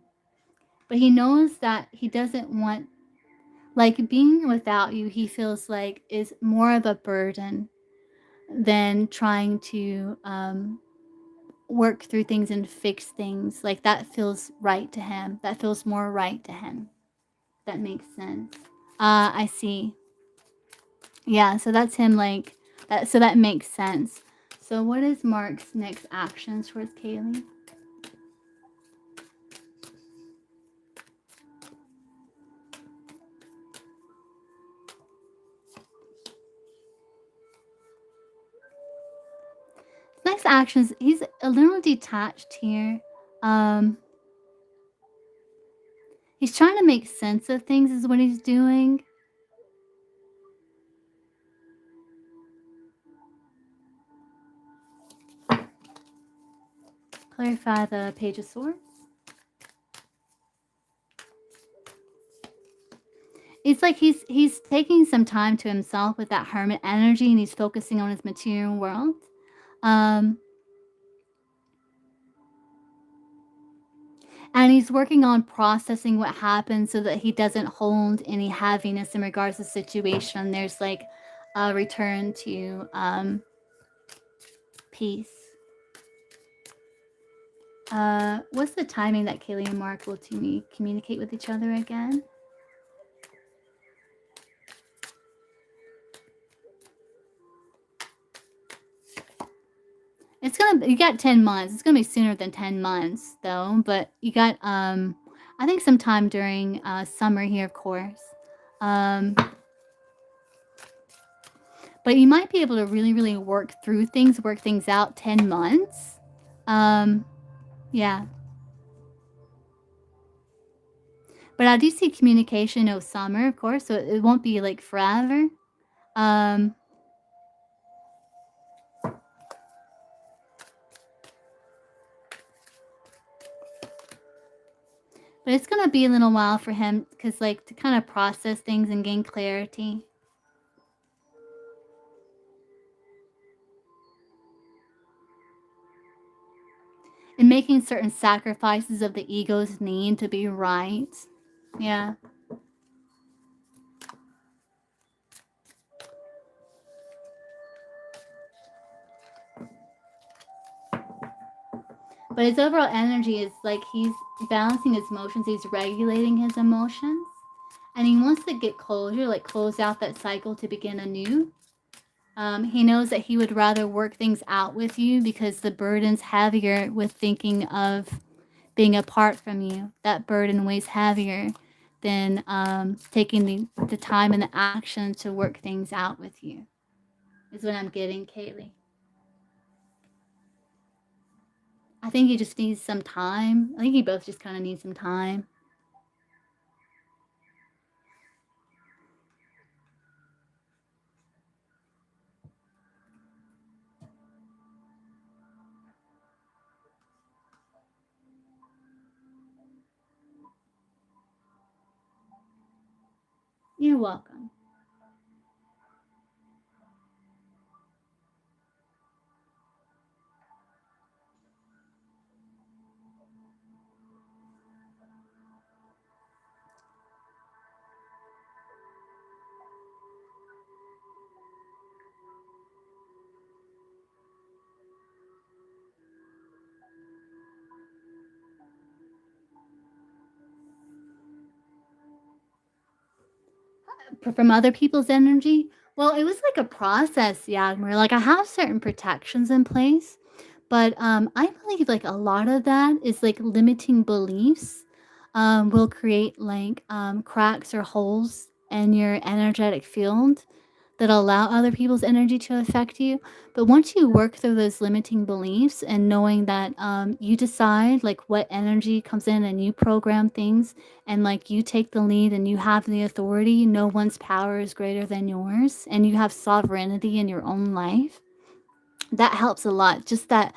But he knows that he doesn't want, like, being without you, he feels like is more of a burden than trying to work through things and fix things. Like, that feels right to him. That feels more right to him. That makes sense. I see. Yeah, so that's him, like, that. So that makes sense. So what is Mark's next actions towards Kaylee? Next actions, he's a little detached here. Um, he's trying to make sense of things is what he's doing. Clarify the Page of Swords. It's like he's taking some time to himself with that hermit energy and he's focusing on his material world. Um, and he's working on processing what happened so that he doesn't hold any heaviness in regards to the situation. There's like a return to peace. What's the timing that Kaylee and Mark will communicate with each other again? You got 10 months. It's gonna be sooner than 10 months though, but you got I think sometime during summer here, of course. Um, but you might be able to really, really work things out 10 months. Yeah. But I do see communication of summer, of course, so it won't be like forever. Um, But it's gonna be a little while for him because, like, to kind of process things and gain clarity. And making certain sacrifices of the ego's need to be right. Yeah. But his overall energy is like he's balancing his emotions, he's regulating his emotions, and he wants to get closure, like close out that cycle to begin anew. He knows that he would rather work things out with you because the burden's heavier with thinking of being apart from you. That burden weighs heavier than taking the time and the action to work things out with you, is what I'm getting, Kaylee. I think he just needs some time. I think you both just kind of need some time. You're welcome. From other people's energy? Well, it was like a process, yeah, where like I have certain protections in place, but I believe like a lot of that is like limiting beliefs will create like cracks or holes in your energetic field that allow other people's energy to affect you. But once you work through those limiting beliefs and knowing that you decide like what energy comes in and you program things and like you take the lead and you have the authority, no one's power is greater than yours, and you have sovereignty in your own life, that helps a lot. Just that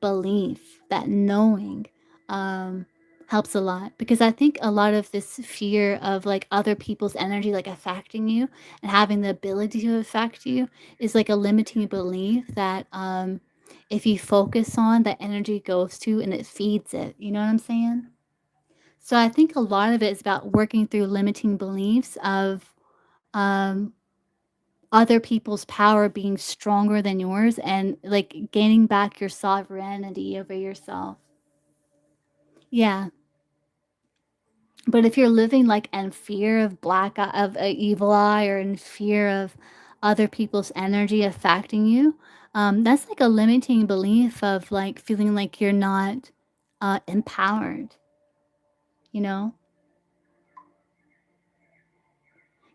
belief, that knowing, um, helps a lot because I think a lot of this fear of like other people's energy like affecting you and having the ability to affect you is like a limiting belief that if you focus on, that energy goes to and it feeds it. You know what I'm saying? So I think a lot of it is about working through limiting beliefs of um other people's power being stronger than yours and like gaining back your sovereignty over yourself. Yeah. But if you're living like in fear of of a evil eye or in fear of other people's energy affecting you, that's like a limiting belief of like feeling like you're not empowered, you know?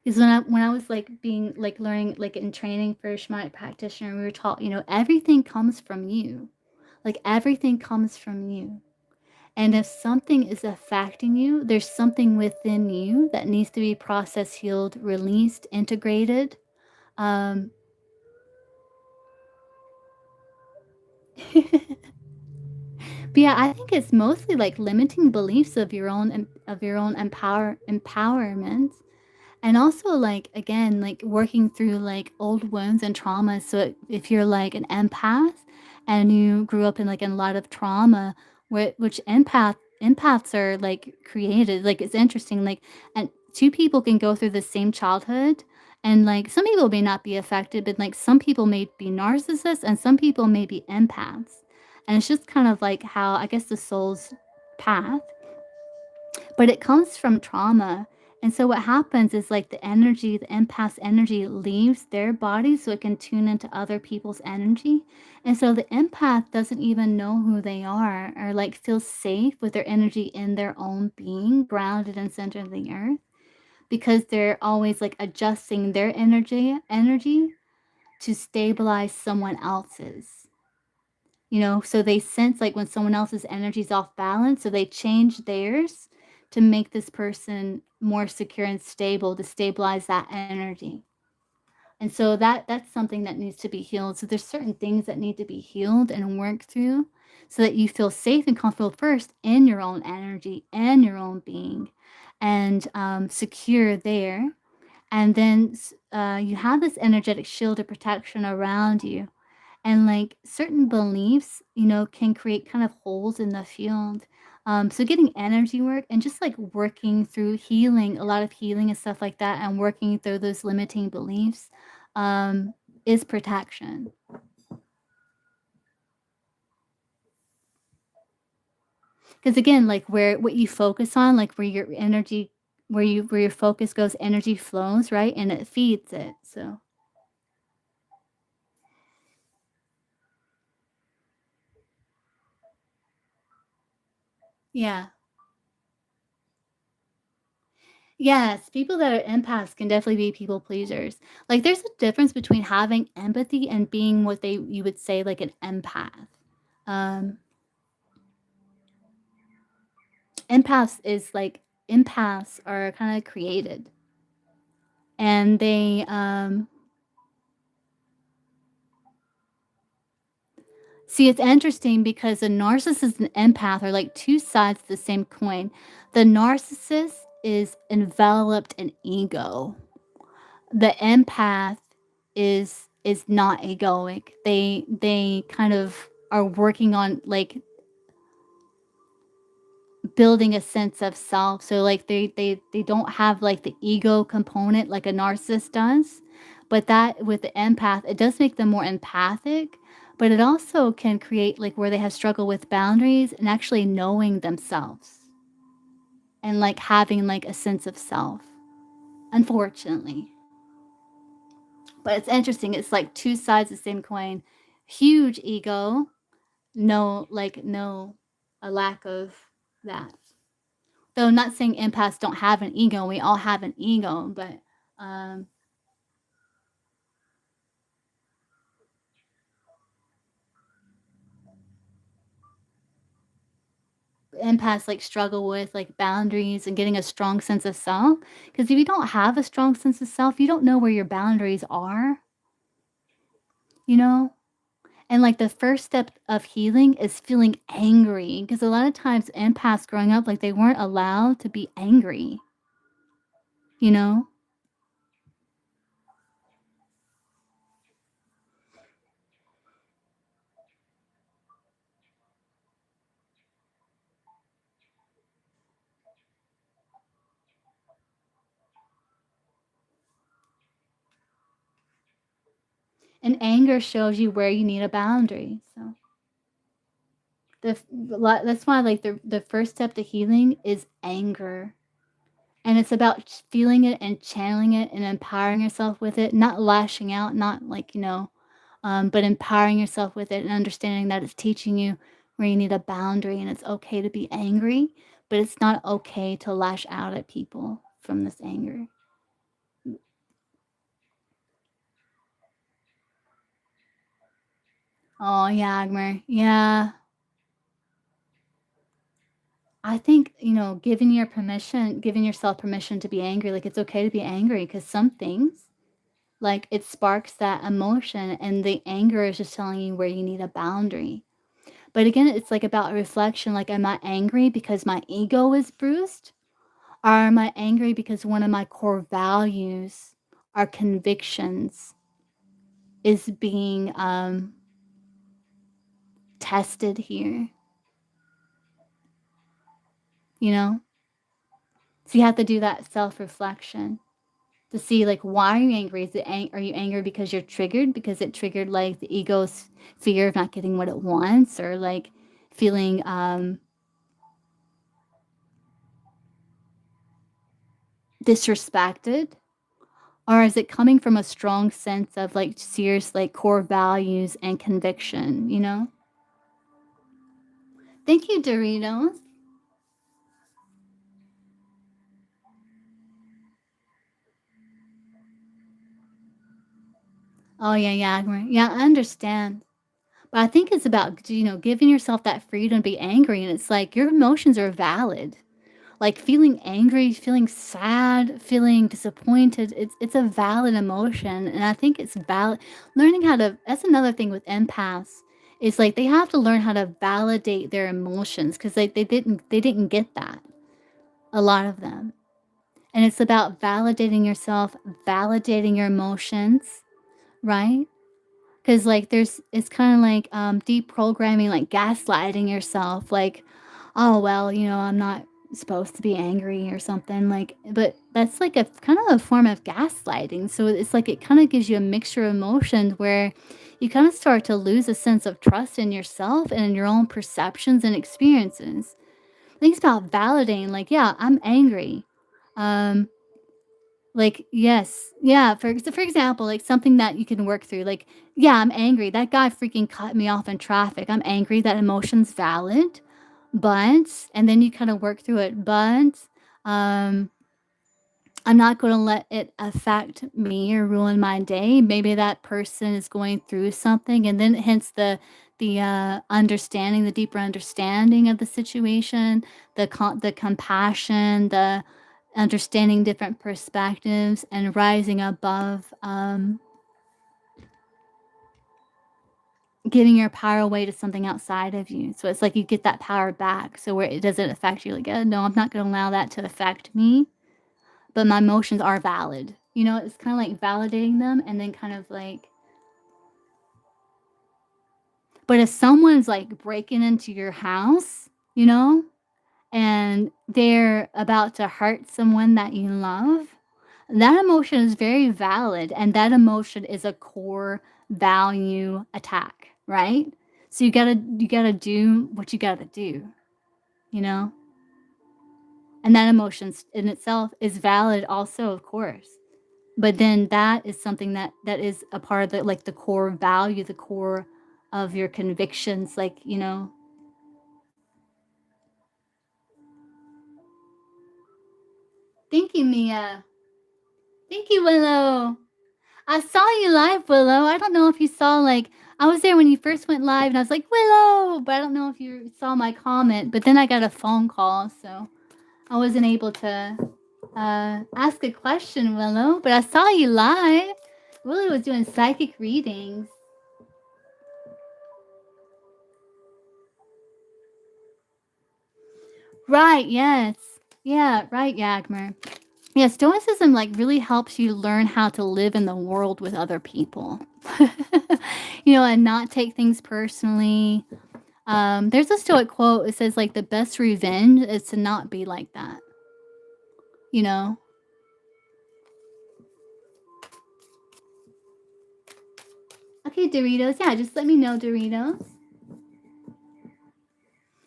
Because when I was like being like learning like in training for a shamanic practitioner, we were taught, everything comes from you. Like everything comes from you. And if something is affecting you, there's something within you that needs to be processed, healed, released, integrated. Um, but yeah, I think it's mostly like limiting beliefs of your own empowerment. And also, like, again, like working through like old wounds and traumas. So if you're like an empath and you grew up in like in a lot of trauma, which empaths are like created, like it's interesting. Like, and two people can go through the same childhood, and like some people may not be affected, but like some people may be narcissists and some people may be empaths. And it's just kind of like how I guess the soul's path, but it comes from trauma. And so what happens is like the empath's energy leaves their body so it can tune into other people's energy. And so the empath doesn't even know who they are or like feel safe with their energy in their own being, grounded and centered in the earth, because they're always like adjusting their energy to stabilize someone else's. So they sense like when someone else's energy is off balance, so they change theirs to make this person more secure and stable to stabilize that energy. And so that's something that needs to be healed. So there's certain things that need to be healed and worked through. so that you feel safe and comfortable first in your own energy and your own being and secure there. And then you have this energetic shield of protection around you, and like certain beliefs, can create kind of holes in the field. So getting energy work and just like working through healing, a lot of healing and stuff like that, and working through those limiting beliefs um, is protection. Because again, like where what you focus on, like where your energy, where your focus goes, energy flows, right, and it feeds it. So yeah. Yes, people that are empaths can definitely be people pleasers. Like, there's a difference between having empathy and being what they you would say like an empath. Um, empaths are kind of created, and they see it's interesting because a narcissist and empath are like two sides of the same coin. The narcissist is enveloped in ego. The empath is not egoic. They kind of are working on like building a sense of self. So like they don't have like the ego component like a narcissist does. But that with the empath, it does make them more empathic, but it also can create like where they have struggle with boundaries and actually knowing themselves and like having like a sense of self, unfortunately. But it's interesting. It's like two sides of the same coin. Huge ego, no, a lack of that. Though I'm not saying empaths don't have an ego. We all have an ego, but um, empaths like struggle with like boundaries and getting a strong sense of self. Because if you don't have a strong sense of self, you don't know where your boundaries are. You know, and like the first step of healing is feeling angry. Because a lot of times empaths growing up, like they weren't allowed to be angry. You know, and anger shows you where you need a boundary. So that's why like the first step to healing is anger. And it's about feeling it and channeling it and empowering yourself with it, not lashing out, not like, but empowering yourself with it and understanding that it's teaching you where you need a boundary and it's okay to be angry, but it's not okay to lash out at people from this anger. Oh, yeah, Agmer. Yeah. I think, giving yourself permission to be angry, like it's okay to be angry because some things, like it sparks that emotion and the anger is just telling you where you need a boundary. But again, it's like about reflection. Like, am I angry because my ego is bruised? Or am I angry because one of my core values, our convictions, is being tested here? You know? So you have to do that self reflection to see like why are you angry? Are you angry because you're triggered because it triggered like the ego's fear of not getting what it wants, or like feeling disrespected? Or is it coming from a strong sense of like serious like core values and conviction, you know? Thank you, Doritos. Oh yeah, yeah, yeah, I understand. But I think it's about, giving yourself that freedom to be angry, and it's like your emotions are valid. Like feeling angry, feeling sad, feeling disappointed, it's a valid emotion, and I think it's valid. Learning how to, that's another thing with empaths, It's like they have to learn how to validate their emotions because they didn't get that, a lot of them. And it's about validating yourself, validating your emotions, right? Because like it's kind of like deprogramming, like gaslighting yourself, like, oh well, I'm not supposed to be angry or something, like, but that's like a kind of a form of gaslighting. So it's like it kind of gives you a mixture of emotions where you kind of start to lose a sense of trust in yourself and in your own perceptions and experiences. I think it's about validating, like, yeah, I'm angry. Um, like, yes. Yeah, for example, like, something that you can work through, like, "Yeah, I'm angry. That guy freaking cut me off in traffic. I'm angry. That emotion's valid, but," and then you kinda work through it, "But, um, I'm not gonna let it affect me or ruin my day. Maybe that person is going through something," and then hence the understanding, the deeper understanding of the situation, the compassion, the understanding different perspectives, and rising above, giving your power away to something outside of you. So it's like you get that power back, so where it doesn't affect you, like, no, I'm not gonna allow that to affect me." But my emotions are valid. It's kinda like validating them and then kind of like, but if someone's, like, breaking into your house, and they're about to hurt someone that you love, that emotion is very valid, and that emotion is a core value attack, right? So you gotta do what you gotta do, you know? And that emotion in itself is valid also, of course. But then that is something that is a part of the, like, the core value, the core of your convictions, like, Thank you, Mia. Thank you, Willow. I saw you live, Willow. I don't know if you saw, like, I was there when you first went live, and I was like, "Willow!" But I don't know if you saw my comment, but then I got a phone call, so I wasn't able to, ask a question, Willow, but I saw you live. Willow was doing psychic readings. Right, yes. Yeah, right, Yagmer. Yeah, stoicism, like, really helps you learn how to live in the world with other people. And not take things personally. There's a stoic quote, it says, like, "The best revenge is to not be like that," you know? Okay, Doritos, yeah, just let me know, Doritos.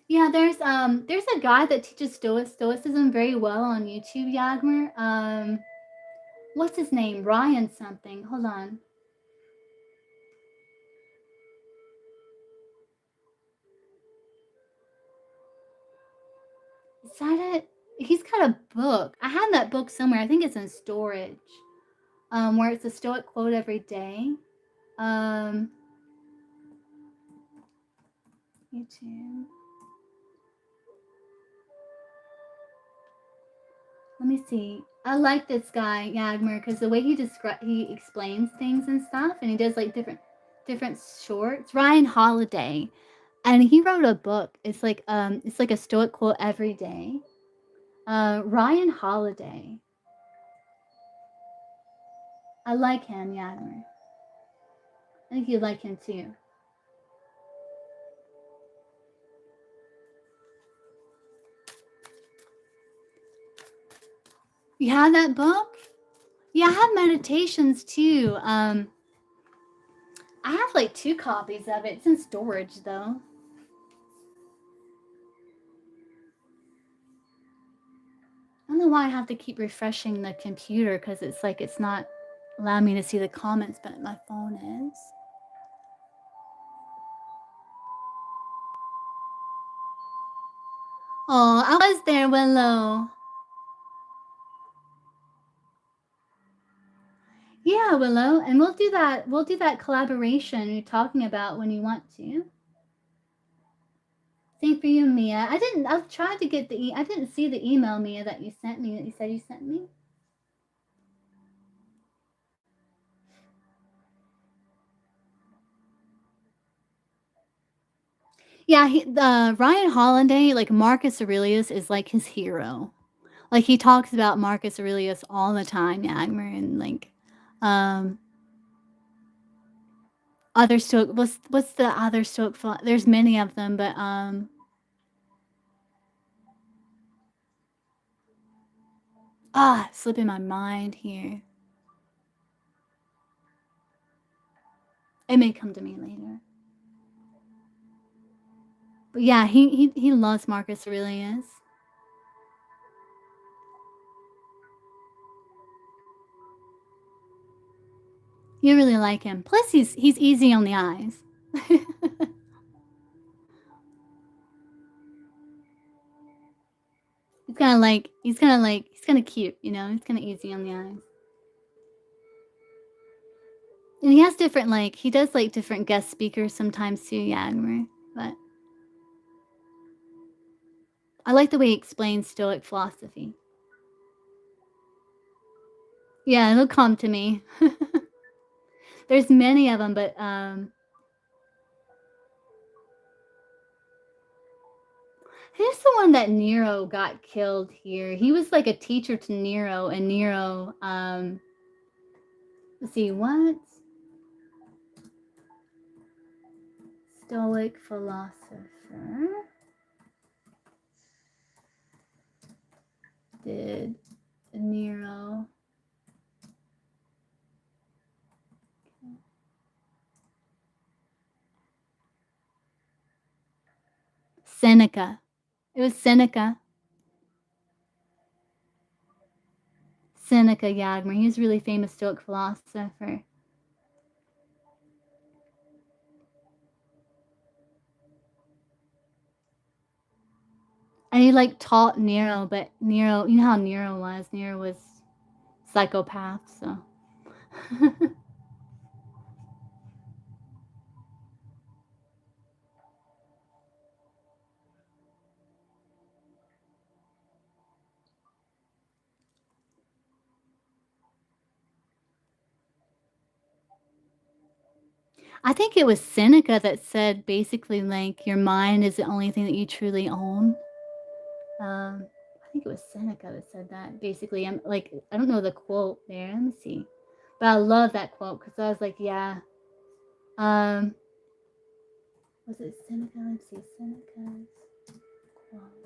Yeah, there's a guy that teaches stoicism very well on YouTube, Yagmer. What's his name? Ryan something. Hold on. Is that it? He's got a book. I have that book somewhere. I think it's in storage. Where it's a stoic quote every day. Um, YouTube. Let me see. I like this guy, Yagmer, because the way he explains things and stuff, and he does like different shorts. Ryan Holiday, and he wrote a book. It's like a stoic quote every day. Ryan Holiday. I like him, Yagmer. I think you'd like him too. You have that book? Yeah, I have meditations too. I have like two copies of it. It's in storage though. I don't know why I have to keep refreshing the computer because it's like it's not allowing me to see the comments, but my phone is. Oh, I was there, Willow. Yeah, Willow, and we'll do that. We'll do that collaboration you're talking about when you want to. Same for you, Mia. I didn't. I've tried to get I didn't see the email, Mia, that you sent me. That you said you sent me. Yeah, the Ryan Holiday, like, Marcus Aurelius is, like, his hero. Like, he talks about Marcus Aurelius all the time, Yagmer, and, like, um, other Stoic what's the other Stoic there's many of them, but, slipping my mind here. It may come to me later. But yeah, he loves Marcus Aurelius. You really like him. Plus, he's easy on the eyes. He's kinda cute, you know? He's kinda easy on the eyes. And he has different, like he does, like, different guest speakers sometimes too, Yagmer, but I like the way he explains Stoic philosophy. Yeah, it'll come to me. There's many of them, but, who's the one that Nero got killed here? He was, like, a teacher to Nero, and Nero, let's see, what? Stoic philosopher did Nero Seneca. It was Seneca. Seneca Yagmer. He was a really famous Stoic philosopher. And he, like, taught Nero, but Nero you know how Nero was? Nero was psychopath, so I think it was Seneca that said basically, like, "Your mind is the only thing that you truly own." I think it was Seneca that said that. Basically, I'm like, I don't know the quote there. Let me see. But I love that quote because I was like, yeah. Um, was it Seneca? Let's see, Seneca's quote.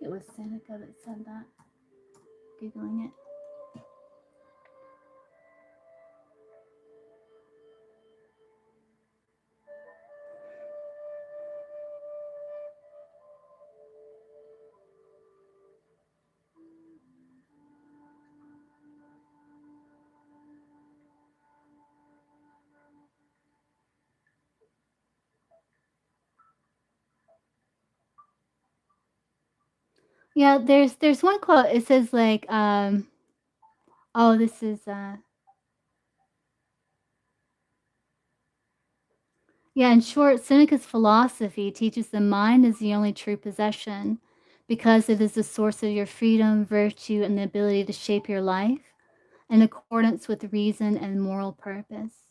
It was Seneca that said that. Googling it. Yeah, there's one quote. It says like, oh, this is yeah, in short, Seneca's philosophy teaches the mind is the only true possession because it is the source of your freedom, virtue, and the ability to shape your life in accordance with reason and moral purpose.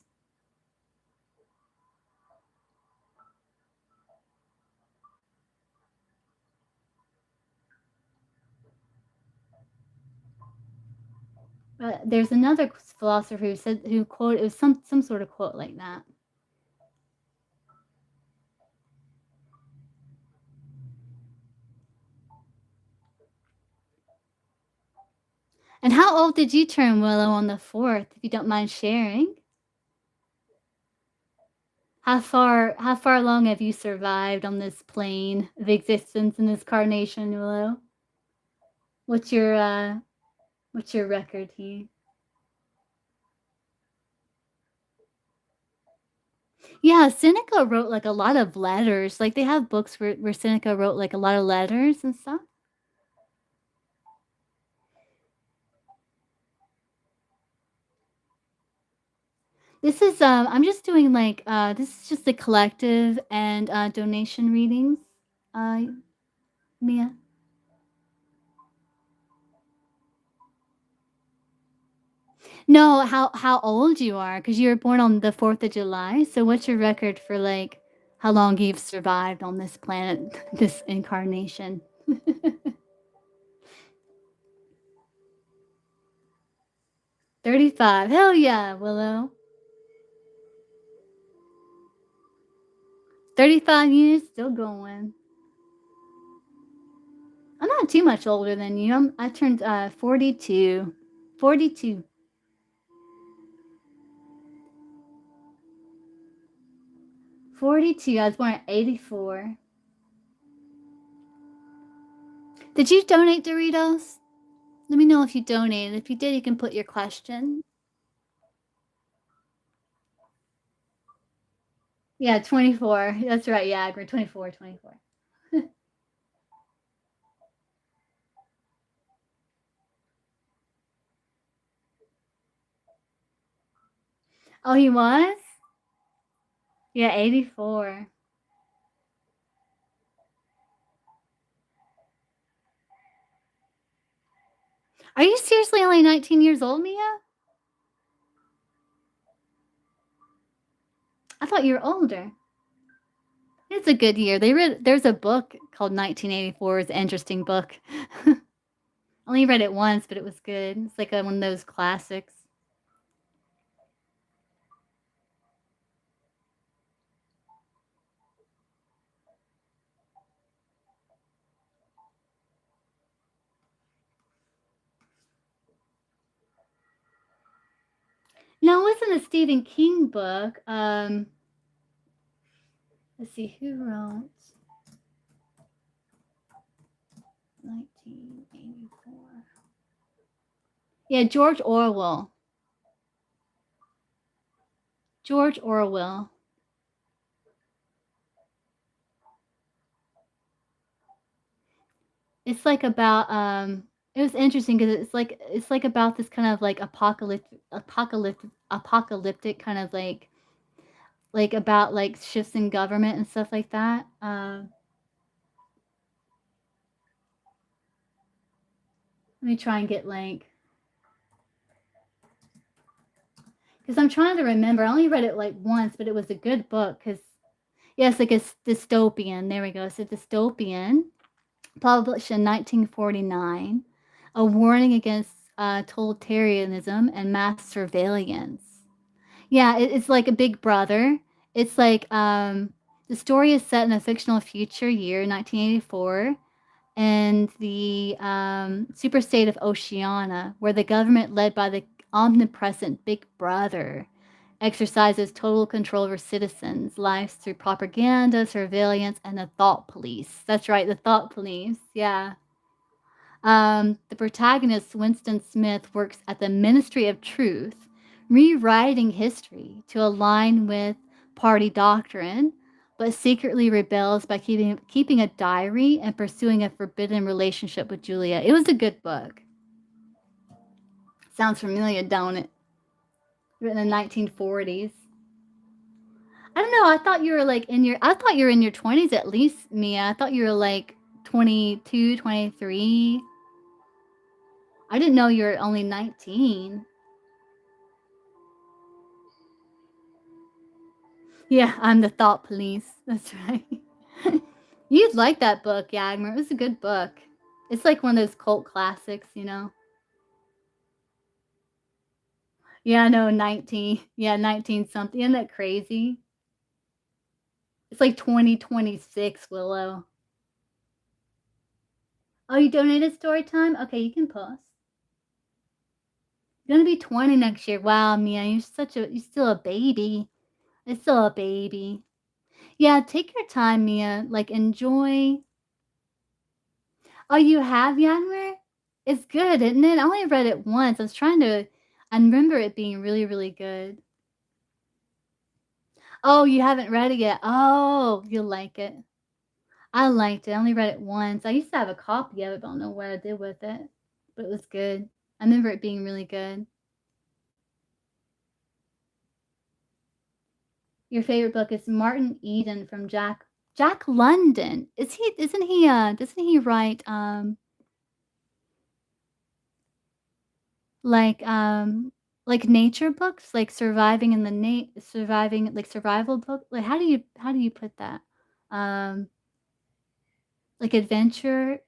There's another philosopher who said who quote it was some sort of quote like that. And how old did you turn, Willow, on the 4th, if you don't mind sharing? How far along have you survived on this plane of existence in this carnation, Willow? What's your, uh what's your record here? Yeah, Seneca wrote, like, a lot of letters, like, they have books where Seneca wrote, like, a lot of letters and stuff. This is, I'm just doing, like, this is just a collective and, donation readings, uh, Mia. No, how old you are? Because you were born on the 4th of July, so what's your record for, like, how long you've survived on this planet, this incarnation? 35. Hell yeah, Willow. 35 years, still going. I'm not too much older than you. I turned 42. 42. 42. I was born in 84. Did you donate Doritos? Let me know if you donated. If you did, you can put your question. Yeah, 24. That's right. Yeah, we're 24, 24. Oh, he was? Yeah, 84. Are you seriously only 19 years old, Mia? I thought you were older. It's a good year. There's a book called 1984. It's an interesting book. Only read it once, but it was good. It's like one of those classics. No, it wasn't a Stephen King book. Let's see who wrote 1984. Yeah, George Orwell. George Orwell. It's like about it was interesting because it's like about this kind of like apocalyptic kind of like about like shifts in government and stuff like that. Let me try and get like because I'm trying to remember. I only read it like once, but it was a good book because yeah, it's like a dystopian. There we go. It's a dystopian published in 1949, a warning against totalitarianism and mass surveillance. Yeah, it's like a Big Brother. It's like the story is set in a fictional future year, 1984, and the super state of Oceania, where the government led by the omnipresent Big Brother exercises total control over citizens' lives through propaganda, surveillance, and the thought police. That's right, the thought police. Yeah. The protagonist, Winston Smith, works at the Ministry of Truth, rewriting history to align with party doctrine, but secretly rebels by keeping a diary and pursuing a forbidden relationship with Julia. It was a good book. Sounds familiar, don't it? Written in the 1940s. I don't know. I thought you were in your 20s at least, Mia. I thought you were like 22, 23. I didn't know you were only 19. Yeah, I'm the thought police. That's right. You'd like that book, Yagmer. It was a good book. It's like one of those cult classics, you know? Yeah, no, 19. Yeah, 19 something. Isn't that crazy? It's like 2026, Willow. Oh, you donated story time? Okay, you can post. You're gonna be 20 next year. Wow, Mia, you're still a baby. It's still a baby. Yeah, take your time, Mia. Like, enjoy. Oh, you have Yanmer? It's good, isn't it? I only read it once. I remember it being really, really good. Oh, you haven't read it yet. Oh, you'll like it. I liked it. I only read it once. I used to have a copy of it, but I don't know what I did with it. But it was good. I remember it being really good. Your favorite book is Martin Eden from Jack London. Doesn't he write like like nature books, like surviving in the surviving like survival book? Like how do you put that? Um like adventure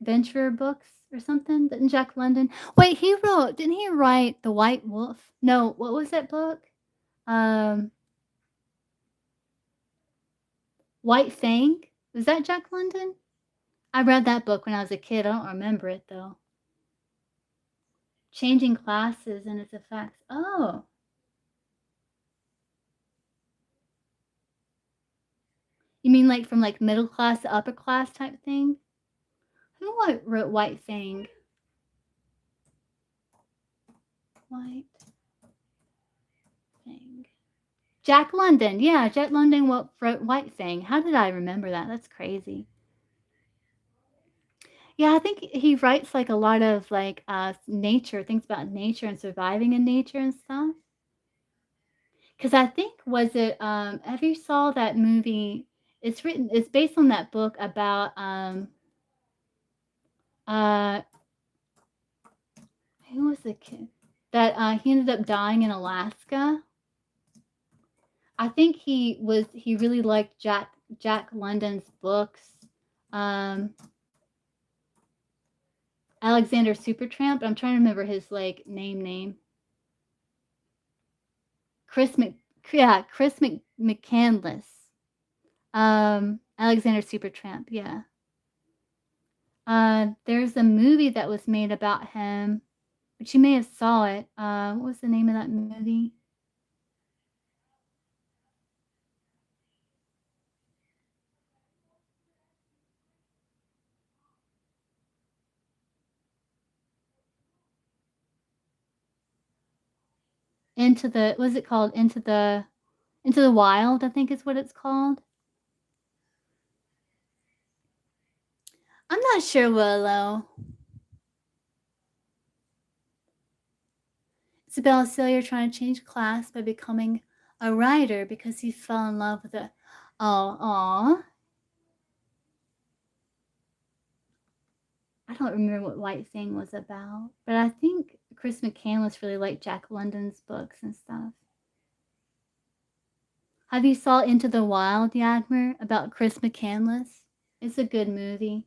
books or something? Didn't Jack London? Wait, didn't he write The White Wolf? No, what was that book? Um White Fang? Was that Jack London? I read that book when I was a kid. I don't remember it though. Changing classes and its effects. Oh, you mean like from like middle class to upper class type thing? Wrote White Fang? White Fang. Jack London. Yeah, Jack London wrote White Fang. How did I remember that? That's crazy. Yeah, I think he writes like a lot of like nature, things about nature and surviving in nature and stuff. Cause I think was it have you saw that movie? It's based on that book about uh who was the kid that he ended up dying in Alaska? I think he really liked Jack London's books. Um Alexander Supertramp. I'm trying to remember his like name. Chris Mc yeah, McCandless. Alexander Supertramp, yeah. There's a movie that was made about him, but you may have saw it. What was the name of that movie? Was it called Into the Wild, I think is what it's called. I'm not sure, Willow. It's about a sailor trying to change class by becoming a writer because he fell in love with a. Oh, aw. I don't remember what White Thing was about, but I think Chris McCandless really liked Jack London's books and stuff. Have you saw Into the Wild, Yadmer, about Chris McCandless? It's a good movie.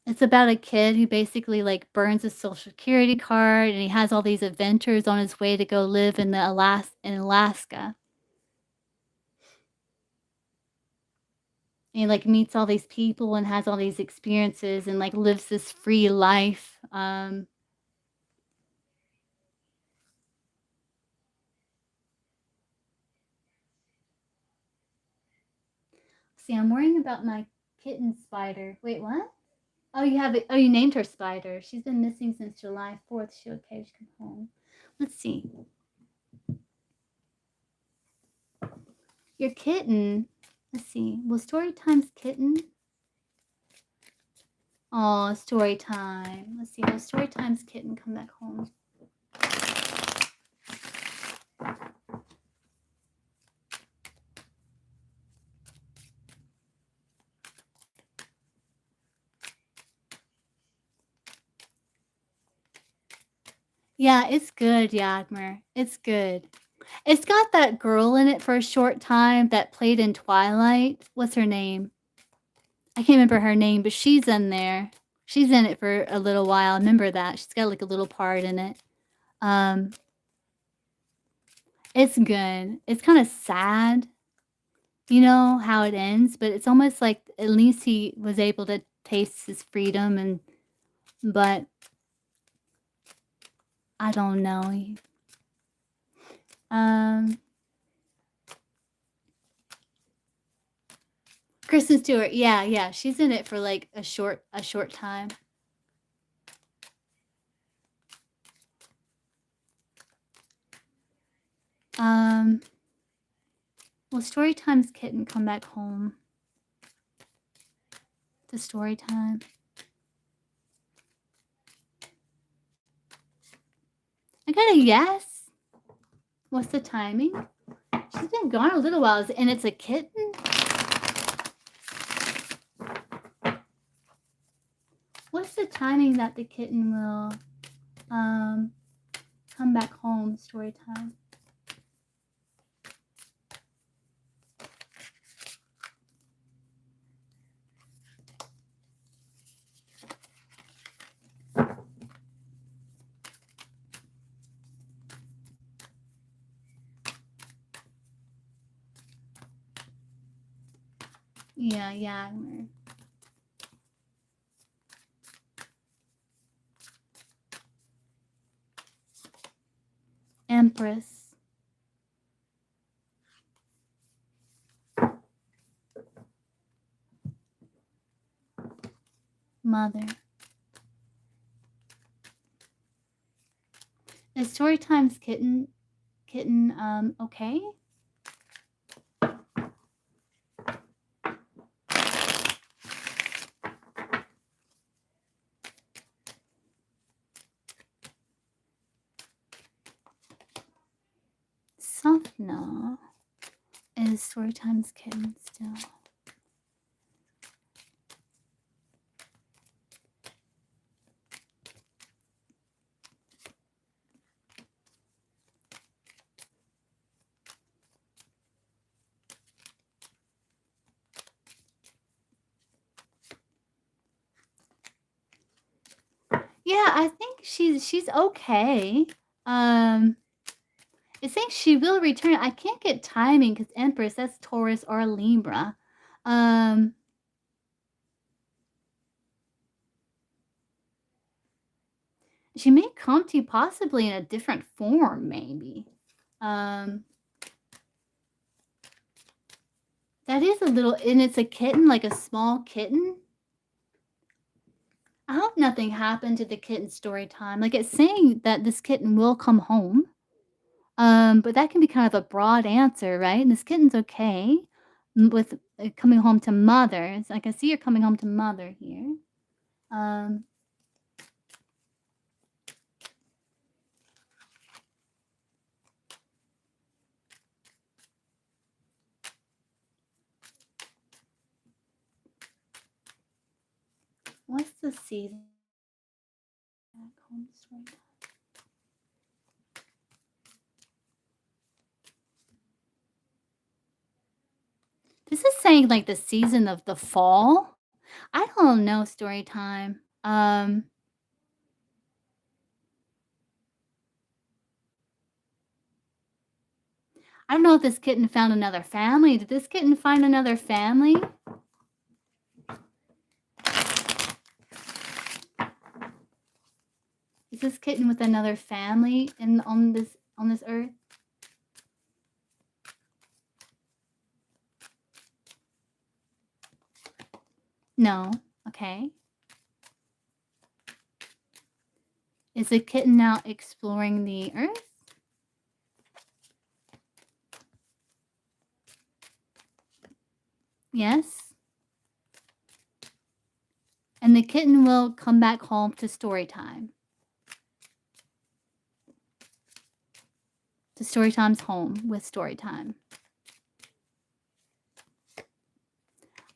It's about a kid who basically like burns his social security card and he has all these adventures on his way to go live in Alaska. And he like meets all these people and has all these experiences and like lives this free life. See, I'm worrying about my kitten Spider. Wait, what? Oh, you have it. Oh, you named her Spider. She's been missing since July 4th. She okay? She come home. Let's see. Your kitten. Let's see. Will Storytime's kitten? Oh, Storytime. Let's see. Will Storytime's kitten come back home? Yeah, it's good, Yadmer. It's good. It's got that girl in it for a short time that played in Twilight. What's her name? I can't remember her name, but she's in there. She's in it for a little while. I remember that. She's got like a little part in it. Um, it's good. It's kind of sad, you know, how it ends, but it's almost like at least he was able to taste his freedom but I don't know. Um Kristen Stewart, yeah, she's in it for like a short time. Um Will Storytime's kitten come back home to Storytime? got a yes. What's the timing? She's been gone a little while, and it's a kitten? What's the timing that the kitten will come back home? Story time. Yeah. Empress. Mother. Is story time's kitten okay? Sophna. Is story time's kitten still? Yeah, I think she's okay. It saying she will return. I can't get timing because Empress, that's Taurus or Libra. Um, she may come to you possibly in a different form, maybe. That is a little, and it's a kitten, like a small kitten. I hope nothing happened to the kitten story time. Like it's saying that this kitten will come home. But that can be kind of a broad answer, right? And this kitten's okay with coming home to mother. So I can see you're coming home to mother here. Um, what's the season? Back home story time. This is saying like the season of the fall. I don't know story time. I don't know if this kitten found another family. Did this kitten find another family? Is this kitten with another family on this earth? No. Okay. Is the kitten now exploring the earth? Yes. And the kitten will come back home to story time. To story time's home with story time.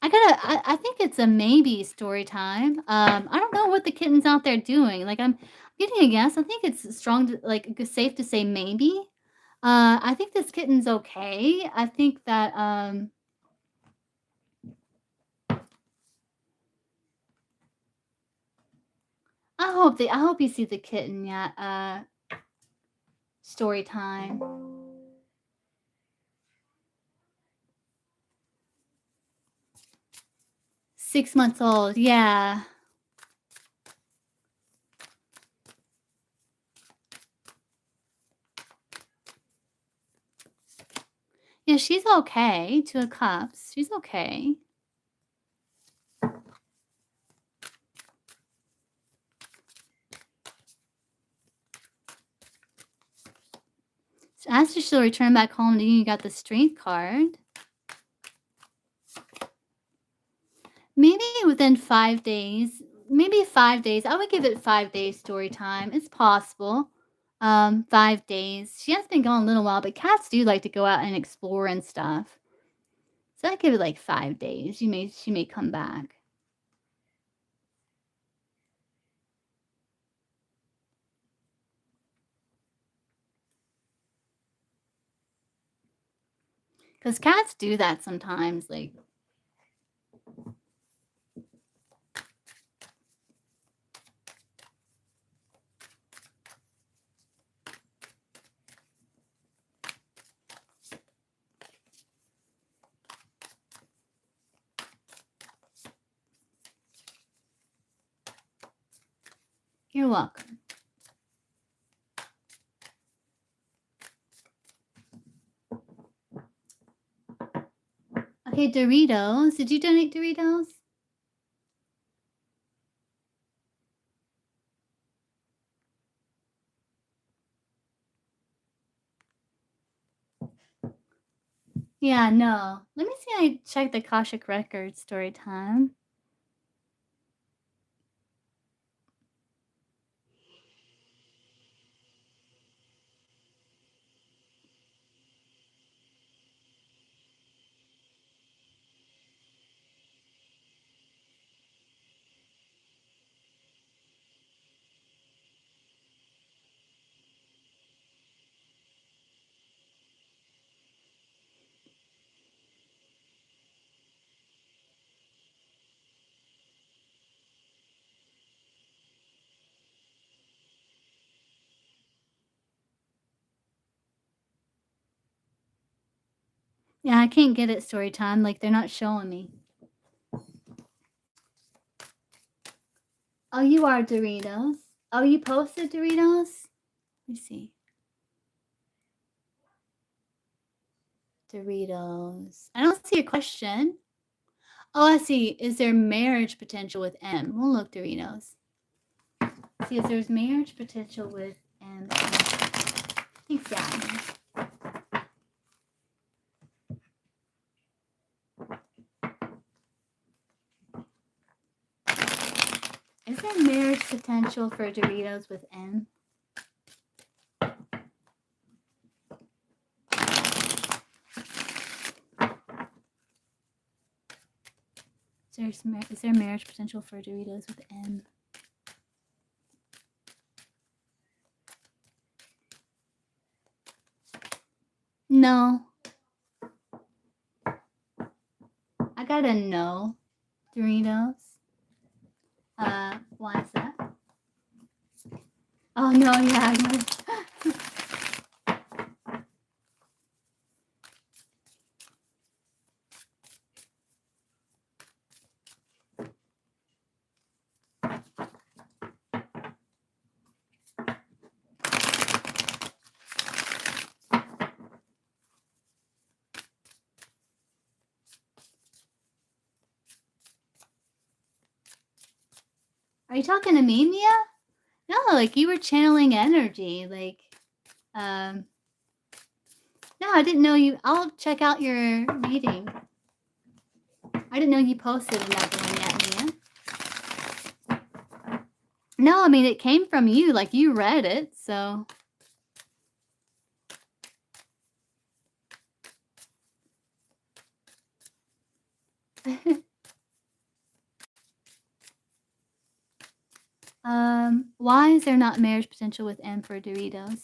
I think it's a maybe story time. I don't know what the kitten's out there doing. Like I'm getting a guess. I think it's strong to like safe to say maybe. I think this kitten's okay. I think that I hope you see the kitten, yeah. Story time. 6 months old, yeah. Yeah, she's okay. 2 of cups. She's okay. So after she'll return back home to you, you got the strength card. Maybe within 5 days. Maybe 5 days. I would give it 5 days story time. It's possible. 5 days. She has been gone a little while, but cats do like to go out and explore and stuff. So I'd give it, like, 5 days. She may come back. 'Cause cats do that sometimes, like You're welcome. Okay, Doritos. Did you donate Doritos? Yeah, no. Let me see, I check the Akashic Records story time. Yeah, I can't get it story time, like, they're not showing me. Oh, you are Doritos. Oh, you posted Doritos? Let me see. Doritos. I don't see a question. Oh, I see. Is there marriage potential with M? We'll look Doritos. See if there's marriage potential with M. Thanks, Dad. Is there marriage potential for Doritos with M? Is there marriage potential for Doritos with M? No. I got a no. Doritos. Why is that? Oh no, yeah. Are you talking to me, Mia? No, like you were channeling energy. Like, no, I didn't know you. I'll check out your reading. I didn't know you posted another one yet, Mia. No, I mean, it came from you. Like, you read it, so. Why is there not marriage potential with M for Doritos?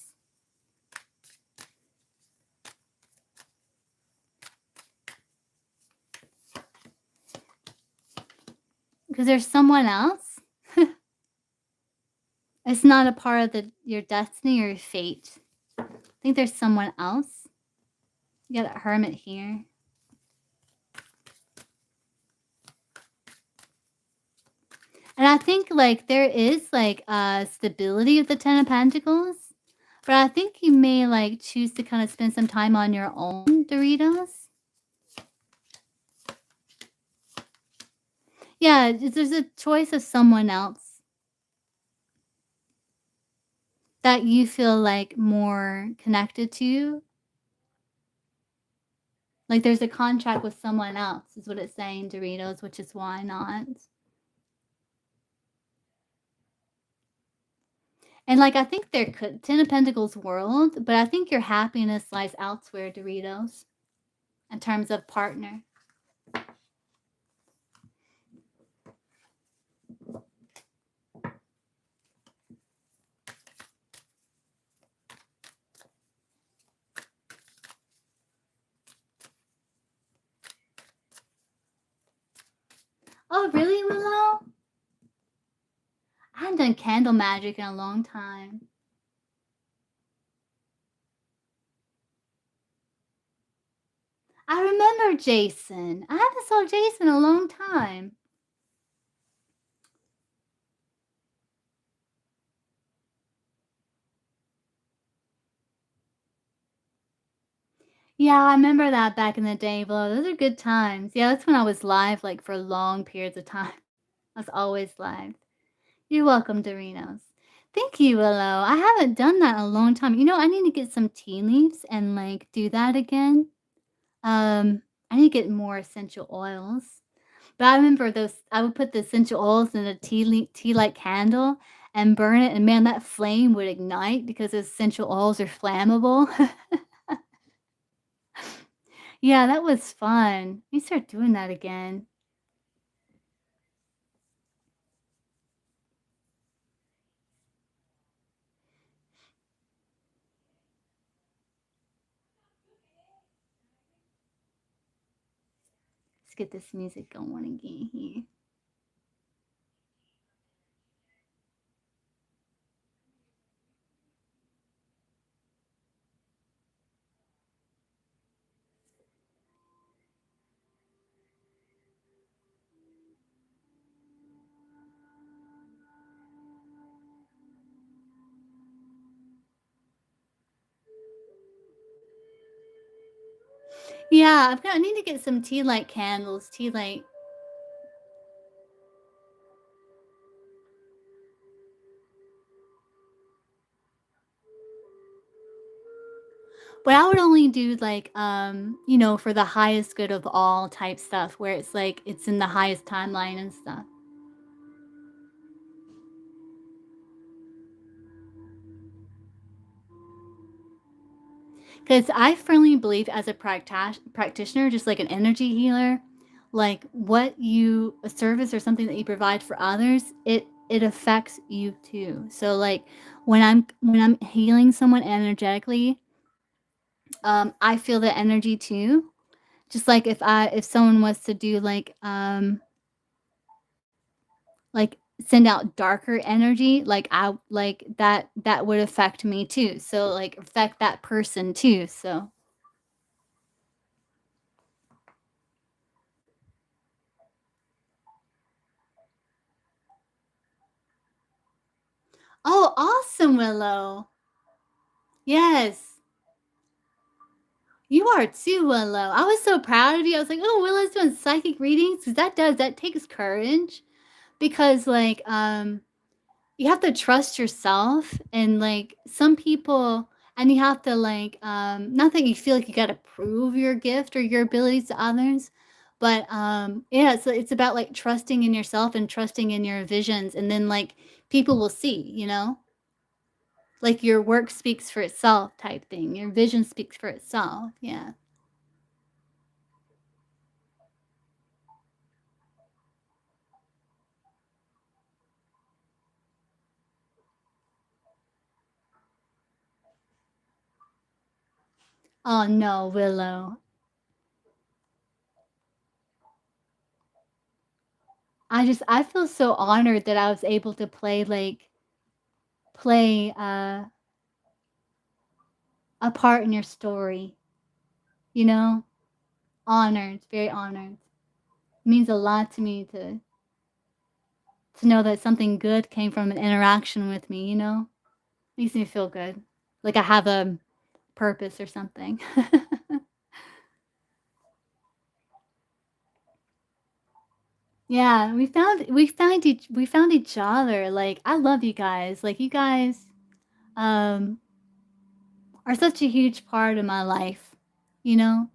Because there's someone else? It's not a part of your destiny or your fate. I think there's someone else. You got a hermit here. And I think, like, there is, like, stability with the 10 of Pentacles, but I think you may, like, choose to kinda spend some time on your own, Doritos. Yeah, there's a choice of someone else that you feel, like, more connected to. Like, there's a contract with someone else is what it's saying, Doritos, which is why not. And, like, I think there could 10 of Pentacles world, but I think your happiness lies elsewhere, Doritos, in terms of partner. Oh, really, Willow? I haven't done candle magic in a long time. I remember Jason. I haven't saw Jason in a long time. Yeah, I remember that back in the day, Willow. Those are good times. Yeah, that's when I was live, like, for long periods of time. I was always live. You're welcome, Doritos. Thank you, Willow. I haven't done that in a long time. You know, I need to get some tea leaves and, like, do that again. I need to get more essential oils. But I remember those I would put the essential oils in a tea light candle and burn it, and man, that flame would ignite because those essential oils are flammable. Yeah, that was fun. We start doing that again. Let's get this music going again here. Yeah, I need to get some tea light candles, tea light. But I would only do like, you know, for the highest good of all type stuff where it's like it's in the highest timeline and stuff. 'Cause I firmly believe as a practitioner, just like an energy healer, like what you a service or something that you provide for others, it affects you too. So like when I'm healing someone energetically, I feel the energy too. Just like if someone was to do like send out darker energy, like I like that would affect me too. So like affect that person too. So oh, awesome, Willow. Yes. You are too, Willow. I was so proud of you. I was like, "Oh, Willow's doing psychic readings," 'cause that takes courage because, like, you have to trust yourself and, like, some people and you have to, like, not that you feel like you gotta prove your gift or your abilities to others, but, yeah, so it's about, like, trusting in yourself and trusting in your visions, and then, like, people will see, you know? Like, your work speaks for itself type thing. Your vision speaks for itself, yeah. Oh, no, Willow. I feel so honored that I was able to play, a part in your story, you know? Honored, very honored. It means a lot to me to know that something good came from an interaction with me, you know? Makes me feel good, like I have a purpose or something. Yeah, we found each other, like, I love you guys, like, you guys, um, are such a huge part of my life, you know?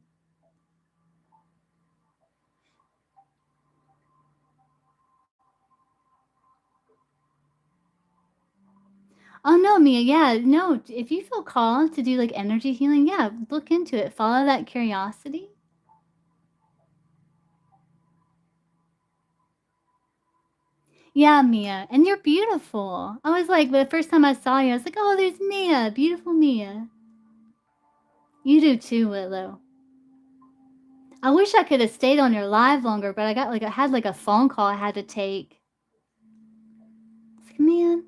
Oh, no, Mia, yeah, no, if you feel called to do, like, energy healing, yeah, look into it, follow that curiosity. Yeah, Mia, and you're beautiful. I was like the first time I saw you, I was like, "Oh, there's Mia, beautiful Mia." You do too, Willow. I wish I could have stayed on your live longer, but I had, like, a phone call I had to take. It's like, "Man."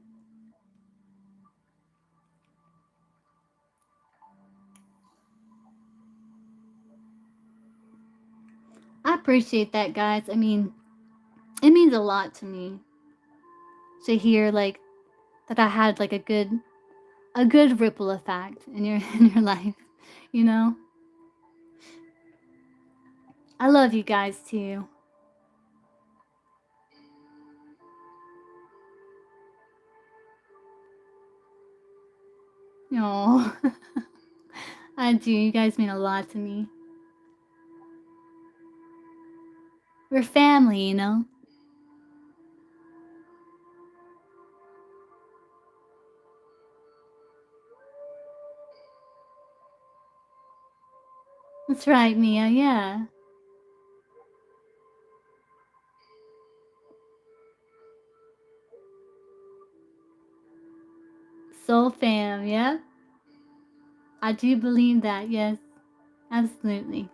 I appreciate that, guys. I mean, it means a lot to me to hear, like, that I had, like, a good ripple effect in your in your life, you know? I love you guys too. Oh, I do. You guys mean a lot to me. We're family, you know? That's right, Mia, yeah. Soul fam, yeah. I do believe that, yes. Absolutely.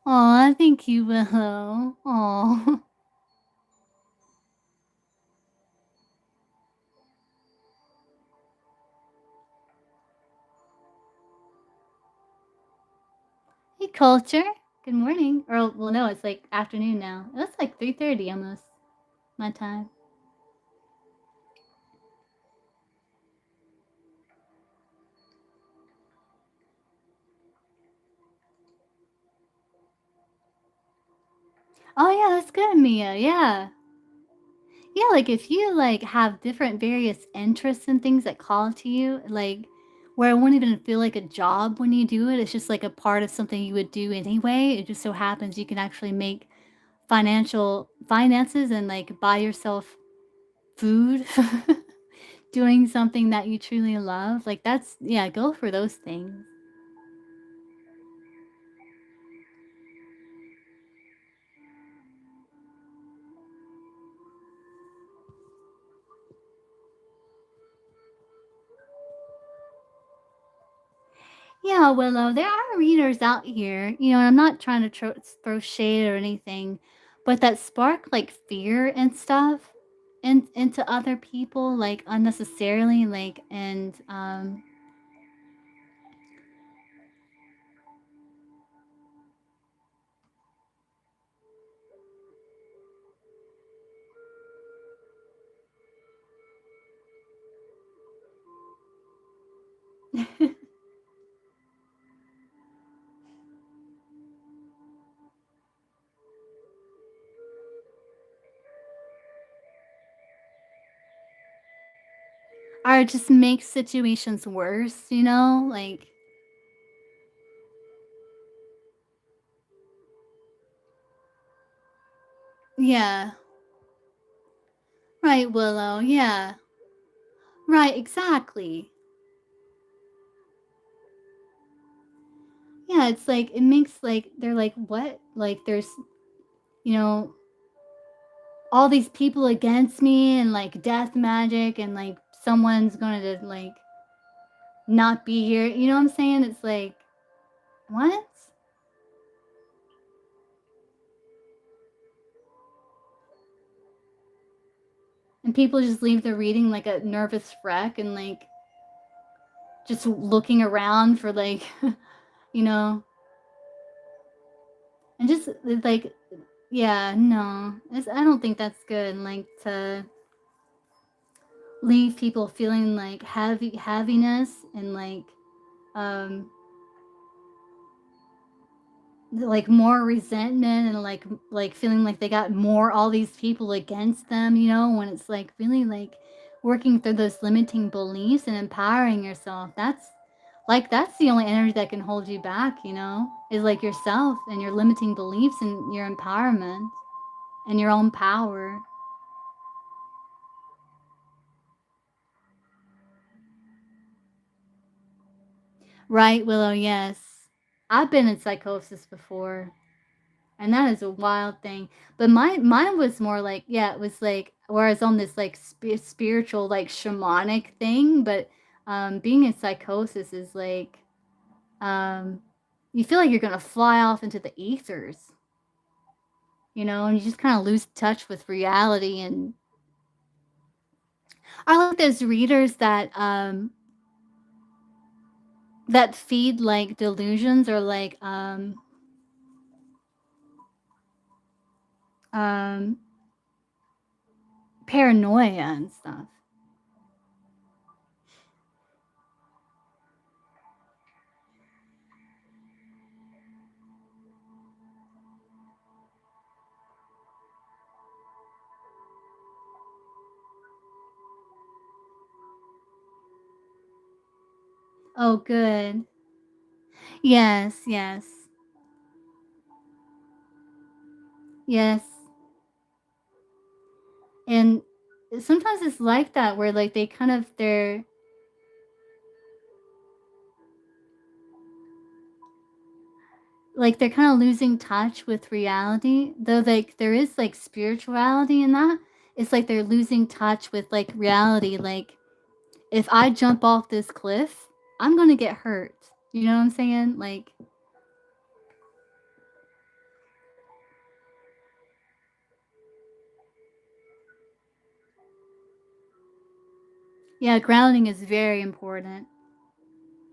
Aw, thank you, Willow. Aw. Hey, Culture. Good morning. Or, well, no, it's like afternoon now. It's like 3:30 almost, my time. Oh, yeah, that's good, Mia, yeah. Yeah, like, if you, like, have different various interests and things that call to you, like, where it won't even feel like a job when you do it, it's just, like, a part of something you would do anyway, it just so happens you can actually make financial finances and, like, buy yourself food, doing something that you truly love, like, that's yeah, go for those things. Yeah, Willow, there are readers out here, you know, and I'm not trying to throw shade or anything, but that spark like fear and stuff into other people like unnecessarily like and or just makes situations worse, you know? Like yeah. Right, Willow. Yeah. Right, exactly. Yeah, it's like it makes like they're like what? Like there's, you know, all these people against me and like death magic and like someone's going to like not be here. You know what I'm saying? It's like, what? And people just leave the reading like a nervous wreck and like just looking around for like, you know, and just like, yeah, no, I don't think that's good. Like to leave people feeling like heaviness and like um like more resentment and like feeling like they got more all these people against them, you know, when it's like really like working through those limiting beliefs and empowering yourself. That's the only energy that can hold you back, you know, is like yourself and your limiting beliefs and your empowerment and your own power. Right, Willow, yes. I've been in psychosis before. And that is a wild thing. But mine was more like, yeah, it was like where I was on this like spiritual like shamanic thing, but being in psychosis is like um you feel like you're going to fly off into the ethers, you know, and you just kind of lose touch with reality. And I like those readers that feed like delusions or like um paranoia and stuff. Oh, good. Yes, yes. Yes. And sometimes it's like that where like they're kind of losing touch with reality. Though like there is like spirituality in that. It's like they're losing touch with like reality. Like if I jump off this cliff, I'm gonna get hurt. You know what I'm saying? Like yeah, grounding is very important.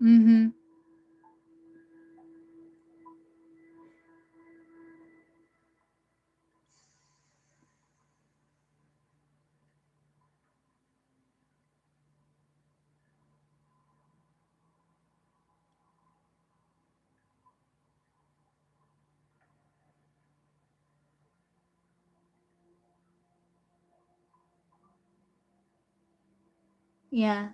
Mhm. Yeah.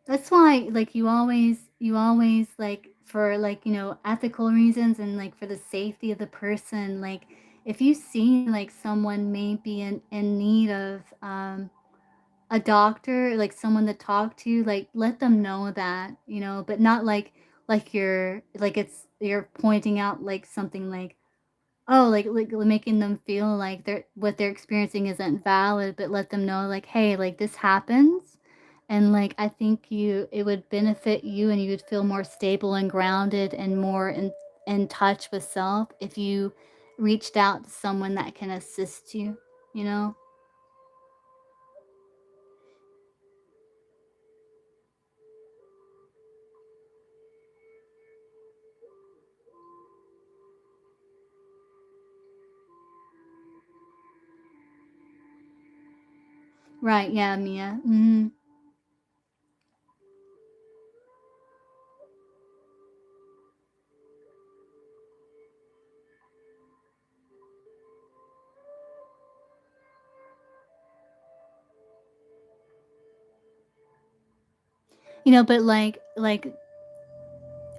That's why, like, you always, like, for, like, you know, ethical reasons and, like, for the safety of the person, like, if you see, like, someone may be in need of, a doctor, like, someone to talk to, like, let them know that, you know, but not like you're pointing out, like, something like, oh, like, making them feel like what they're experiencing isn't valid, but let them know, like, "Hey, like, this happens, and, like, I think it would benefit you, and you would feel more stable and grounded and more in touch with self if you reached out to someone that can assist you," you know? Right, yeah, Mia, mhm. You know, but, like,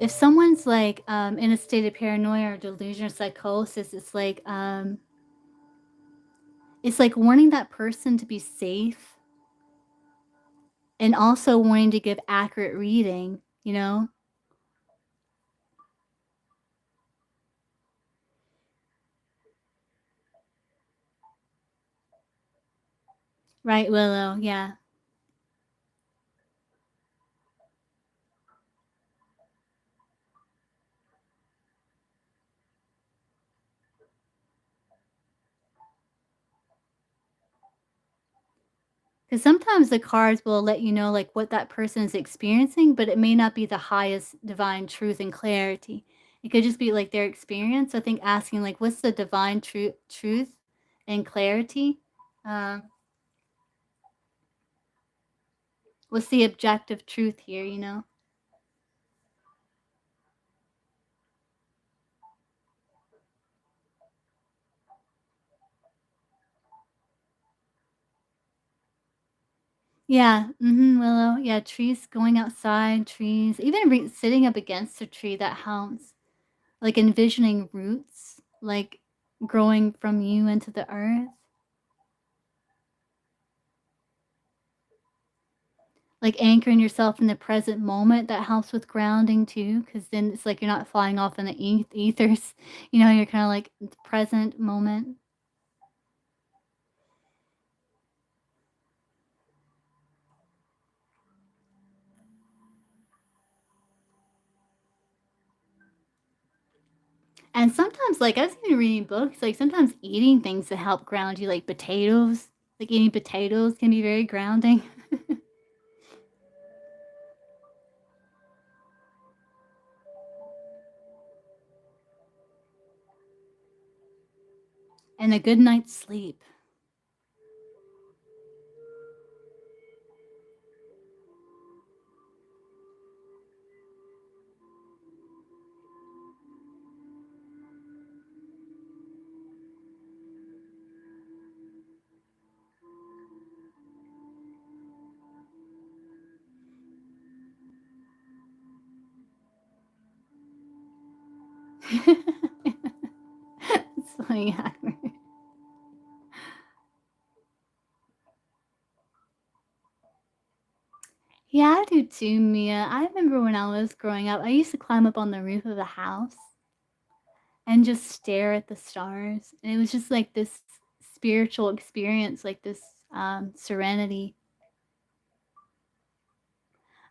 if someone's, like, in a state of paranoia or delusion or psychosis, it's like wanting that person to be safe and also wanting to give accurate reading, you know? Right, Willow, yeah. Because sometimes the cards will let you know, like, what that person is experiencing, but it may not be the highest divine truth and clarity. It could just be, like, their experience. So I think asking, like, "What's the divine truth and clarity?" Um, What's the objective truth here, you know? Yeah, mhm, willow, yeah, trees, going outside, trees, even sitting up against a tree, that helps. Like envisioning roots, like growing from you into the earth, like anchoring yourself in the present moment, that helps with grounding too, because then it's like you're not flying off in the ethers, you're kind of like in the present moment. And sometimes, like, I was even reading books, like, sometimes eating things that help ground you, like potatoes, like eating potatoes can be very grounding. And a good night's sleep. It's funny, yeah. Yeah, I do too, Mia. I remember when I was growing up, I used to climb up on the roof of a house and just stare at the stars. And it was just like this spiritual experience, like this serenity.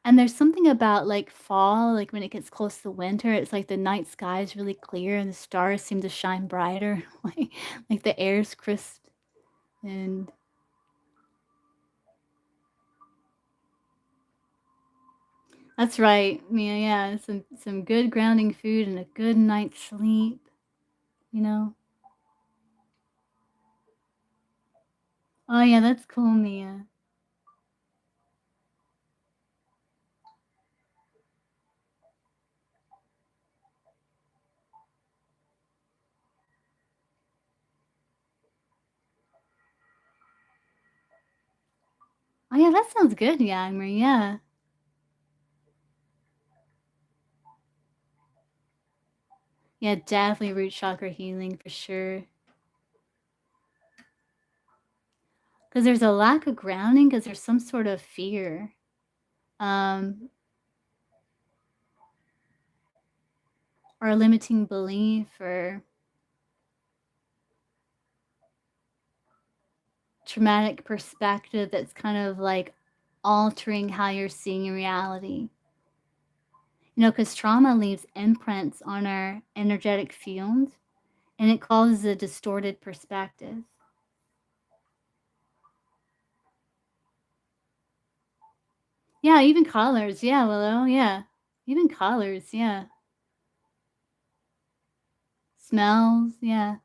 And there's something about like fall, like when it gets close to winter, it's like the night sky is really clear and the stars seem to shine brighter, like the air's crisp. And that's right, Mia. Yeah, some good grounding food and a good night's sleep. You know. Oh yeah, that's cool, Mia. Oh yeah, that sounds good, Yagmer. Yeah. Yeah, definitely root chakra healing for sure. Because there's a lack of grounding, because there's some sort of fear, um, or a limiting belief or traumatic perspective that's kind of like altering how you're seeing reality. Because trauma leaves imprints on our energetic field and it causes a distorted perspective. Yeah, even colors. Yeah, Willow. Yeah. Even colors. Yeah. Smells. Yeah.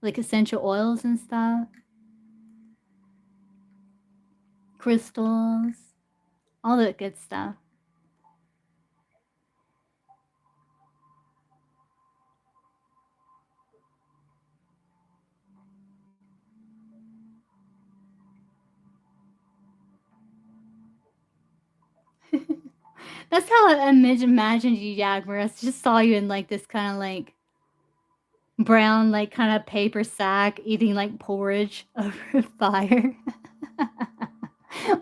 Like essential oils and stuff, crystals, all that good stuff. That's how I imagined you, Jagmer. I just saw you in like this kind of like brown, like kind of paper sack, eating like porridge over a fire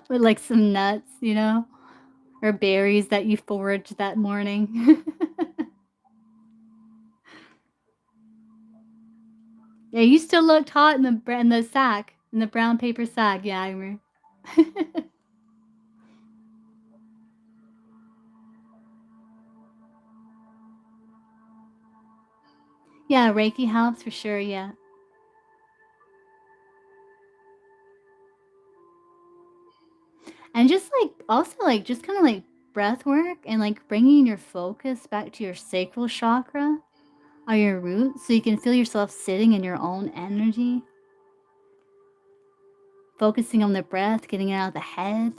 with like some nuts, or berries that you foraged that morning. Yeah, you still looked hot in the sack, in the brown paper sack, Jagmer. Yeah, Reiki helps for sure. Yeah. And just like also like just kind of like breath work and like bringing your focus back to your sacral chakra or your root so you can feel yourself sitting in your own energy, focusing on the breath, getting it out of the head.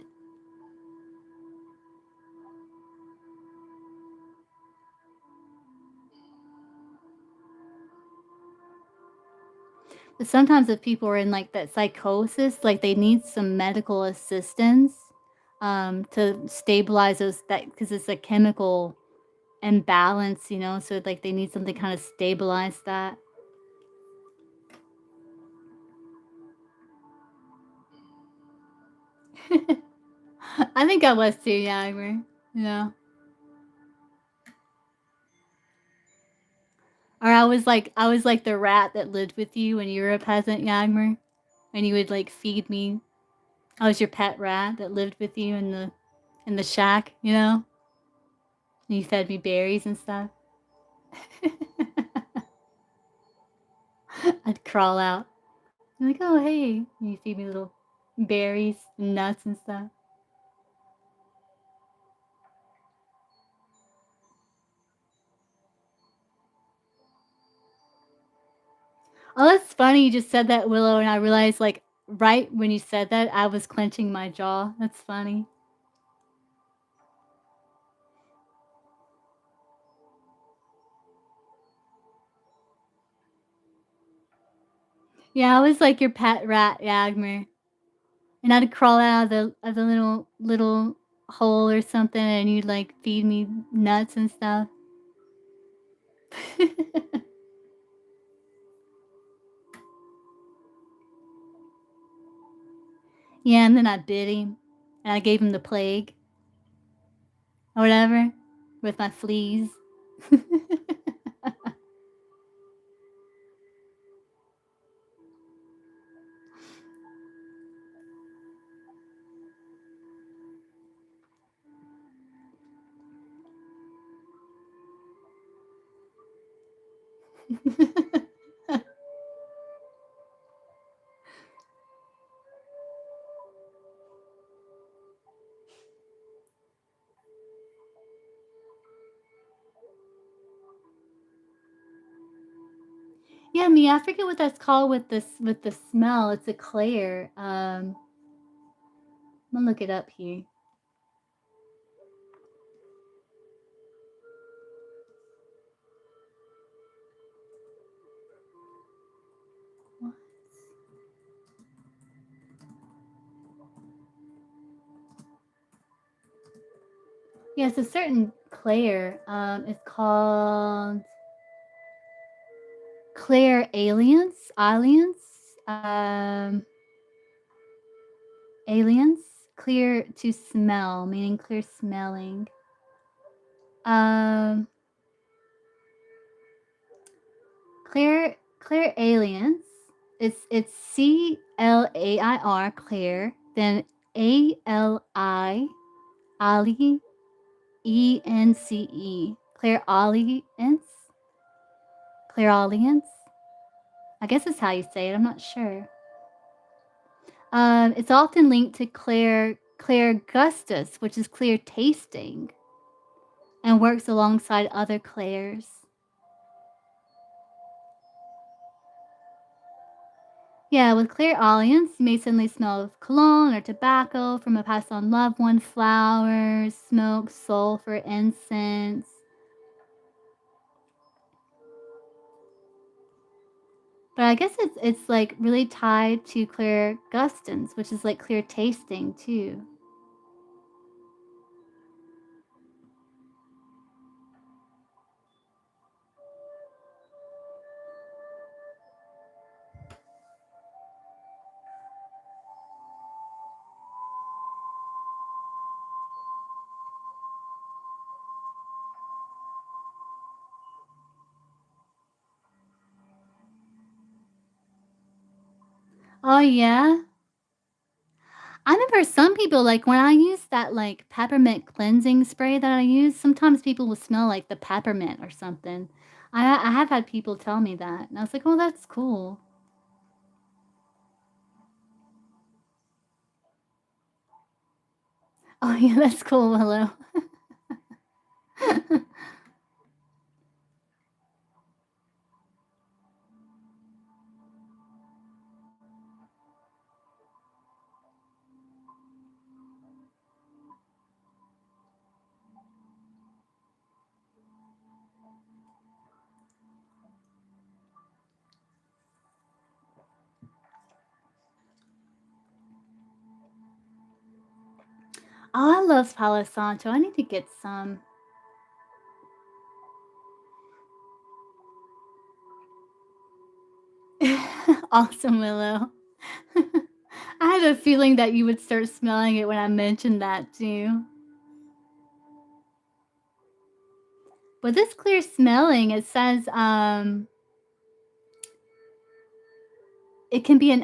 sometimes if people are in like that psychosis, like they need some medical assistance to stabilize those that because it's a chemical imbalance, you know, so like they need something kind of stabilize that. I think I was too, yeah, I agree. Yeah. Or I was like the rat that lived with you when you were a peasant, Yagmer, and you would like feed me. I was your pet rat that lived with you in the shack, you know? And you fed me berries and stuff. I'd crawl out. I'm like, oh hey. And you feed me little berries and nuts and stuff. Oh, that's funny. You just said that, Willow, and I realized like right when you said that, I was clenching my jaw. That's funny. Yeah, I was like your pet rat, Yagmer. And I'd crawl out of the little hole or something, and you'd like feed me nuts and stuff. Yeah, and then I bit him, and I gave him the plague or whatever with my fleas. Yeah, me, I forget what that's called with the smell. It's a Claire. I'm gonna look it up here. What? Yeah, it's a certain Claire. It's called Claire Aliens. Aliens. Um, Aliens. Clear to smell, meaning clear smelling. Um, Clear aliens. It's CLAIR clear, then ALI Ali ENCE. Clear Aliens. Clear Aliens. I guess that's how you say it. I'm not sure. It's often linked to Claire Gustus, which is clear tasting, and works alongside other clairs. Yeah, with clear audience, you may suddenly smell of cologne or tobacco from a passed on loved one, flowers, smoke, sulfur, incense. But I guess it's like really tied to clear gustance, which is like clear tasting too. Oh yeah. I remember some people like when I use that like peppermint cleansing spray that I use, sometimes people will smell like the peppermint or something. I have had people tell me that. And I was like, "Oh, that's cool." Oh yeah, that's cool, Willow. Oh, I love Palo Santo. I need to get some. Awesome, Willow. I had a feeling that you would start smelling it when I mentioned that too. But this clear smelling, it says, it can be an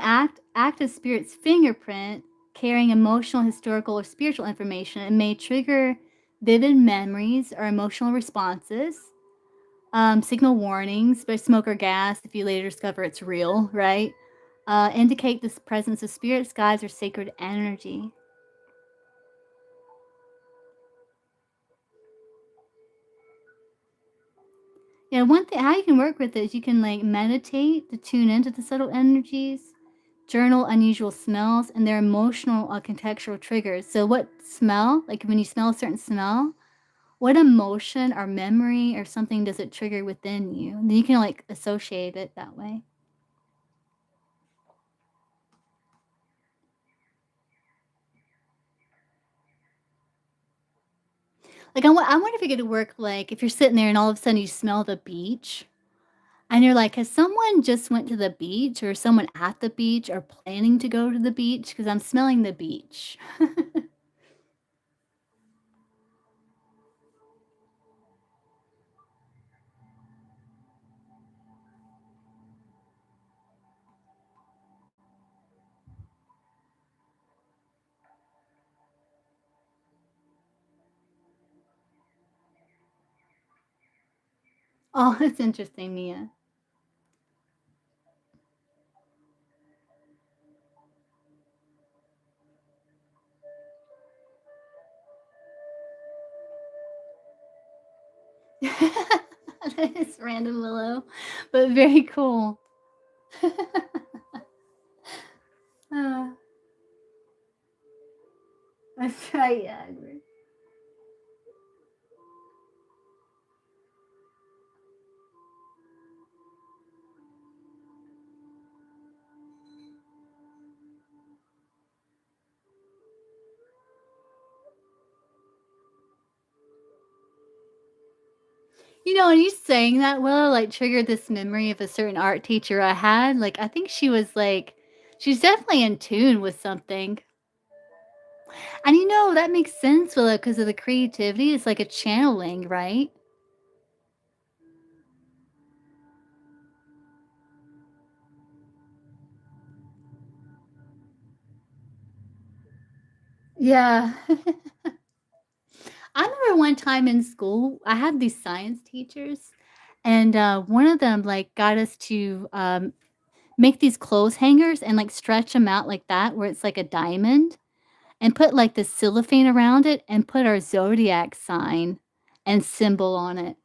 active spirit's fingerprint carrying emotional, historical, or spiritual information. It may trigger vivid memories or emotional responses, signal warnings by smoke or gas if you later discover it's real, right? Indicate this presence of spirits, guides, or sacred energy. Yeah, one thing how you can work with it is you can like meditate to tune into the subtle energies, journal unusual smells and their emotional contextual triggers. So, what smell, like when you smell a certain smell, what emotion or memory or something does it trigger within you? And then you can like associate it that way. Like, I wonder if it could work like if you're sitting there and all of a sudden you smell the beach. And you're like, has someone just went to the beach or someone at the beach or planning to go to the beach? Because I'm smelling the beach. Oh, that's interesting, Mia. That is random Willow, but very cool. Uh, that's right, yeah. You know, and you saying that, Willow, like, triggered this memory of a certain art teacher I had. Like, I think she was like, she's definitely in tune with something. And you know, that makes sense, Willow, because of the creativity. It's like a channeling, right? Yeah. I remember one time in school, I had these science teachers, and one of them like got us to make these clothes hangers and like stretch them out like that, where it's like a diamond, and put like the cellophane around it, and put our zodiac sign and symbol on it.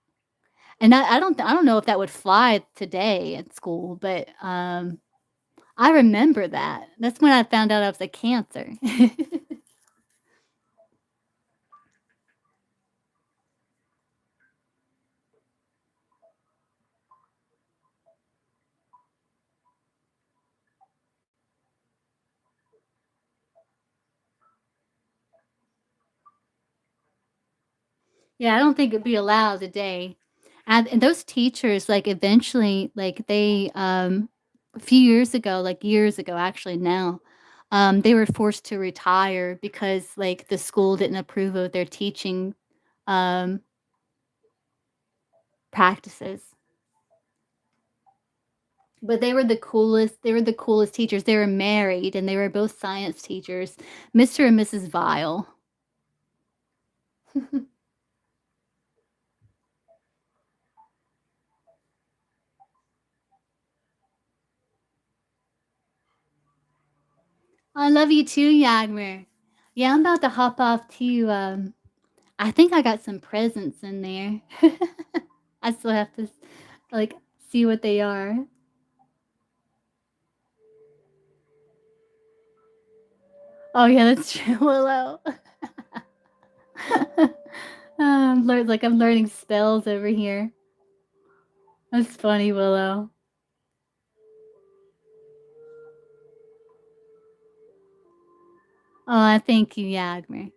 And I don't know if that would fly today at school, but I remember that. That's when I found out I was a Cancer. Yeah, I don't think it'd be allowed today. And those teachers, like, eventually, like, they, a few years ago, like, years ago, actually now, they were forced to retire because, like, the school didn't approve of their teaching, um, practices. But they were the coolest teachers. They were married, and they were both science teachers, Mr. and Mrs. Vile. I love you too, Yagmer. Yeah, I'm about to hop off too, I think I got some presents in there. I still have to like see what they are. Oh yeah, that's true, Willow. I'm learning spells over here. That's funny, Willow. Oh, thank you, Yagmer.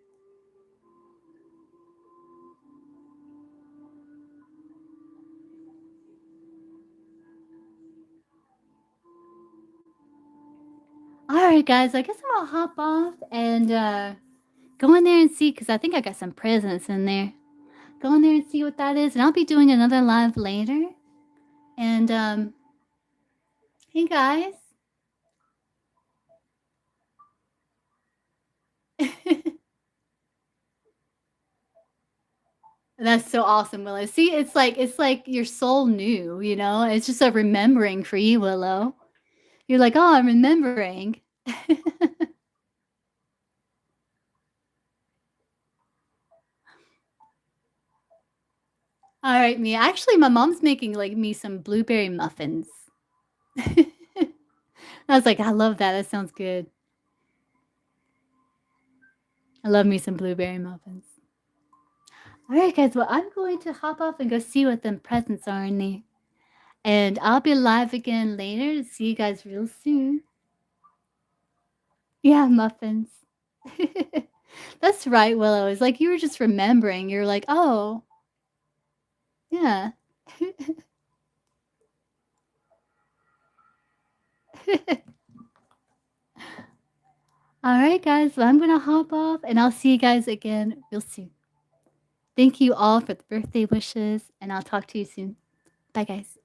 Alright, guys, I guess I'm gonna hop off and, go in there and see because I think I got some presents in there. Go in there and see what that is, and I'll be doing another live later. And, hey, guys. That's so awesome, Willow. See, it's like your soul knew, you know? It's just a remembering for you, Willow. You're like, "Oh, I'm remembering." Alright, me actually, my mom's making, like, me some blueberry muffins. I was like, "I love that, that sounds good." I love me some blueberry muffins. Alright, guys, well, I'm going to hop off and go see what them presents are in there, and I'll be live again later to see you guys real soon. Yeah, muffins. That's right, Willow, it's like you were just remembering, you're like, "Oh, yeah." Alright, guys, well, I'm gonna hop off, and I'll see you guys again real soon. Thank you all for the birthday wishes, and I'll talk to you soon. Bye, guys.